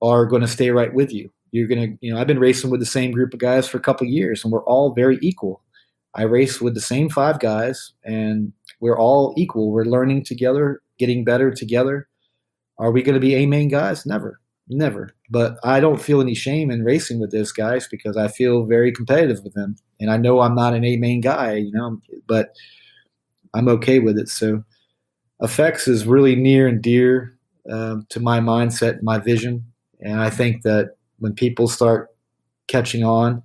are going to stay right with you? You're going to, I've been racing with the same group of guys for a couple of years, and we're all very equal. I race with the same 5 guys, and we're all equal. We're learning together, getting better together. Are we going to be A main guys? Never. But I don't feel any shame in racing with those guys because I feel very competitive with them. And I know I'm not an A main guy, but I'm okay with it. So effects is really near and dear to my mindset, my vision. And I think that when people start catching on,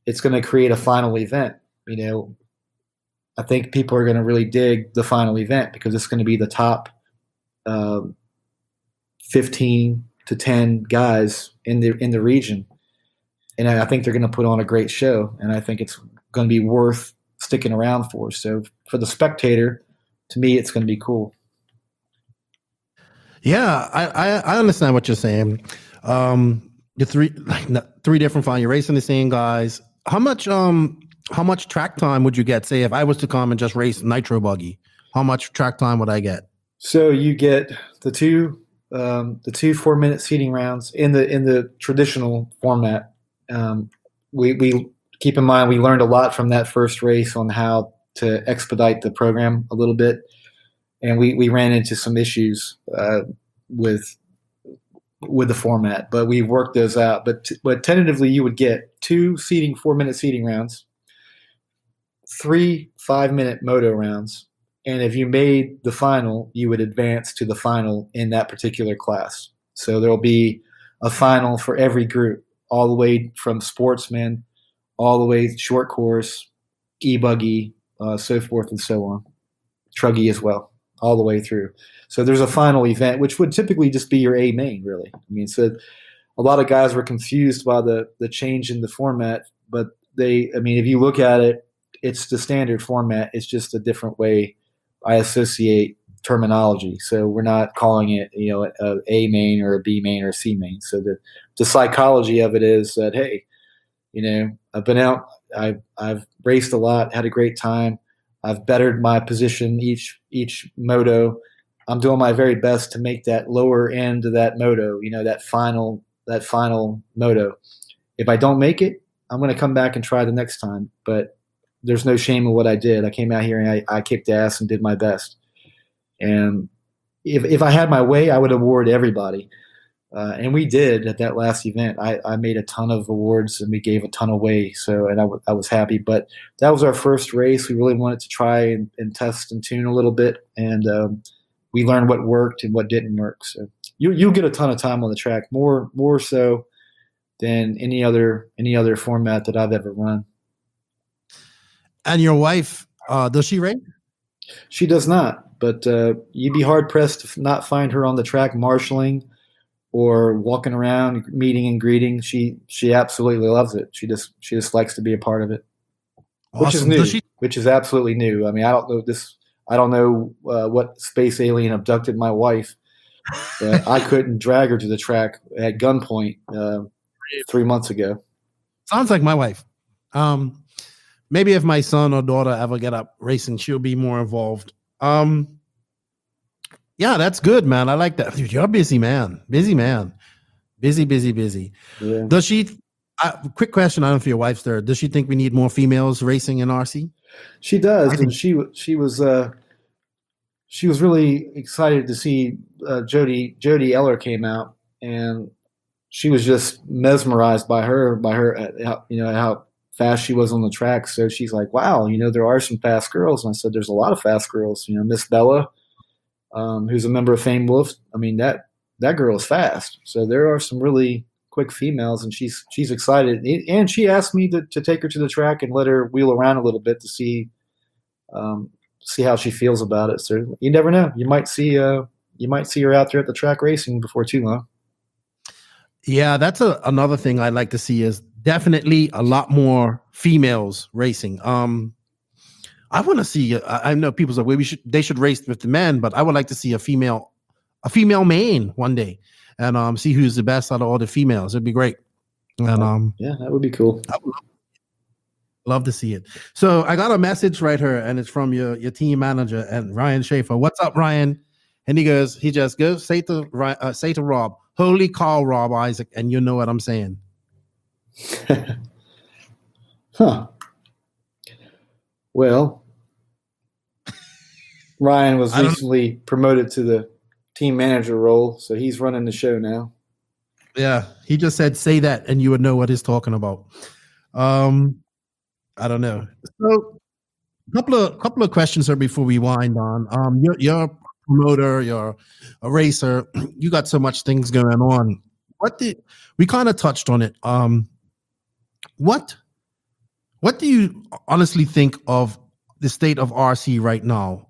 it's going to create a final event. I think people are going to really dig the final event because it's going to be the top 15 to 10 guys in the region. And I think they're going to put on a great show, and I think it's going to be worth sticking around for. So for the spectator, to me, it's going to be cool. Yeah, I understand what you're saying. The three different final, you're racing the same guys. How much track time would you get? Say if I was to come and just race Nitro buggy, how much track time would I get? So you get the two 4-minute seating rounds in the traditional format. We keep in mind we learned a lot from that first race on how to expedite the program a little bit, and we ran into some issues with the format, but we worked those out. But tentatively, you would get 2 4-minute seating rounds, 3 5-minute moto rounds, and if you made the final, you would advance to the final in that particular class. So there will be a final for every group, all the way from sportsman, all the way short course, e-buggy, so forth and so on, truggy as well, all the way through. So there's a final event, which would typically just be your A main, really. So a lot of guys were confused by the change in the format, but if you look at it, it's the standard format. It's just a different way I associate terminology. So we're not calling it, a main or a B main or a C main. So the psychology of it is that, hey, I've been out, I've raced a lot, had a great time. I've bettered my position each moto. I'm doing my very best to make that lower end of that moto, that final moto. If I don't make it, I'm going to come back and try the next time. But there's no shame in what I did. I came out here and I kicked ass and did my best. And if I had my way, I would award everybody. And we did at that last event. I made a ton of awards and we gave a ton away. And I was happy. But that was our first race. We really wanted to try and test and tune a little bit. And we learned what worked and what didn't work. So you'll get a ton of time on the track, more so than any other format that I've ever run. And your wife, does she race? She does not, but you'd be hard pressed to not find her on the track marshaling or walking around, meeting and greeting. She absolutely loves it. She just likes to be a part of it, Awesome. Which is new. Which is absolutely new. I mean, I don't know what space alien abducted my wife, but I couldn't drag her to the track at gunpoint 3 months ago. Sounds like my wife. Maybe if my son or daughter ever get up racing, she'll be more involved. Yeah, that's good, man. I like that. Dude, you're a busy man. Busy. Yeah. Does she? Quick question. I don't know if your wife's there. Does she think we need more females racing in RC? She does, and she was really excited to see Jody Eller came out, and she was just mesmerized by her how fast she was on the track. So she's like, wow, there are some fast girls. And I said, there's a lot of fast girls. Miss Bella, who's a member of Fame Wolf. I mean, that girl is fast. So there are some really quick females, and she's excited. And she asked me to take her to the track and let her wheel around a little bit to see how she feels about it. So you never know. You might see her out there at the track racing before too long. Yeah, that's another thing I'd like to see is definitely a lot more females racing. I want to see. I know people say they should race with the men, but I would like to see a female main one day, and see who's the best out of all the females. It'd be great. And yeah, that would be cool. I would love to see it. So I got a message right here, and it's from your team manager and Ryan Schaefer. What's up, Ryan? And he just goes say to Rob, holy cow, Rob Issac, and you know what I'm saying. Huh. Well, Ryan was recently promoted to the team manager role, so he's running the show now. Yeah, he just said say that, and you would know what he's talking about. I don't know. So, couple of questions here before we wind on. You're a promoter, you're a racer. You got so much things going on. We kind of touched on it. What do you honestly think of the state of RC right now?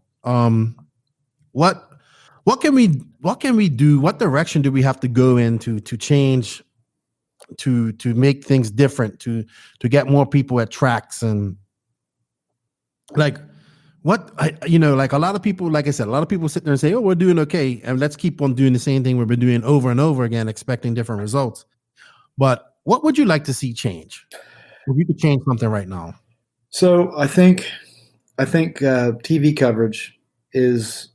What can we do? What direction do we have to go into to change, to make things different, to get more people at tracks? And like like a lot of people, like I said, a lot of people sit there and say, oh, we're doing okay, and let's keep on doing the same thing we've been doing over and over again, expecting different results. But what would you like to see change? If you could change something right now. So I think TV coverage is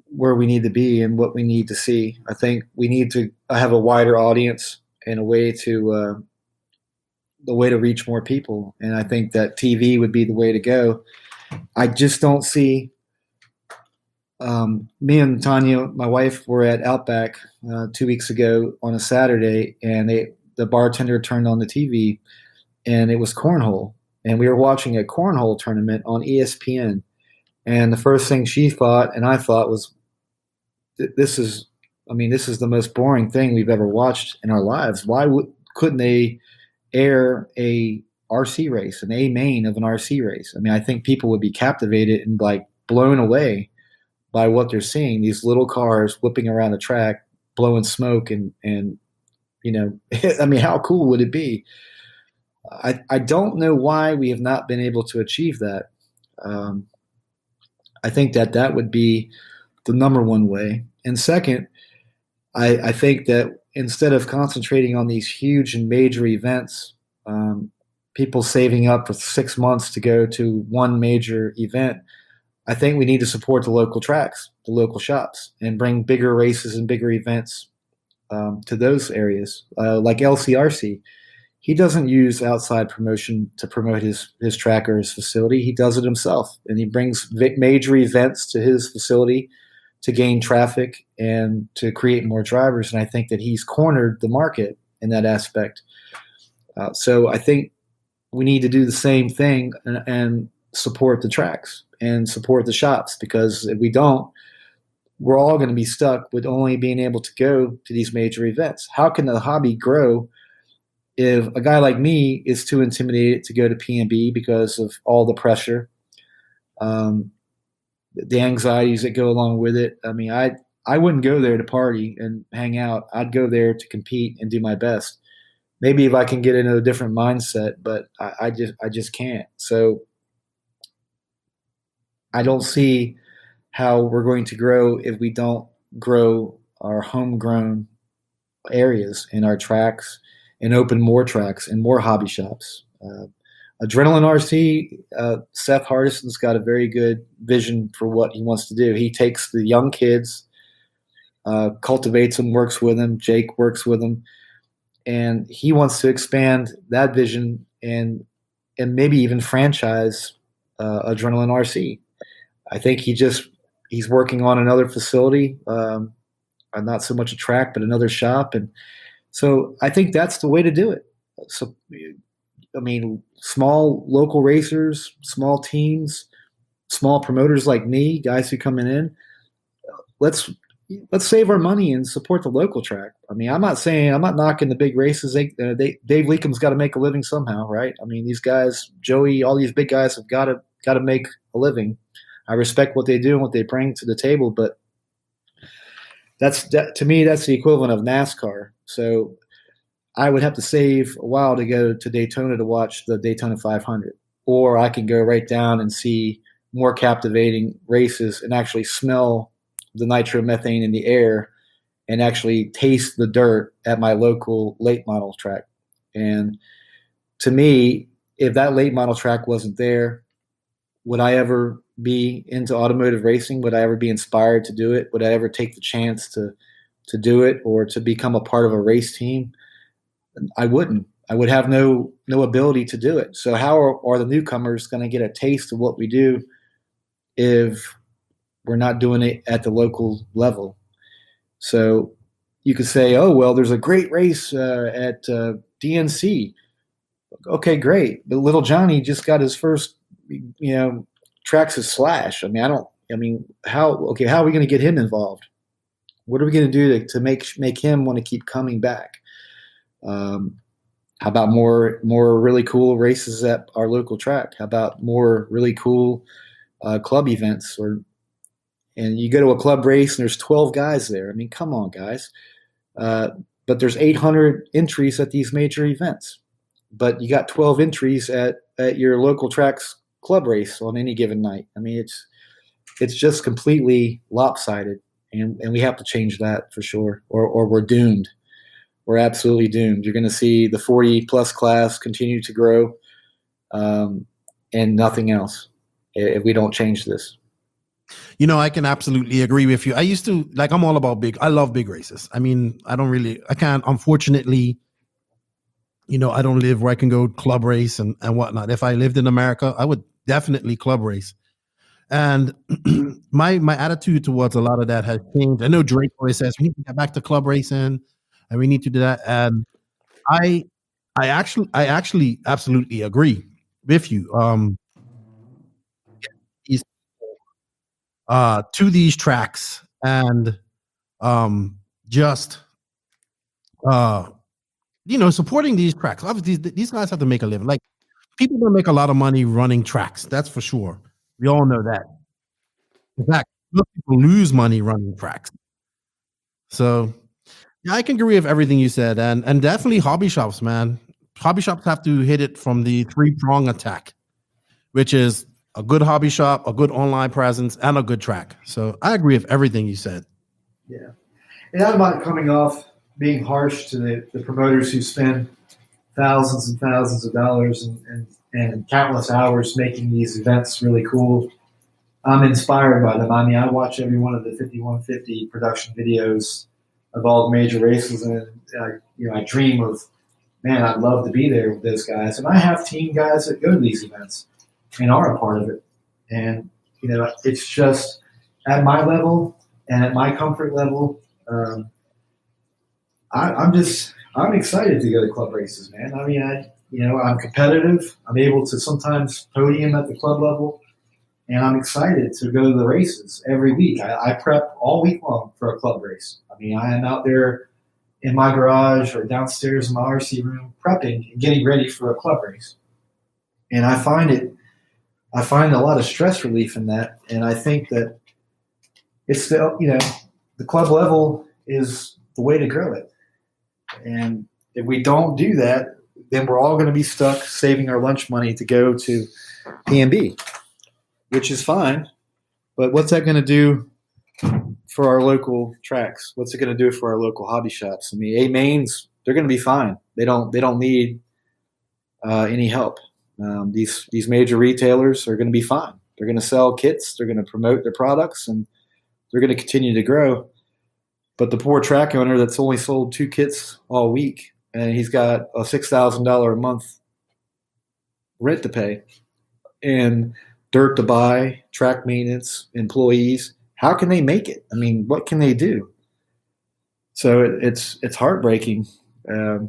where we need to be and what we need to see. I think we need to have a wider audience and a way to reach more people. And I think that TV would be the way to go. I just don't see. Me and Tanya, my wife, were at Outback 2 weeks ago on a Saturday, and the bartender turned on the TV, and it was cornhole. And we were watching a cornhole tournament on ESPN. And the first thing she thought, and I thought, was, this is the most boring thing we've ever watched in our lives. Why couldn't they air a RC race, an A main of an RC race? I mean, I think people would be captivated and like blown away by what they're seeing. These little cars whipping around the track, blowing smoke, and I mean, how cool would it be? I don't know why we have not been able to achieve that. I think that would be the number one way. And second, I think that instead of concentrating on these huge and major events, people saving up for 6 months to go to one major event. I think we need to support the local tracks, the local shops, and bring bigger races and bigger events to those areas. Like LCRC, he doesn't use outside promotion to promote his track or his facility. He does it himself, and he brings major events to his facility to gain traffic and to create more drivers. And I think that he's cornered the market in that aspect. So I think we need to do the same thing and support the tracks and support the shops, because if we don't, we're all going to be stuck with only being able to go to these major events. How can the hobby grow if a guy like me is too intimidated to go to PNB because of all the pressure, the anxieties that go along with it? I mean, I wouldn't go there to party and hang out. I'd go there to compete and do my best. Maybe if I can get into a different mindset, but I just can't. So I don't see how we're going to grow if we don't grow our homegrown areas in our tracks and open more tracks and more hobby shops. Adrenaline RC, Seth Hardison's got a very good vision for what he wants to do. He takes the young kids, cultivates them, works with them. Jake works with them. And he wants to expand that vision and maybe even franchise Adrenaline RC. I think he's working on another facility, not so much a track, but another shop. And so I think that's the way to do it. So, I mean, small local racers, small teams, small promoters like me, guys who coming in, let's save our money and support the local track. I mean, I'm not knocking the big races. Dave Leacomb's got to make a living somehow, right? I mean, these guys, Joey, all these big guys have got to make a living. I respect what they do and what they bring to the table, but to me, that's the equivalent of NASCAR. So I would have to save a while to go to Daytona to watch the Daytona 500, or I can go right down and see more captivating races and actually smell the nitromethane in the air and actually taste the dirt at my local late model track. And to me, if that late model track wasn't there, would I ever be into automotive racing? Would I ever be inspired to do it? Would I ever take the chance to do it or to become a part of a race team? I wouldn't. I would have no ability to do it. So how are the newcomers going to get a taste of what we do if we're not doing it at the local level? So you could say, oh, well, there's a great race at DNC. Okay, great. But little Johnny just got his first, tracks of Slash. How are we going to get him involved? What are we going to do to make him want to keep coming back? How about more really cool races at our local track? How about more really cool club events? And you go to a club race and there's 12 guys there. I mean, come on, guys. But there's 800 entries at these major events. But you got 12 entries at your local track's club race on any given night. I mean, it's just completely lopsided, and we have to change that for sure, or we're doomed. We're absolutely doomed. You're going to see the 40-plus class continue to grow, and nothing else if we don't change this. I can absolutely agree with you. I used to, I'm all about I love big races. I mean, I can't, unfortunately, I don't live where I can go club race and whatnot. If I lived in America, I would definitely club race. And my attitude towards a lot of that has changed. I know Drake always says we need to get back to club racing and we need to do that. And I actually absolutely agree with you. To these tracks and supporting these tracks. Obviously, these guys have to make a living. Like, people don't make a lot of money running tracks. That's for sure. We all know that. In fact, most people lose money running tracks. So, yeah, I can agree with everything you said, and definitely hobby shops, man. Hobby shops have to hit it from the 3-prong attack, which is a good hobby shop, a good online presence, and a good track. So I agree with everything you said. Yeah. And I'm not coming off being harsh to the promoters who spend thousands and thousands of dollars and countless hours making these events really cool. I'm inspired by them. I mean, I watch every one of the 5150 production videos of all the major races, and I dream of, man, I'd love to be there with those guys. And I have team guys that go to these events and are a part of it. And it's just at my level and at my comfort level. I'm excited to go to club races, man. I mean, I'm competitive. I'm able to sometimes podium at the club level. And I'm excited to go to the races every week. I prep all week long for a club race. I mean, I am out there in my garage or downstairs in my RC room prepping and getting ready for a club race. And I find a lot of stress relief in that. And I think that it's the club level is the way to grow it. And if we don't do that, then we're all going to be stuck saving our lunch money to go to PNB. Which is fine, but what's that going to do for our local tracks? What's it going to do for our local hobby shops? I mean, A-Mains, they're going to be fine. They don't need any help. These major retailers are going to be fine. They're going to sell kits. They're going to promote their products, and they're going to continue to grow. But the poor track owner that's only sold 2 kits all week, and he's got a $6,000 a month rent to pay, and dirt to buy, track maintenance, employees. How can they make it? I mean, what can they do? So it's heartbreaking. Yeah,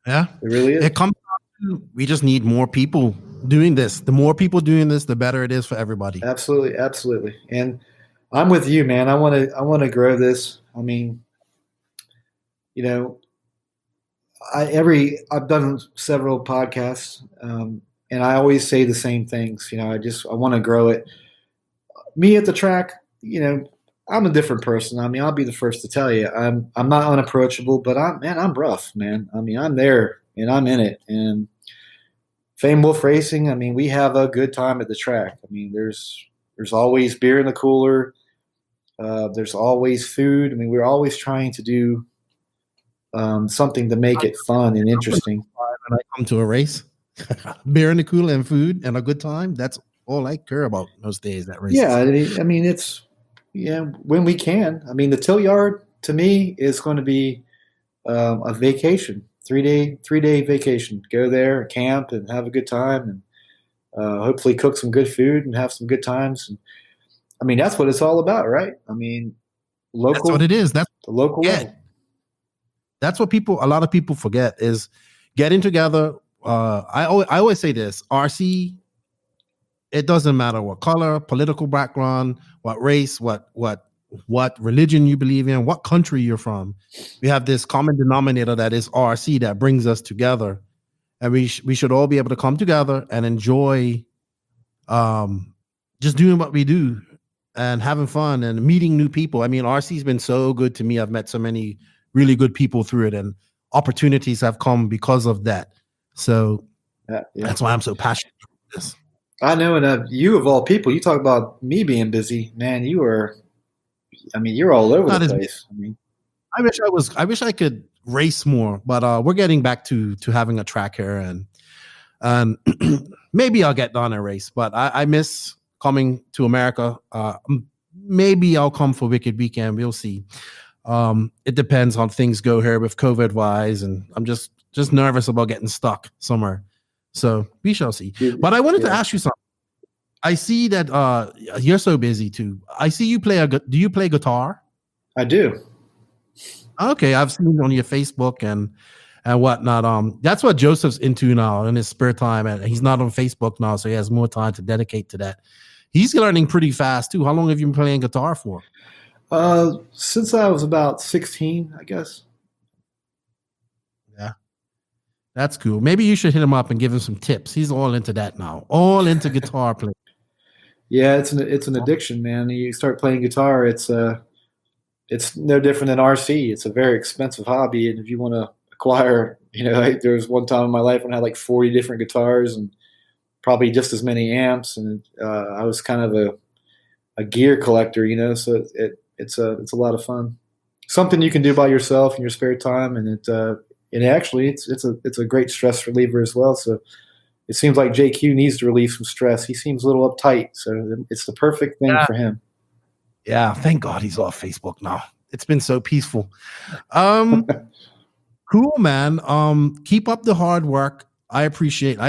it really is. It comes down to, we just need more people doing this. The more people doing this, the better it is for everybody. Absolutely. And I'm with you, man. I want to grow this. I mean, I've done several podcasts. And I always say the same things. I want to grow it. Me at the track, I'm a different person. I mean, I'll be the first to tell you, I'm not unapproachable, but I'm rough, man. I mean, I'm there and I'm in it. And Fame Wolf Racing, I mean, we have a good time at the track. I mean, there's always beer in the cooler. There's always food. I mean, we're always trying to do something to make it fun and interesting. When I come to a race. Beer in the cooler and food and a good time. That's all I care about those days at races. Yeah, I mean, it's when we can. I mean, the Tilt Yard to me is going to be a vacation, 3-day vacation. Go there, camp, and have a good time, and hopefully cook some good food and have some good times. And I mean, that's what it's all about, right? I mean, local. That's what it is. That's the local. Yeah. That's what a lot of people forget is getting together. I always say this: RC. It doesn't matter what color, political background, what race, what religion you believe in, what country you're from. We have this common denominator that is RC that brings us together, and we should all be able to come together and enjoy, just doing what we do and having fun and meeting new people. I mean, RC's been so good to me. I've met so many really good people through it, and opportunities have come because of that. So that's why I'm so passionate about this. I know, and you of all people, you talk about me being busy, man. You're all over the place. I wish I could race more, but we're getting back to having a track here, and maybe I'll get on a race. But I miss coming to America. Maybe I'll come for Wicked Weekend. We'll see. It depends on things go here with COVID wise, and I'm just nervous about getting stuck somewhere. So we shall see. But I wanted to ask you something. I see that you're so busy too. I see you do you play guitar? I do. Okay, I've seen it on your Facebook and whatnot. That's what Joseph's into now in his spare time, and he's not on Facebook now, so he has more time to dedicate to that. He's learning pretty fast too. How long have you been playing guitar for? Since I was about 16, I guess. Yeah, that's cool. Maybe you should hit him up and give him some tips. He's all into that now. All into guitar playing. Yeah, it's an addiction, man. You start playing guitar, it's no different than RC. It's a very expensive hobby, and if you want to acquire, there was one time in my life when I had like 40 different guitars and probably just as many amps, and I was kind of a gear collector, so it's a lot of fun. Something you can do by yourself in your spare time, and and actually it's a great stress reliever as well. So it seems like JQ needs to relieve some stress. He seems a little uptight, so it's the perfect thing for him. Yeah, thank God he's off Facebook now. It's been so peaceful. Cool, man. Keep up the hard work. I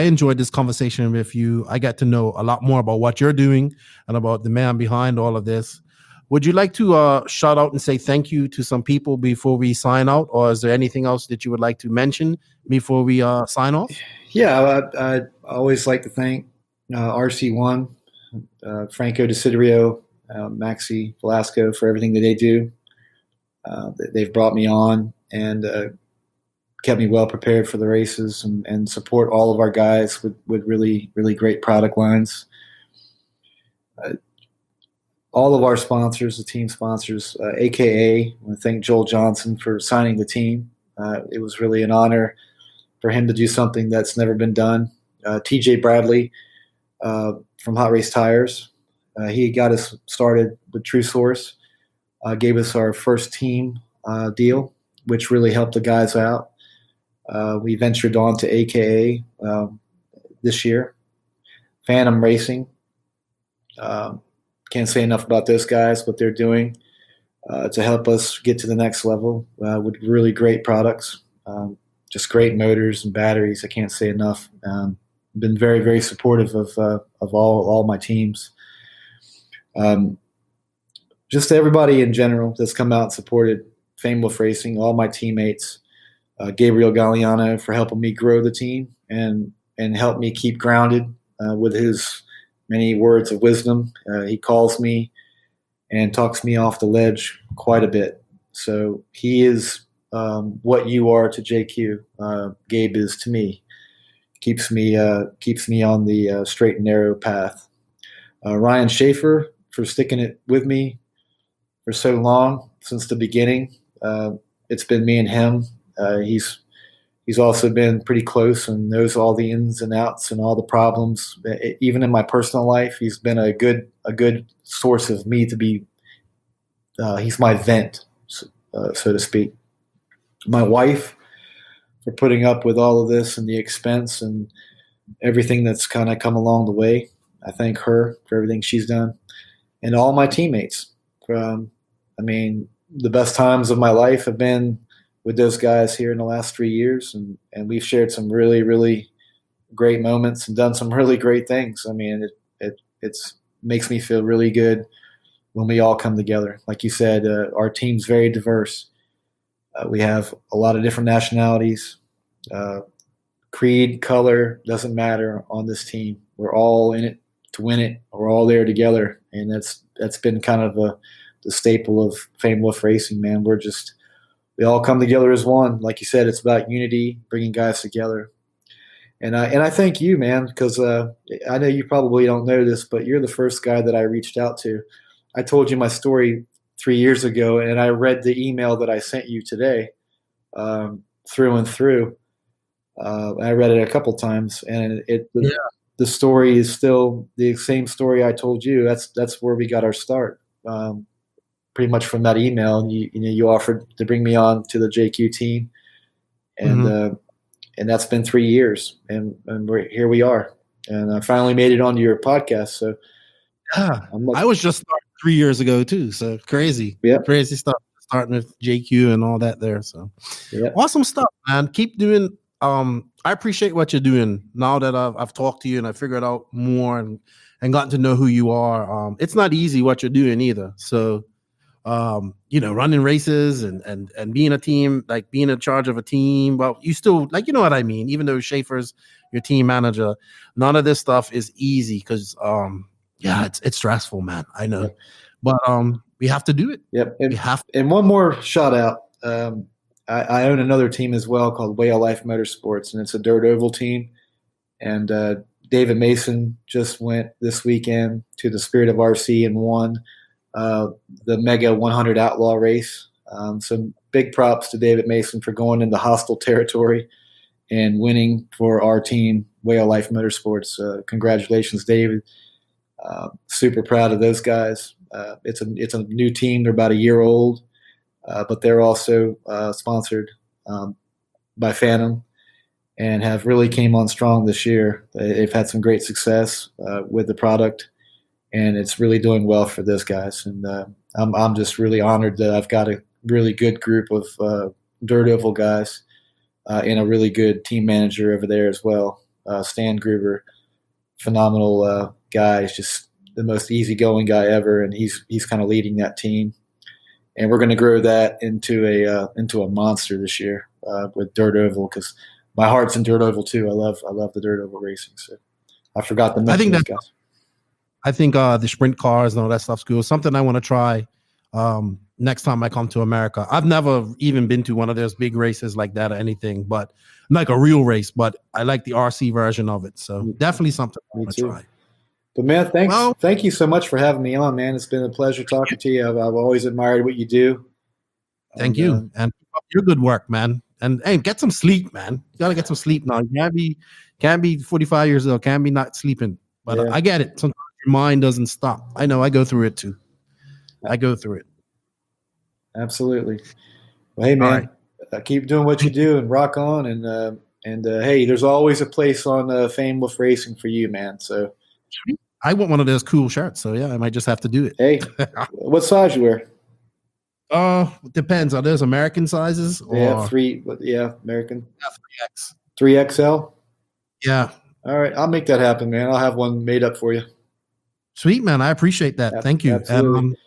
enjoyed this conversation with you. I got to know a lot more about what you're doing and about the man behind all of this. Would you like to shout out and say thank you to some people before we sign out, or is there anything else that you would like to mention before we sign off? Yeah, I always like to thank RC1, Franco Desiderio, Maxi Velasco for everything that they do. They've brought me on and kept me well prepared for the races and support all of our guys with really, really great product lines. All of our sponsors, the team sponsors, AKA, I want to thank Joel Johnson for signing the team. It was really an honor for him to do something that's never been done. TJ Bradley from Hot Race Tires, he got us started with True Source, gave us our first team deal, which really helped the guys out. We ventured on to AKA this year. Phantom Racing. Can't say enough about those guys, what they're doing to help us get to the next level with really great products, just great motors and batteries. I can't say enough. Been very, very supportive of all my teams. Just everybody in general that's come out and supported Fame Wolf Racing, all my teammates, Gabriel Galliano for helping me grow the team and help me keep grounded with his many words of wisdom. He calls me and talks me off the ledge quite a bit. So he is what you are to JQ. Gabe is to me. Keeps me on the straight and narrow path. Ryan Schaefer for sticking it with me for so long since the beginning. It's been me and him. He's also been pretty close and knows all the ins and outs and all the problems. Even in my personal life, he's been a good source of me to be. He's my vent, so to speak. My wife for putting up with all of this and the expense and everything that's kind of come along the way. I thank her for everything she's done, and all my teammates. The best times of my life have been with those guys here in the last 3 years, and we've shared some really, really great moments and done some really great things. It makes me feel really good when we all come together. Like you said, our team's very diverse. We have a lot of different nationalities. Creed, color, doesn't matter on this team. We're all in it to win it. We're all there together, and that's been kind of the staple of Fame Wolf Racing, man. We all come together as one. Like you said, it's about unity, bringing guys together. And I thank you, man, because I know you probably don't know this, but you're the first guy that I reached out to. I told you my story 3 years ago, and I read the email that I sent you today through and through. I read it a couple times, and the story is still the same story I told you. That's where we got our start. Pretty much from that email, you offered to bring me on to the JQ team, and that's been 3 years, and here we are, and I finally made it onto your podcast. So I was just starting 3 years ago too. So crazy, crazy stuff. Starting with JQ and all that there. So awesome stuff, man. Keep doing. I appreciate what you're doing. Now that I've talked to you and I figured out more and gotten to know who you are. It's not easy what you're doing either. So. Running races and being a team, like being in charge of a team. Well, you still you know what I mean? Even though Schaefer's your team manager, none of this stuff is easy because, it's stressful, man. I know, but we have to do it. Yep. We have to. And one more shout out. I own another team as well called Way of Life Motorsports, and it's a dirt oval team. And David Mason just went this weekend to the Spirit of RC and won the Mega 100 Outlaw race. So big props to David Mason for going into hostile territory and winning for our team, Way of Life Motorsports. Congratulations, David. Super proud of those guys. It's a new team. They're about a year old, but they're also sponsored by Phantom and have really came on strong this year. They've had some great success with the product, and it's really doing well for those guys. And I'm just really honored that I've got a really good group of dirt oval guys and a really good team manager over there as well. Stan Gruber, phenomenal guy. He's just the most easygoing guy ever, and he's kind of leading that team. And we're going to grow that into a monster this year with dirt oval, because my heart's in dirt oval too. I love the dirt oval racing. So I forgot to mention those guys. I think the sprint cars and all that stuff's cool. Something I want to try next time I come to America. I've never even been to one of those big races like that or anything, but like a real race. But I like the RC version of it. So definitely something I want to try. But man, thank you so much for having me on, man. It's been a pleasure talking to you. I've always admired what you do. Thank you, and keep up your good work, man. And hey, get some sleep, man. You gotta get some sleep now. You can't be 45 years old, can't be not sleeping. But I get it. Sometimes your mind doesn't stop. I know. I go through it too. Absolutely. Well, hey, man, keep doing what you do and rock on. And hey, there's always a place on Fame Wolf Racing for you, man. So. I want one of those cool shirts, so yeah, I might just have to do it. Hey, what size you wear? Depends. Are those American sizes? Or American. 3X. 3XL? Yeah. All right, I'll make that happen, man. I'll have one made up for you. Sweet, man. I appreciate that. Thank you. Absolutely. And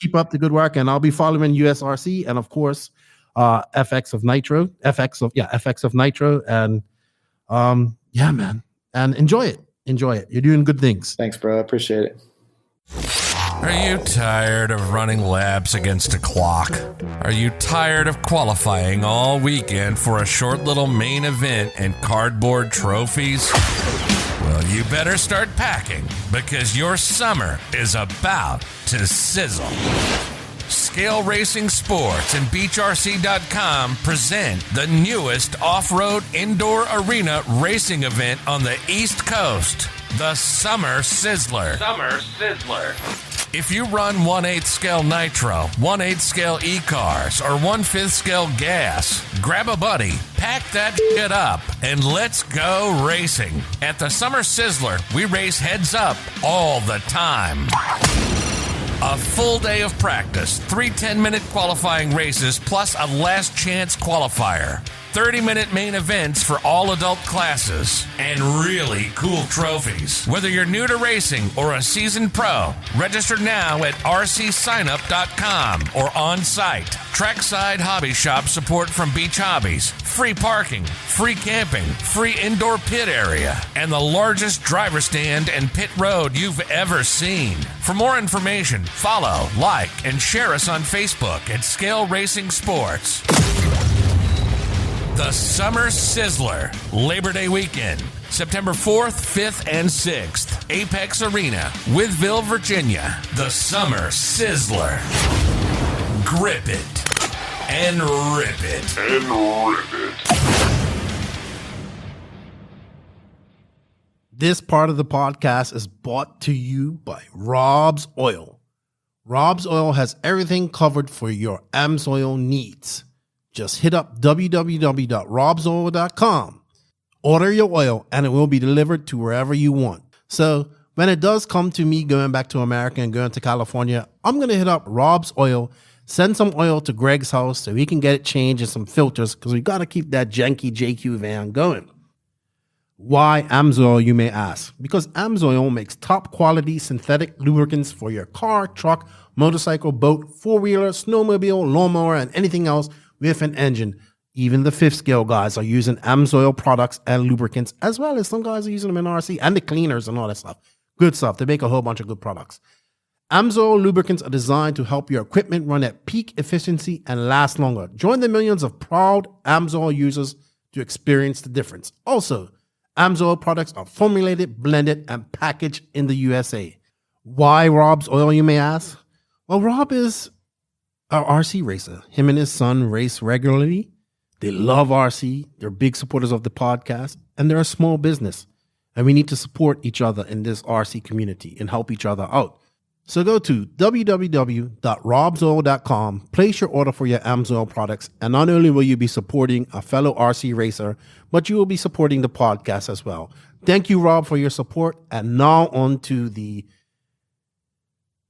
keep up the good work, and I'll be following USRC and of course FX of Nitro. And yeah, man. And enjoy it. You're doing good things. Thanks, bro. I appreciate it. Are you tired of running laps against a clock? Are you tired of qualifying all weekend for a short little main event and cardboard trophies? Well, you better start packing, because your summer is about to sizzle. Scale Racing Sports and BeachRC.com present the newest off-road indoor arena racing event on the East Coast, the Summer Sizzler. If you run 1/8 scale Nitro, 1/8 scale e-cars, or 1/5 scale gas, grab a buddy, pack that shit up, and let's go racing. At the Summer Sizzler, we race heads up all the time. A full day of practice, 3 10-minute qualifying races, plus a last chance qualifier. 30-minute main events for all adult classes, and really cool trophies. Whether you're new to racing or a seasoned pro, register now at rcsignup.com or on site. Trackside hobby shop support from Beach Hobbies, free parking, free camping, free indoor pit area, and the largest driver stand and pit road you've ever seen. For more information, follow, like, and share us on Facebook at Scale Racing Sports. The Summer Sizzler, Labor Day weekend, September 4th, 5th, and 6th, Apex Arena, Withville, Virginia. The Summer Sizzler. Grip it and rip it. This part of the podcast is brought to you by Rob's Oil. Rob's Oil has everything covered for your AMSOIL needs. Just hit up www.robsoil.com. Order your oil and it will be delivered to wherever you want. So when it does come to me going back to America and going to California, I'm going to hit up Rob's Oil, send some oil to Greg's house so he can get it changed and some filters, because we got to keep that janky JQ van going. Why AMSOIL, you may ask? Because AMSOIL makes top quality synthetic lubricants for your car, truck, motorcycle, boat, four-wheeler, snowmobile, lawnmower, and anything else with an engine. Even the 5th scale guys are using AMSOIL products and lubricants, as well as some guys are using them in RC and the cleaners and all that stuff. Good stuff. They make a whole bunch of good products. AMSOIL lubricants are designed to help your equipment run at peak efficiency and last longer. Join the millions of proud AMSOIL users to experience the difference. Also, AMSOIL products are formulated, blended, and packaged in the USA. Why Rob's Oil, you may ask? Well, Rob is an RC racer. Him and his son race regularly. They love RC. They're big supporters of the podcast, and they're a small business. And we need to support each other in this RC community and help each other out. So go to www.robsoil.com, place your order for your AMSOIL products, and not only will you be supporting a fellow RC racer, but you will be supporting the podcast as well. Thank you, Rob, for your support. And now on to the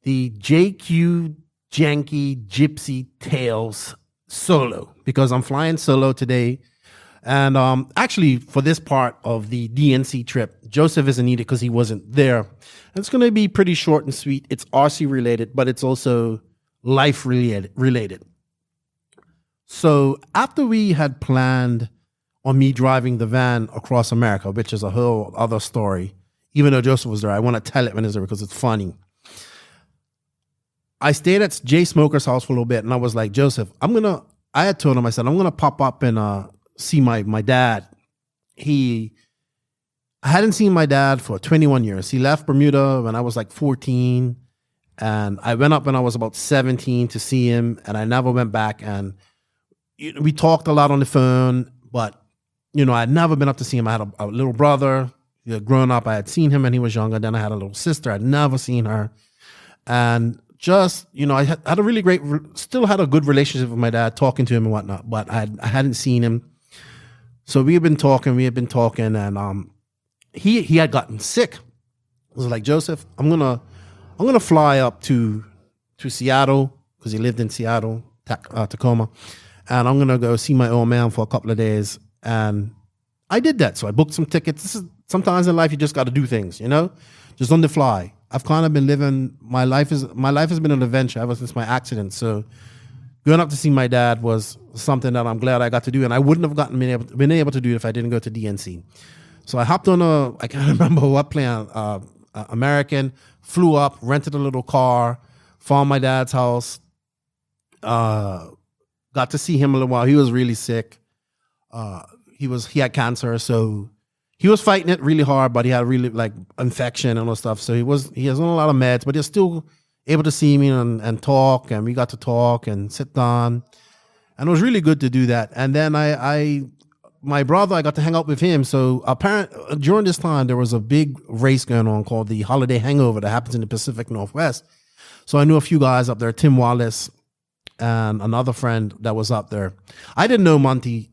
JQ Janky Gypsy Tales solo, because I'm flying solo today. And actually, for this part of the DNC trip, Joseph isn't needed because he wasn't there. And it's going to be pretty short and sweet. It's RC related, but it's also life related. So after we had planned on me driving the van across America, which is a whole other story, even though Joseph was there, I want to tell it when he's there because it's funny. I stayed at Jay Smoker's house for a little bit, and I was like, Joseph, I had told him, I said, I'm going to pop up and see my dad. I hadn't seen my dad for 21 years. He left Bermuda when I was like 14, and I went up when I was about 17 to see him, and I never went back. And we talked a lot on the phone, but I'd never been up to see him. I had a little brother. Growing up, I had seen him when he was younger. Then I had a little sister. I'd never seen her. And just, I had a really still had a good relationship with my dad, talking to him and whatnot, but I hadn't seen him. So we had been talking, and he had gotten sick. I was like, Joseph, I'm gonna fly up to Seattle, because he lived in Seattle, Tacoma, and I'm gonna go see my old man for a couple of days. And I did that. So I booked some tickets. Sometimes in life you just got to do things, just on the fly. I've kind of been living my life has been an adventure ever since my accident. So going up to see my dad was something that I'm glad I got to do, and I wouldn't have been able to do it if I didn't go to DNC. So I hopped on I can't remember what plane, American, flew up, rented a little car, found my dad's house, got to see him a little while. He was really sick. He had cancer, so he was fighting it really hard, but he had really infection and all that stuff. So he has on a lot of meds, but he's still able to see me and talk, and we got to talk and sit down, and it was really good to do that. And then my brother, I got to hang out with him. So apparently during this time, there was a big race going on called the Holiday Hangover that happens in the Pacific Northwest. So I knew a few guys up there, Tim Wallace and another friend that was up there. I didn't know Monty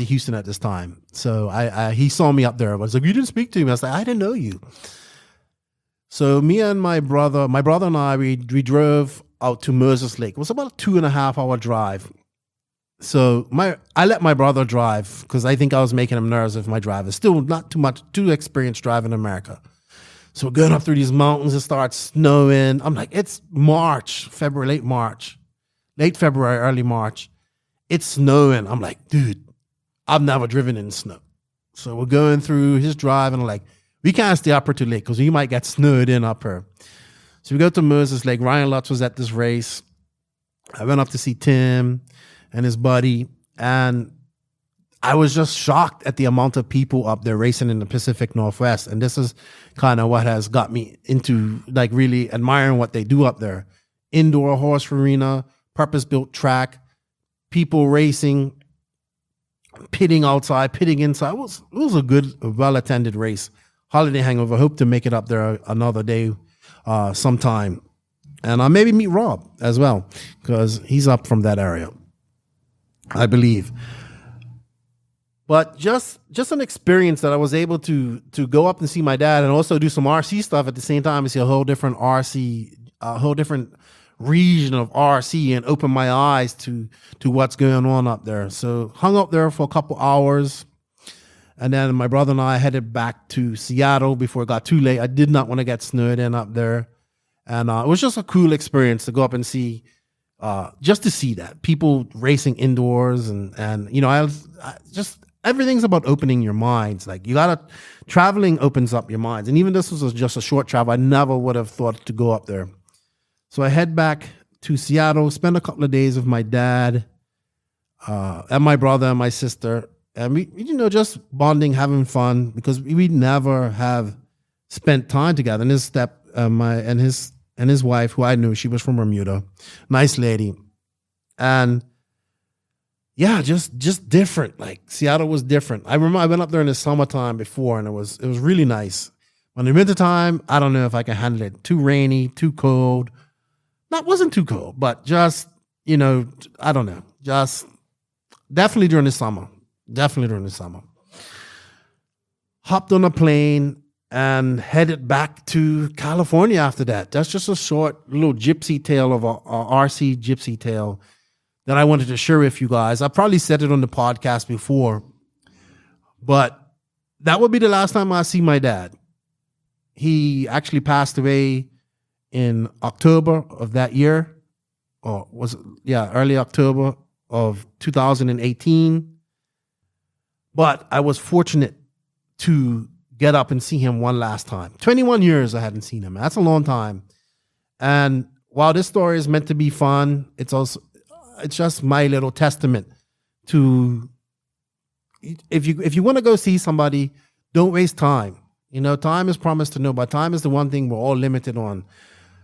Houston at this time. So he saw me up there. I was like, you didn't speak to me. I was like, I didn't know you. So me and my brother and I, we drove out to Moses Lake. It was about a 2.5 hour drive. So I let my brother drive because I think I was making him nervous with my drive. It's still not too experienced driving in America. So we're going up through these mountains. It starts snowing. I'm like, it's late February, early March. It's snowing. I'm like, dude, I've never driven in snow. So we're going through his drive, and I'm like, we can't stay up here too late because we might get snowed in up here. So we go to Moses Lake. Ryan Lutz was at this race. I went up to see Tim and his buddy, and I was just shocked at the amount of people up there racing in the Pacific Northwest. And this is kind of what has got me into really admiring what they do up there. Indoor horse arena, purpose-built track, people racing, pitting outside, pitting inside. It was a good, well-attended race. Holiday Hangover. Hope to make it up there another day sometime. And maybe meet Rob as well, because he's up from that area, I believe. But just an experience that I was able to go up and see my dad, and also do some RC stuff at the same time, and see a whole different region of RC, and open my eyes to what's going on up there. So hung up there for a couple hours, and then my brother and I headed back to Seattle before it got too late. I did not want to get snowed in up there, and it was just a cool experience to go up and see, just to see that people racing indoors, and I just, everything's about opening your minds. Traveling opens up your minds, and even this was just a short travel. I never would have thought to go up there. So I head back to Seattle, spend a couple of days with my dad, and my brother and my sister. And we just bonding, having fun, because we never have spent time together. And his wife, who I knew, she was from Bermuda, nice lady. And yeah, just different. Seattle was different. I remember I went up there in the summertime before, and it was really nice. On the wintertime, I don't know if I can handle it. Too rainy, too cold. That wasn't too cold, but just, I don't know. Just definitely during the summer. Hopped on a plane and headed back to California after that. That's just a short little gypsy tale of a RC gypsy tale that I wanted to share with you guys. I probably said it on the podcast before, but that would be the last time I see my dad. He actually passed away in October of that year, early October of 2018. But I was fortunate to get up and see him one last time. 21 years I hadn't seen him. That's a long time. And while this story is meant to be fun, it's just my little testament to if you want to go see somebody, don't waste time. Time is promised to nobody. Time is the one thing we're all limited on.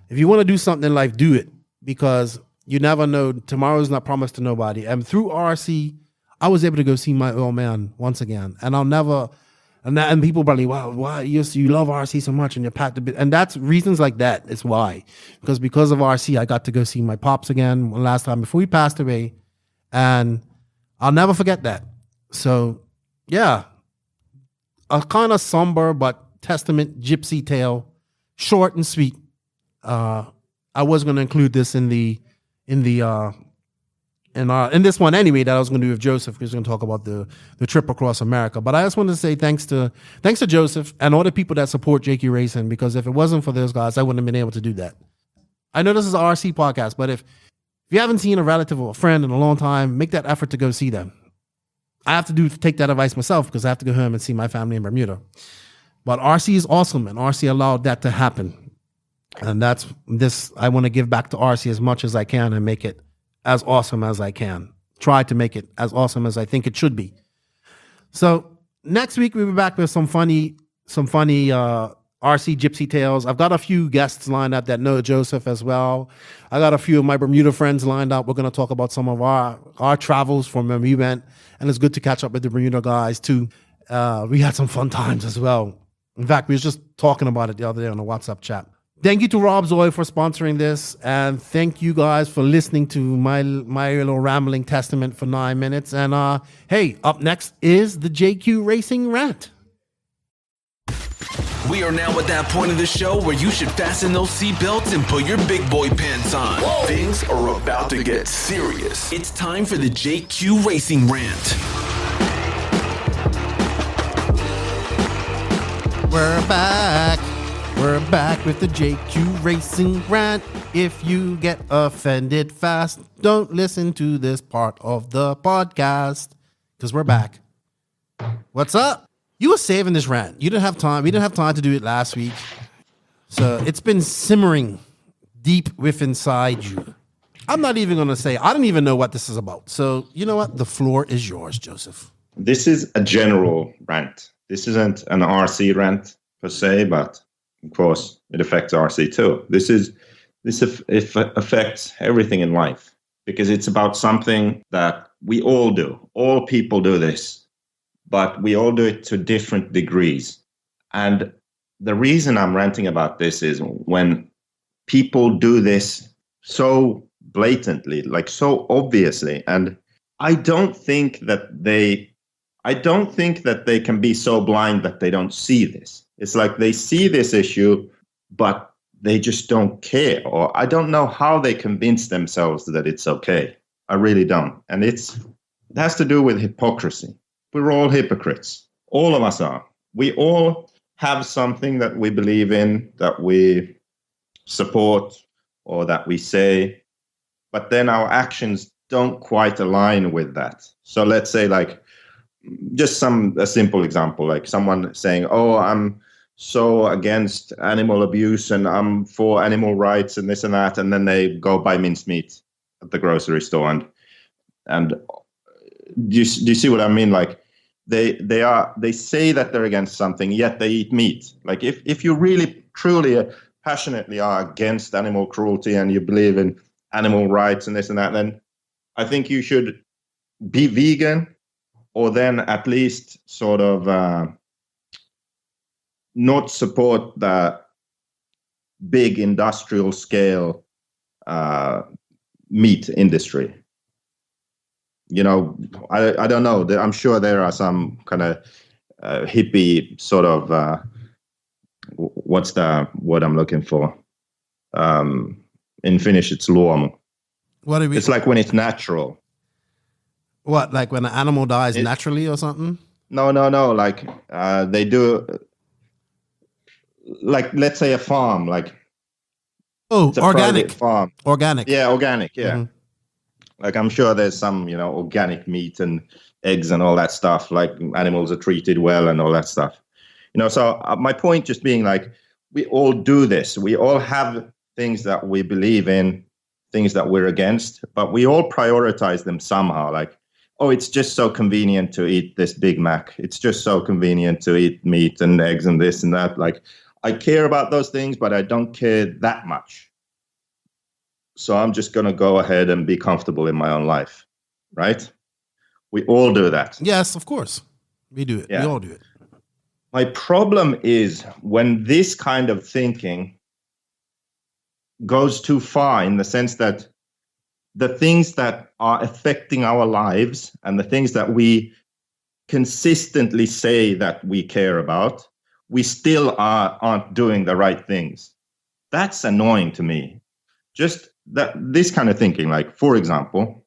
If you want to do something in life, do it, because you never know. Tomorrow is not promised to nobody. And through RC, I was able to go see my old man once again. And I'll never, and people probably, wow, why you love RC so much and you're packed a bit. And that's reasons like that is why. Because of RC, I got to go see my pops again one last time before he passed away. And I'll never forget that. So, yeah, a kind of somber but testament gypsy tale, short and sweet. I was going to include this in this one anyway that I was going to do with Joseph, because we're going to talk about the trip across America. But I just wanted to say thanks to Joseph and all the people that support JQ Racing, because if it wasn't for those guys, I wouldn't have been able to do that. I know this is an RC podcast, but if you haven't seen a relative or a friend in a long time, make that effort to go see them. I have to take that advice myself, because I have to go home and see my family in Bermuda. But RC is awesome, and RC allowed that to happen. And that's this. I want to give back to RC as much as I can and make it as awesome as I can. Try to make it as awesome as I think it should be. So next week we'll be back with some funny RC gypsy tales. I've got a few guests lined up that know Joseph as well. I got a few of my Bermuda friends lined up. We're going to talk about some of our travels from when we went, and it's good to catch up with the Bermuda guys too. We had some fun times as well. In fact, we were just talking about it the other day on a WhatsApp chat. Thank you to Rob Zoy for sponsoring this, and thank you guys for listening to my little rambling testament for 9 minutes. And hey, up next is the JQ Racing Rant. We are now at that point of the show where you should fasten those seatbelts and put your big boy pants on. Whoa. Things are about to get serious. It's time for the JQ Racing Rant. We're back. We're back with the JQ Racing Rant. If you get offended fast, don't listen to this part of the podcast, because we're back. What's up? You were saving this rant. You didn't have time. We didn't have time to do it last week. So it's been simmering deep within inside you. I'm not even going to say, I don't even know what this is about. So you know what? The floor is yours, Joseph. This is a general rant. This isn't an RC rant per se, but of course it affects RC too. This affects everything in life, because it's about something that we all do. All people do this, but we all do it to different degrees. And the reason I'm ranting about this is when people do this so blatantly, like so obviously, and I don't think that they can be so blind that they don't see this. It's like they see this issue, but they just don't care. Or I don't know how they convince themselves that it's okay. I really don't. And it has to do with hypocrisy. We're all hypocrites. All of us are. We all have something that we believe in, that we support, or that we say, but then our actions don't quite align with that. So let's say, like, just a simple example, like someone saying, oh, I'm so against animal abuse and I'm for animal rights and this and that, and then they go buy mincemeat at the grocery store, and do you see what I mean? Like they say that they're against something, yet they eat meat. Like if you really truly passionately are against animal cruelty and you believe in animal rights and this and that, then I think you should be vegan, or then at least sort of not support the big industrial scale meat industry. You know, I don't know. I'm sure there are some kind of hippie sort of, what's the word I'm looking for? In Finnish, it's luomu. What do we? It's like when it's natural. What, like when an animal dies naturally or something? No. Like they do, like let's say a farm, like it's organic farm. Organic. Yeah, organic. Yeah. Mhm. Like I'm sure there's some, organic meat and eggs and all that stuff. Like animals are treated well and all that stuff. So my point just being like, we all do this. We all have things that we believe in, things that we're against, but we all prioritize them somehow. Like, oh, it's just so convenient to eat this Big Mac. It's just so convenient to eat meat and eggs and this and that. Like, I care about those things, but I don't care that much. So I'm just going to go ahead and be comfortable in my own life, right? We all do that. Yes, of course. We do it. Yeah. We all do it. My problem is when this kind of thinking goes too far, in the sense that the things that are affecting our lives and the things that we consistently say that we care about, we still aren't doing the right things. That's annoying to me. Just this kind of thinking, like, for example,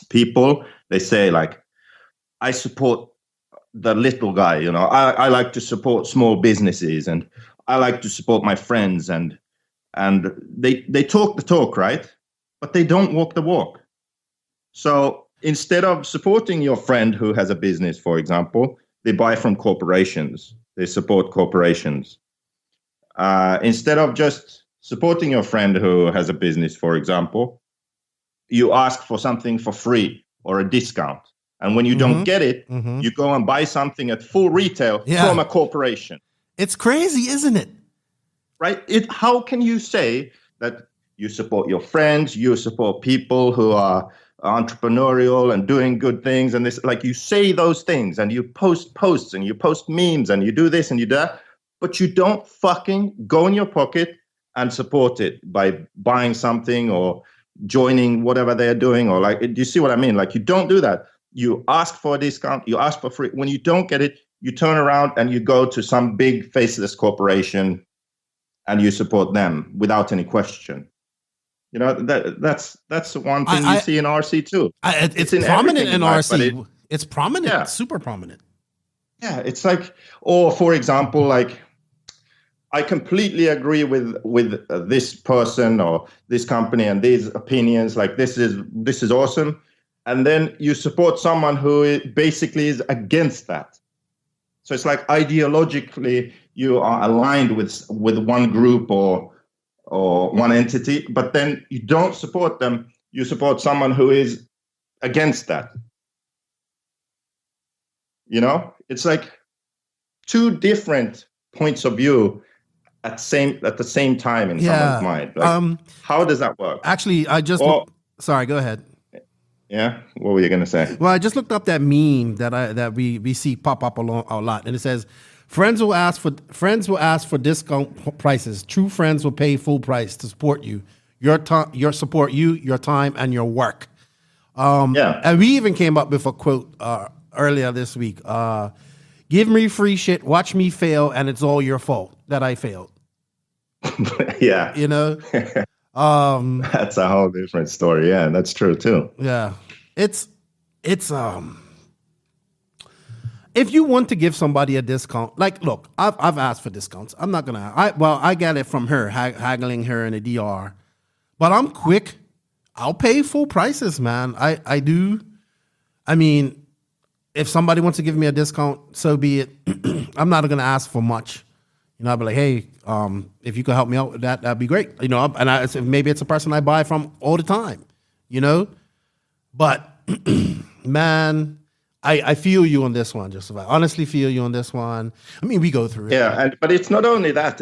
people, they say like, I support the little guy, I like to support small businesses and I like to support my friends, and they talk the talk, right? But they don't walk the walk. So instead of supporting your friend who has a business, for example, they buy from corporations. They support corporations. Instead of just supporting your friend who has a business, for example, you ask for something for free or a discount. And when you don't get it, you go and buy something at full retail from a corporation. It's crazy, isn't it? Right? How can you say that you support your friends, you support people who are entrepreneurial and doing good things, and this, like, you say those things and you post posts and you post memes and you do this and you do that, but you don't fucking go in your pocket and support it by buying something or joining whatever they're doing, or like, do you see what I mean? Like, you don't do that. You ask for a discount, you ask for free. When you don't get it, you turn around and you go to some big faceless corporation and you support them without any question. That's one thing you see in RC too. It's prominent in RC. It's prominent, super prominent. Yeah, it's like, or for example, like, I completely agree with this person or this company and these opinions. Like, this is awesome. And then you support someone who basically is against that. So it's like ideologically you are aligned with one group or one entity, but then you don't support them. You support someone who is against that. It's like two different points of view at the same time in someone's mind. Like, how does that work? Actually, sorry, go ahead. Yeah, what were you gonna say? Well, I just looked up that meme that we see pop up a lot, and it says, "Friends will ask for discount prices. True friends will pay full price to support you, your time, your time, and your work." And we even came up with a quote earlier this week. Give me free shit, watch me fail, and it's all your fault that I failed. Yeah. That's a whole different story. Yeah, that's true too. Yeah. It's if you want to give somebody a discount, like, look, I've asked for discounts. I'm not gonna. I get it from her, haggling her in a DR, but I'm quick. I'll pay full prices, man. I do. I mean, if somebody wants to give me a discount, so be it. I'm not gonna ask for much. I'll be like, hey, if you could help me out with that, that'd be great. And maybe it's a person I buy from all the time. But man, I feel you on this one, Joseph. I honestly feel you on this one. I mean, we go through it. Yeah, but it's not only that.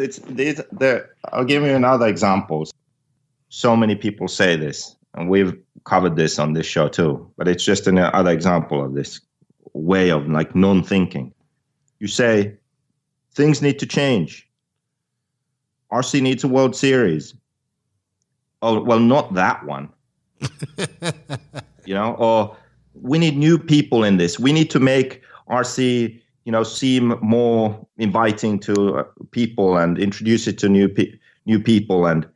I'll give you another example. So many people say this, and we've covered this on this show too. But it's just another example of this way of like non-thinking. You say things need to change. RC needs a World Series. Oh, well, not that one. Or we need new people in this. We need to make RC, seem more inviting to people and introduce it to new people. And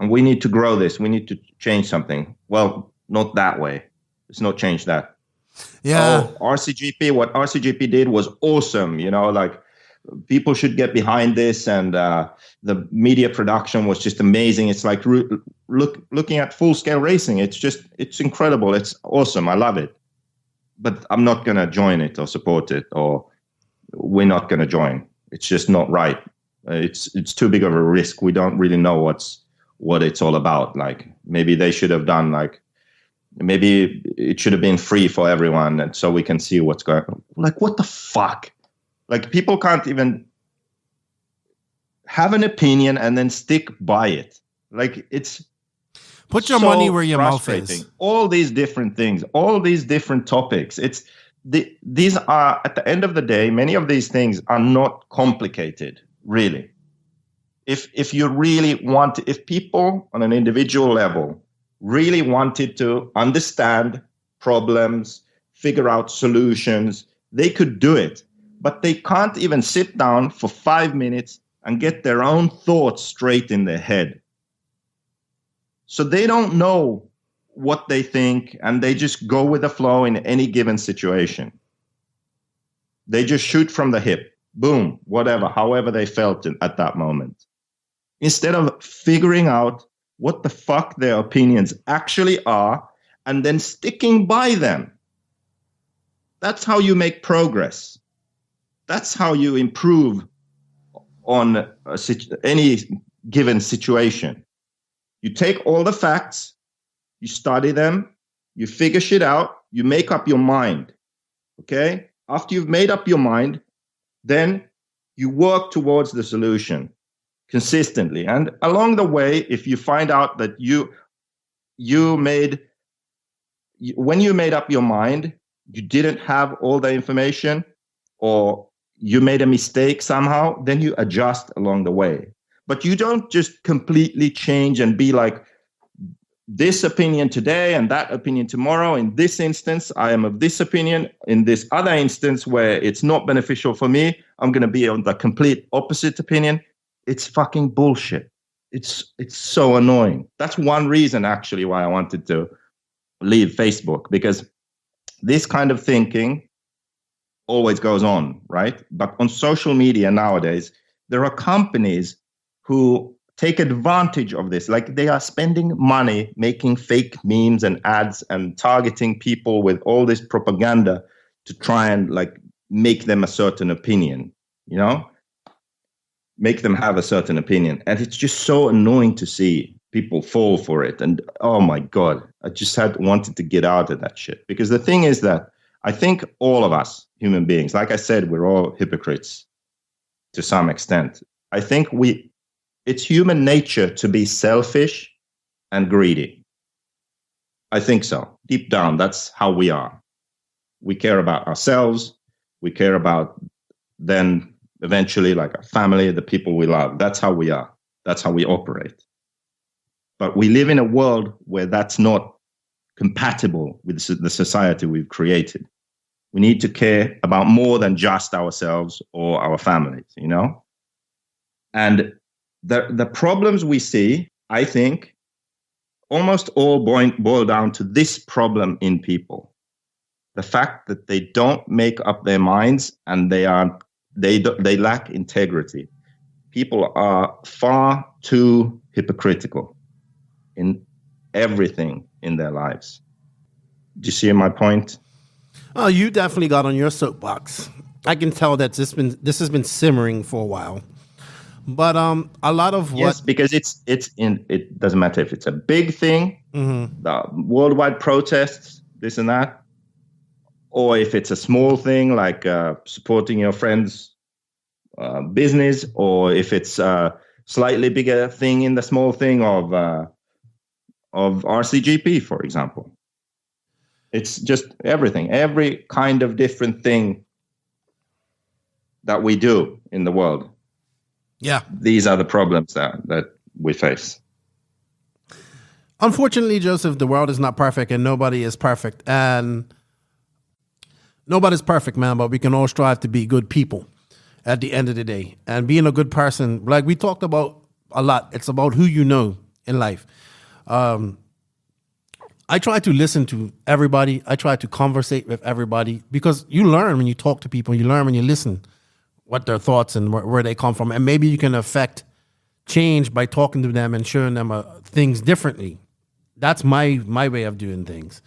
we need to grow this. We need to change something. Well, not that way. Let's not change that. Yeah. Oh, RCGP, what RCGP did was awesome. People should get behind this, and the media production was just amazing. It's like looking at full-scale racing. It's incredible. It's awesome. I love it. But I'm not going to join it or support it, or we're not going to join. It's just not right. It's too big of a risk. We don't really know what it's all about. Like, maybe they should have done, like, maybe it should have been free for everyone, and so we can see what's going on. Like, what the fuck? Like, people can't even have an opinion and then stick by it. Like, it's put your money where your mouth is. All these different things, all these different topics. These are, at the end of the day, many of these things are not complicated, really. If you really want, if people on an individual level really wanted to understand problems, figure out solutions, they could do it. But they can't even sit down for 5 minutes and get their own thoughts straight in their head. So they don't know what they think, and they just go with the flow in any given situation. They just shoot from the hip. Boom, whatever, however they felt at that moment. Instead of figuring out what the fuck their opinions actually are and then sticking by them. That's how you make progress. That's how you improve on any given situation. You take all the facts, you study them, you figure shit out, you make up your mind. Okay? After you've made up your mind, then you work towards the solution consistently. And along the way, if you find out that when you made up your mind, you didn't have all the information, or you made a mistake somehow, then you adjust along the way. But you don't just completely change and be like, this opinion today and that opinion tomorrow. In this instance, I am of this opinion. In this other instance where it's not beneficial for me, I'm going to be on the complete opposite opinion. It's fucking bullshit. It's so annoying. That's one reason, actually, why I wanted to leave Facebook, because this kind of thinking always goes on, right? But on social media nowadays, there are companies who take advantage of this. Like, they are spending money making fake memes and ads and targeting people with all this propaganda to try and, like, make them a certain opinion, make them have a certain opinion. And it's just so annoying to see people fall for it. And oh my God, I just wanted to get out of that shit. Because the thing is that I think all of us human beings, like I said, we're all hypocrites to some extent. I think it's human nature to be selfish and greedy. I think so. Deep down, that's how we are. We care about ourselves. We care about then eventually, like, our family, the people we love. That's how we are. That's how we operate. But we live in a world where that's not compatible with the society we've created. We need to care about more than just ourselves or our families, And the problems we see, I think, almost all boil down to this problem in people. The fact that they don't make up their minds, and they lack integrity. People are far too hypocritical in everything in their lives. Do you see my point? Oh, you definitely got on your soapbox. I can tell that this has been simmering for a while. But a lot of what... Yes, because it doesn't matter if it's a big thing, the worldwide protests, this and that, or if it's a small thing like supporting your friend's business, or if it's a slightly bigger thing in the small thing of RCGP, for example. It's just everything, every kind of different thing that we do in the world. Yeah. These are the problems that we face. Unfortunately, Joseph, the world is not perfect and nobody is perfect. And nobody's perfect, man, but we can all strive to be good people at the end of the day. And being a good person, like we talked about a lot, it's about who you know in life. I try to listen to everybody. I try to conversate with everybody because you learn when you talk to people. You learn when you listen what their thoughts and where they come from. And maybe you can affect change by talking to them and showing them things differently. That's my way of doing things.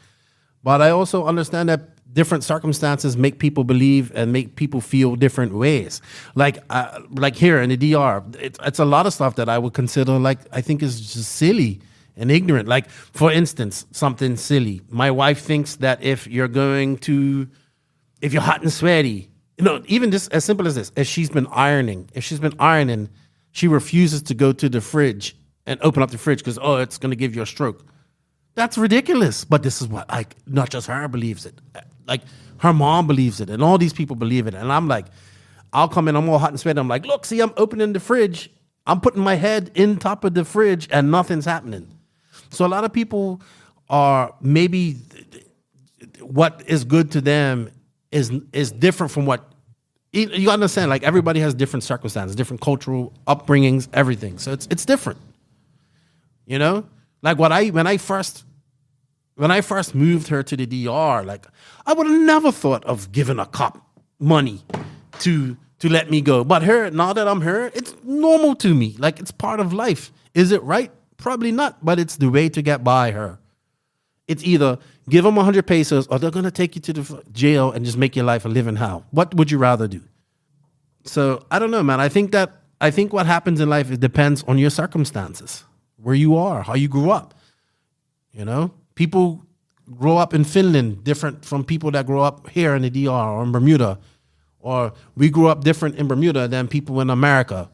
But I also understand that different circumstances make people believe and make people feel different ways. Like here in the DR, it's a lot of stuff that I would consider like I think is just silly and ignorant. Like, for instance, something silly. My wife thinks that if you're hot and sweaty, even just as simple as this, if she's been ironing, she refuses to go to the fridge and open up the fridge because, it's going to give you a stroke. That's ridiculous. But this is what, like, not just her believes it. Like, her mom believes it, and all these people believe it. And I'm like, I'll come in, I'm all hot and sweaty. I'm like, look, see, I'm opening the fridge. I'm putting my head in top of the fridge, and nothing's happening. So a lot of people are maybe what is good to them is different from what you understand. Like everybody has different circumstances, different cultural upbringings, everything. So it's different. Like when I first moved her to the DR, like I would have never thought of giving a cop money to let me go. But now that I'm her, it's normal to me. Like it's part of life. Is it right? Probably not, but it's the way to get by her. It's either give them 100 pesos or they're going to take you to the jail and just make your life a living hell. What would you rather do? So I don't know, man. I think what happens in life, it depends on your circumstances, where you are, how you grew up. People grow up in Finland different from people that grow up here in the DR or in Bermuda, or we grew up different in Bermuda than people in America.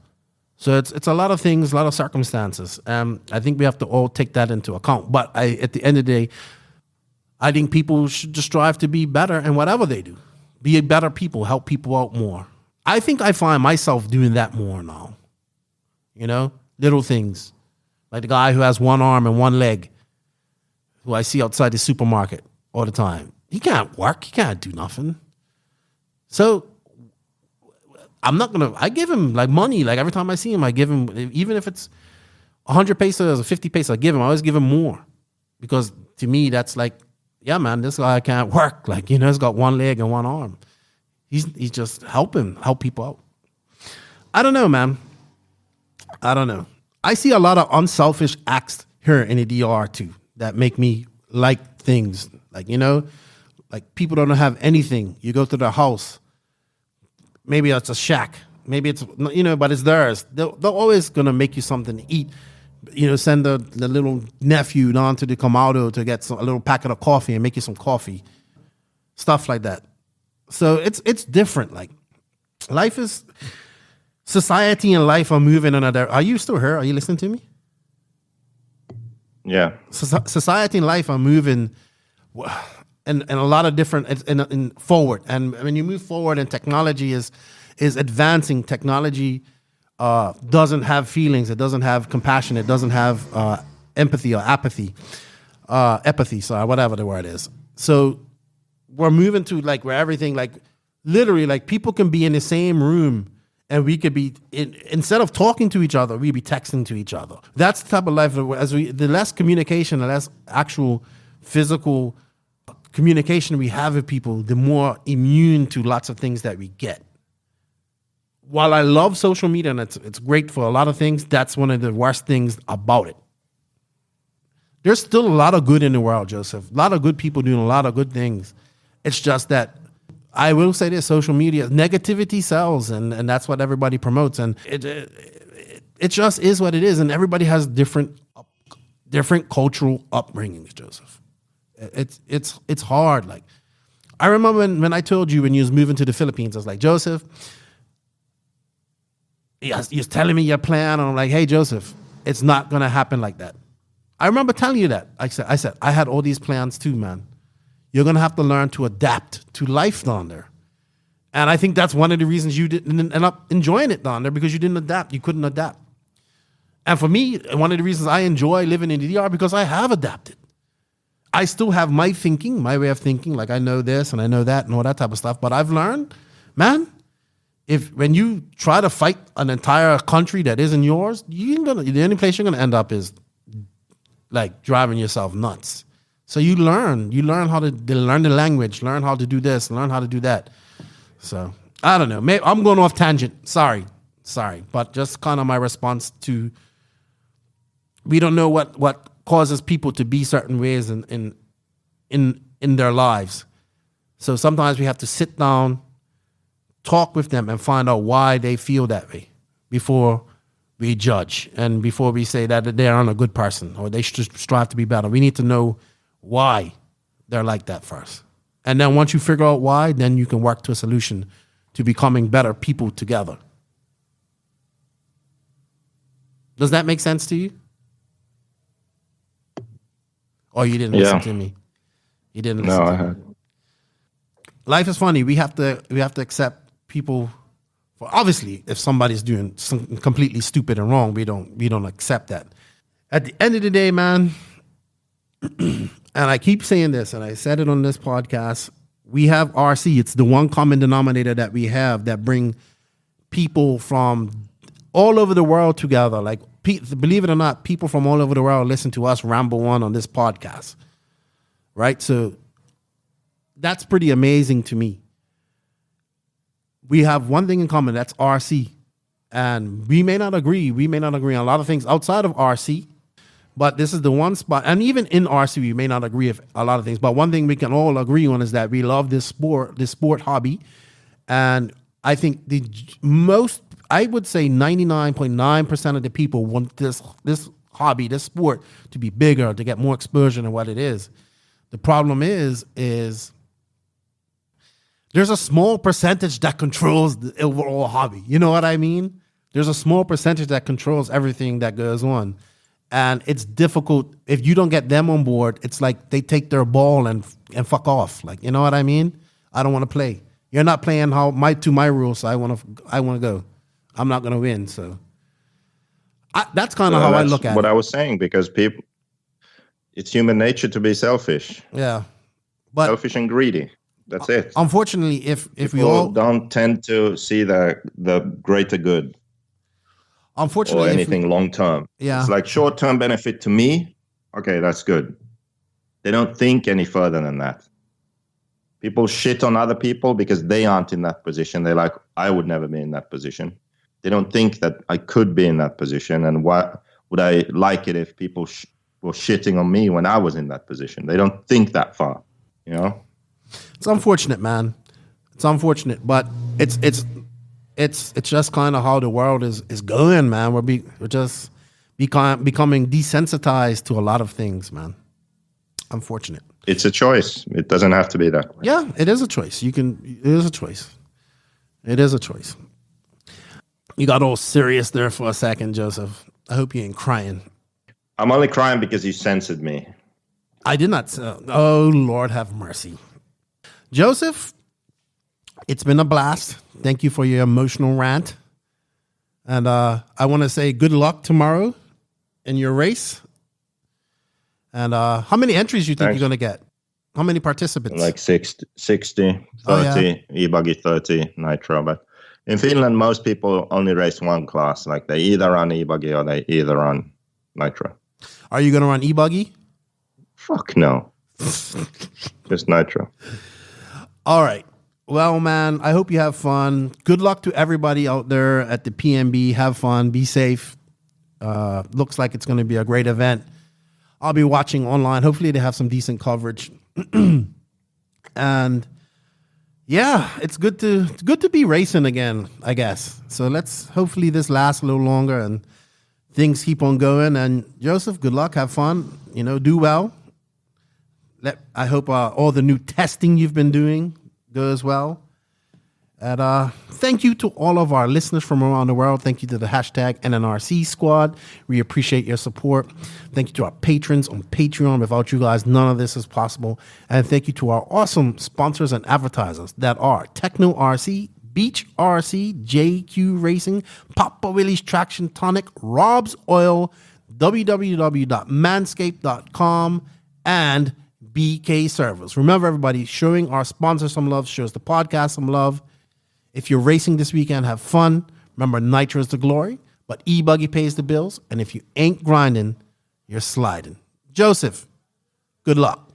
So it's a lot of things, a lot of circumstances. I think we have to all take that into account. But at the end of the day, I think people should just strive to be better in whatever they do. Be better people, help people out more. I think I find myself doing that more now. Little things. Like the guy who has one arm and one leg, who I see outside the supermarket all the time. He can't work. He can't do nothing. So I give him like money. Like every time I see him, I give him, even if it's 100 pesos or 50 pesos, I always give him more. Because to me, that's like, yeah, man, this guy can't work. Like, he's got one leg and one arm. He's just help people out. I don't know, man. I don't know. I see a lot of unselfish acts here in the DR too that make me like things. Like, like people don't have anything. You go to their house. Maybe it's a shack. Maybe it's, but it's theirs. They're always going to make you something to eat. Send the little nephew down to the Kamado to get a little packet of coffee and make you some coffee. Stuff like that. So it's different. Like society and life are moving in another. Are you still here? Are you listening to me? Yeah. Society and life are moving and a lot of different in forward. And when you move forward and technology is advancing, technology doesn't have feelings, it doesn't have compassion, it doesn't have empathy or apathy. Whatever the word is. So we're moving to like where everything, like literally, like people can be in the same room and we could be instead of talking to each other, we'd be texting to each other. That's the type of life the less communication, the less actual physical communication we have with people, the more immune to lots of things that we get. While I love social media and it's great for a lot of things, that's one of the worst things about it. There's still a lot of good in the world, Joseph. A lot of good people doing a lot of good things. It's just that I will say this: social media, negativity sells, and that's what everybody promotes, and it just is what it is. And everybody has different cultural upbringings, Joseph. It's hard. Like I remember when I told you when you was moving to the Philippines, I was like, Joseph, you're telling me your plan, and I'm like, hey, Joseph, it's not gonna happen like that. I remember telling you that. I said I had all these plans too, man. You're gonna have to learn to adapt to life down there. And I think that's one of the reasons you didn't end up enjoying it down there, because you didn't adapt. You couldn't adapt. And for me, one of the reasons I enjoy living in the DR, because I have adapted. I still have my thinking, my way of thinking, like I know this and I know that and all that type of stuff. But I've learned, man, when you try to fight an entire country that isn't yours, the only place you're gonna end up is like driving yourself nuts. So you learn how to learn the language, learn how to do this, learn how to do that. So I don't know. Maybe I'm going off tangent. Sorry, but just kind of my response to, we don't know what causes people to be certain ways in their lives. So sometimes we have to sit down, talk with them, and find out why they feel that way before we judge and before we say that they aren't a good person or they should strive to be better. We need to know why they're like that first. And then once you figure out why, then you can work to a solution to becoming better people together. Does that make sense to you? Or you didn't listen to me? You didn't listen to me. Life is funny. We have to accept people. For obviously, if somebody's doing something completely stupid and wrong, we don't accept that. At the end of the day, man, and I keep saying this, and I said it on this podcast, we have RC. It's the one common denominator that we have that bring people from all over the world together. Like, believe it or not, people from all over the world listen to us ramble on this podcast, right? So that's pretty amazing to me. We have one thing in common, that's RC. And we may not agree. We may not agree on a lot of things outside of RC, but this is the one spot. And even in RC, we may not agree with a lot of things. But one thing we can all agree on is that we love this sport hobby. And I think I would say 99.9% of the people want this hobby, this sport, to be bigger, to get more exposure than what it is. The problem is there's a small percentage that controls the overall hobby. You know what I mean? There's a small percentage that controls everything that goes on. And it's difficult. If you don't get them on board, it's like they take their ball and fuck off. Like, you know what I mean? I don't want to play. You're not playing to my rules, so I want to go. I'm not going to win. So that's kind of how I look at it. What I was saying, because it's human nature to be selfish. Yeah. But selfish and greedy. That's it. Unfortunately, if we all don't tend to see the greater good, unfortunately, or anything long term, it's like short term benefit to me. Okay, that's good. They don't think any further than that. People shit on other people because they aren't in that position. They're like, I would never be in that position. They don't think that I could be in that position, and why would I like it if people were shitting on me when I was in that position? They don't think that far, you know. It's unfortunate, man. It's unfortunate, but it's just kind of how the world is going, man. We're just becoming desensitized to a lot of things, man. Unfortunate. It's a choice. It doesn't have to be that way. Yeah, it is a choice. It is a choice. It is a choice. You got all serious there for a second, Joseph. I hope you ain't crying. I'm only crying because you censored me. I did not. Oh, Lord have mercy. Joseph, it's been a blast. Thank you for your emotional rant. And I want to say good luck tomorrow in your race. And how many entries do you think you're going to get? How many participants? Like 60, 30, e-buggy 30, Nitro. But in Finland, most people only race one class. Like they either run e-buggy or they either run Nitro. Are you going to run e-buggy? Fuck no. Just Nitro. All right. Well, man, I hope you have fun. Good luck to everybody out there at the PNB. Have fun. Be safe. Looks like it's going to be a great event. I'll be watching online. Hopefully they have some decent coverage. And yeah, it's good to be racing again, I guess. So hopefully this lasts a little longer and things keep on going. And Joseph, good luck. Have fun. Do well. I hope all the new testing you've been doing goes well. And thank you to all of our listeners from around the world. Thank you to the hashtag NNRC squad. We appreciate your support. Thank you to our patrons on Patreon. Without you guys, none of this is possible. And thank you to our awesome sponsors and advertisers that are Tekno RC, Beach RC, JQ Racing, Papa Willie's Traction Tonic, Rob's Oil, www.manscaped.com, and BK Servers. Remember, everybody, showing our sponsors some love shows the podcast some love. If you're racing this weekend, have fun. Remember, Nitro is the glory, but e-buggy pays the bills. And if you ain't grinding, you're sliding. Joseph, good luck.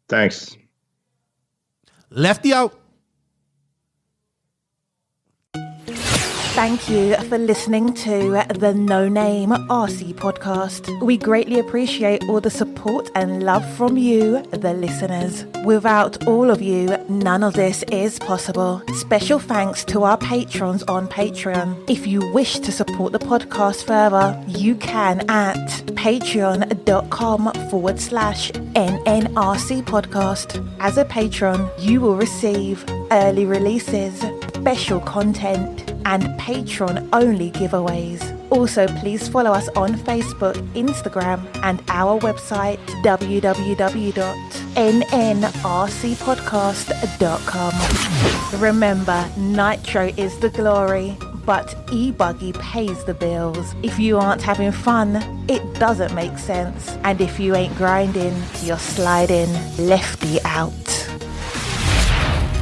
Thanks. Lefty out. Thank you for listening to the No Name RC podcast. We greatly appreciate all the support and love from you, the listeners. Without all of you, none of this is possible. Special thanks to our patrons on Patreon. If you wish to support the podcast further, you can at patreon.com/NNRC podcast. As a patron, you will receive early releases, special content, and patron-only giveaways. Also, please follow us on Facebook, Instagram, and our website, www.nnrcpodcast.com. Remember, Nitro is the glory, but e-buggy pays the bills. If you aren't having fun, it doesn't make sense. And if you ain't grinding, you're sliding. Lefty out.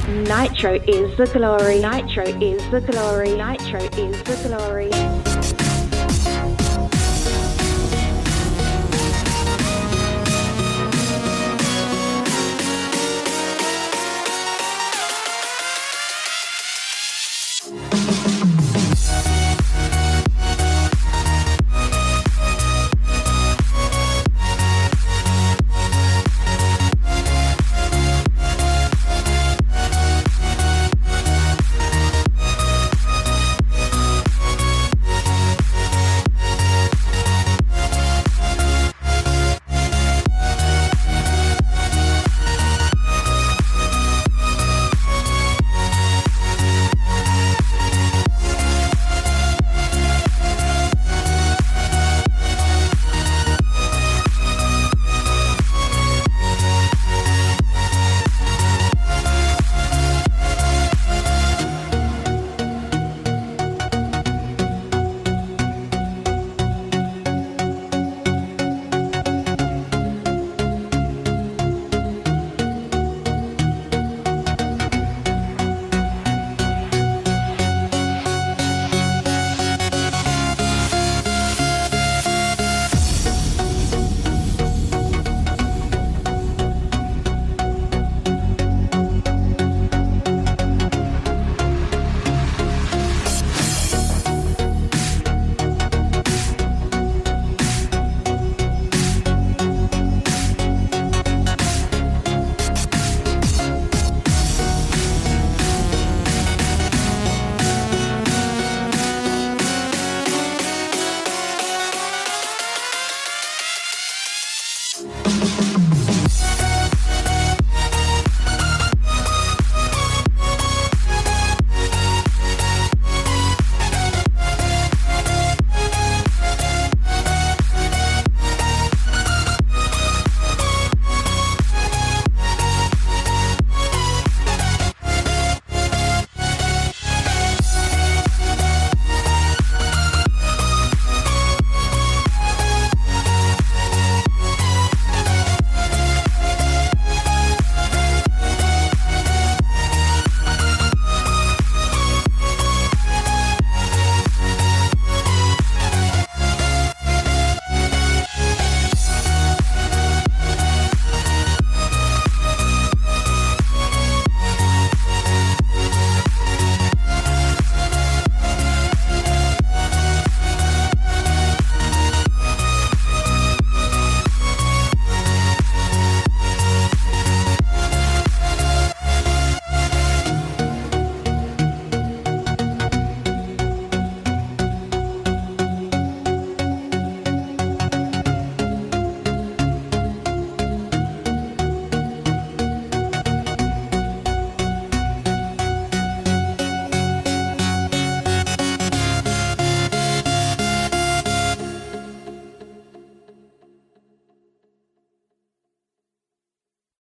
Nitro is the glory. Nitro is the glory. Nitro is the glory.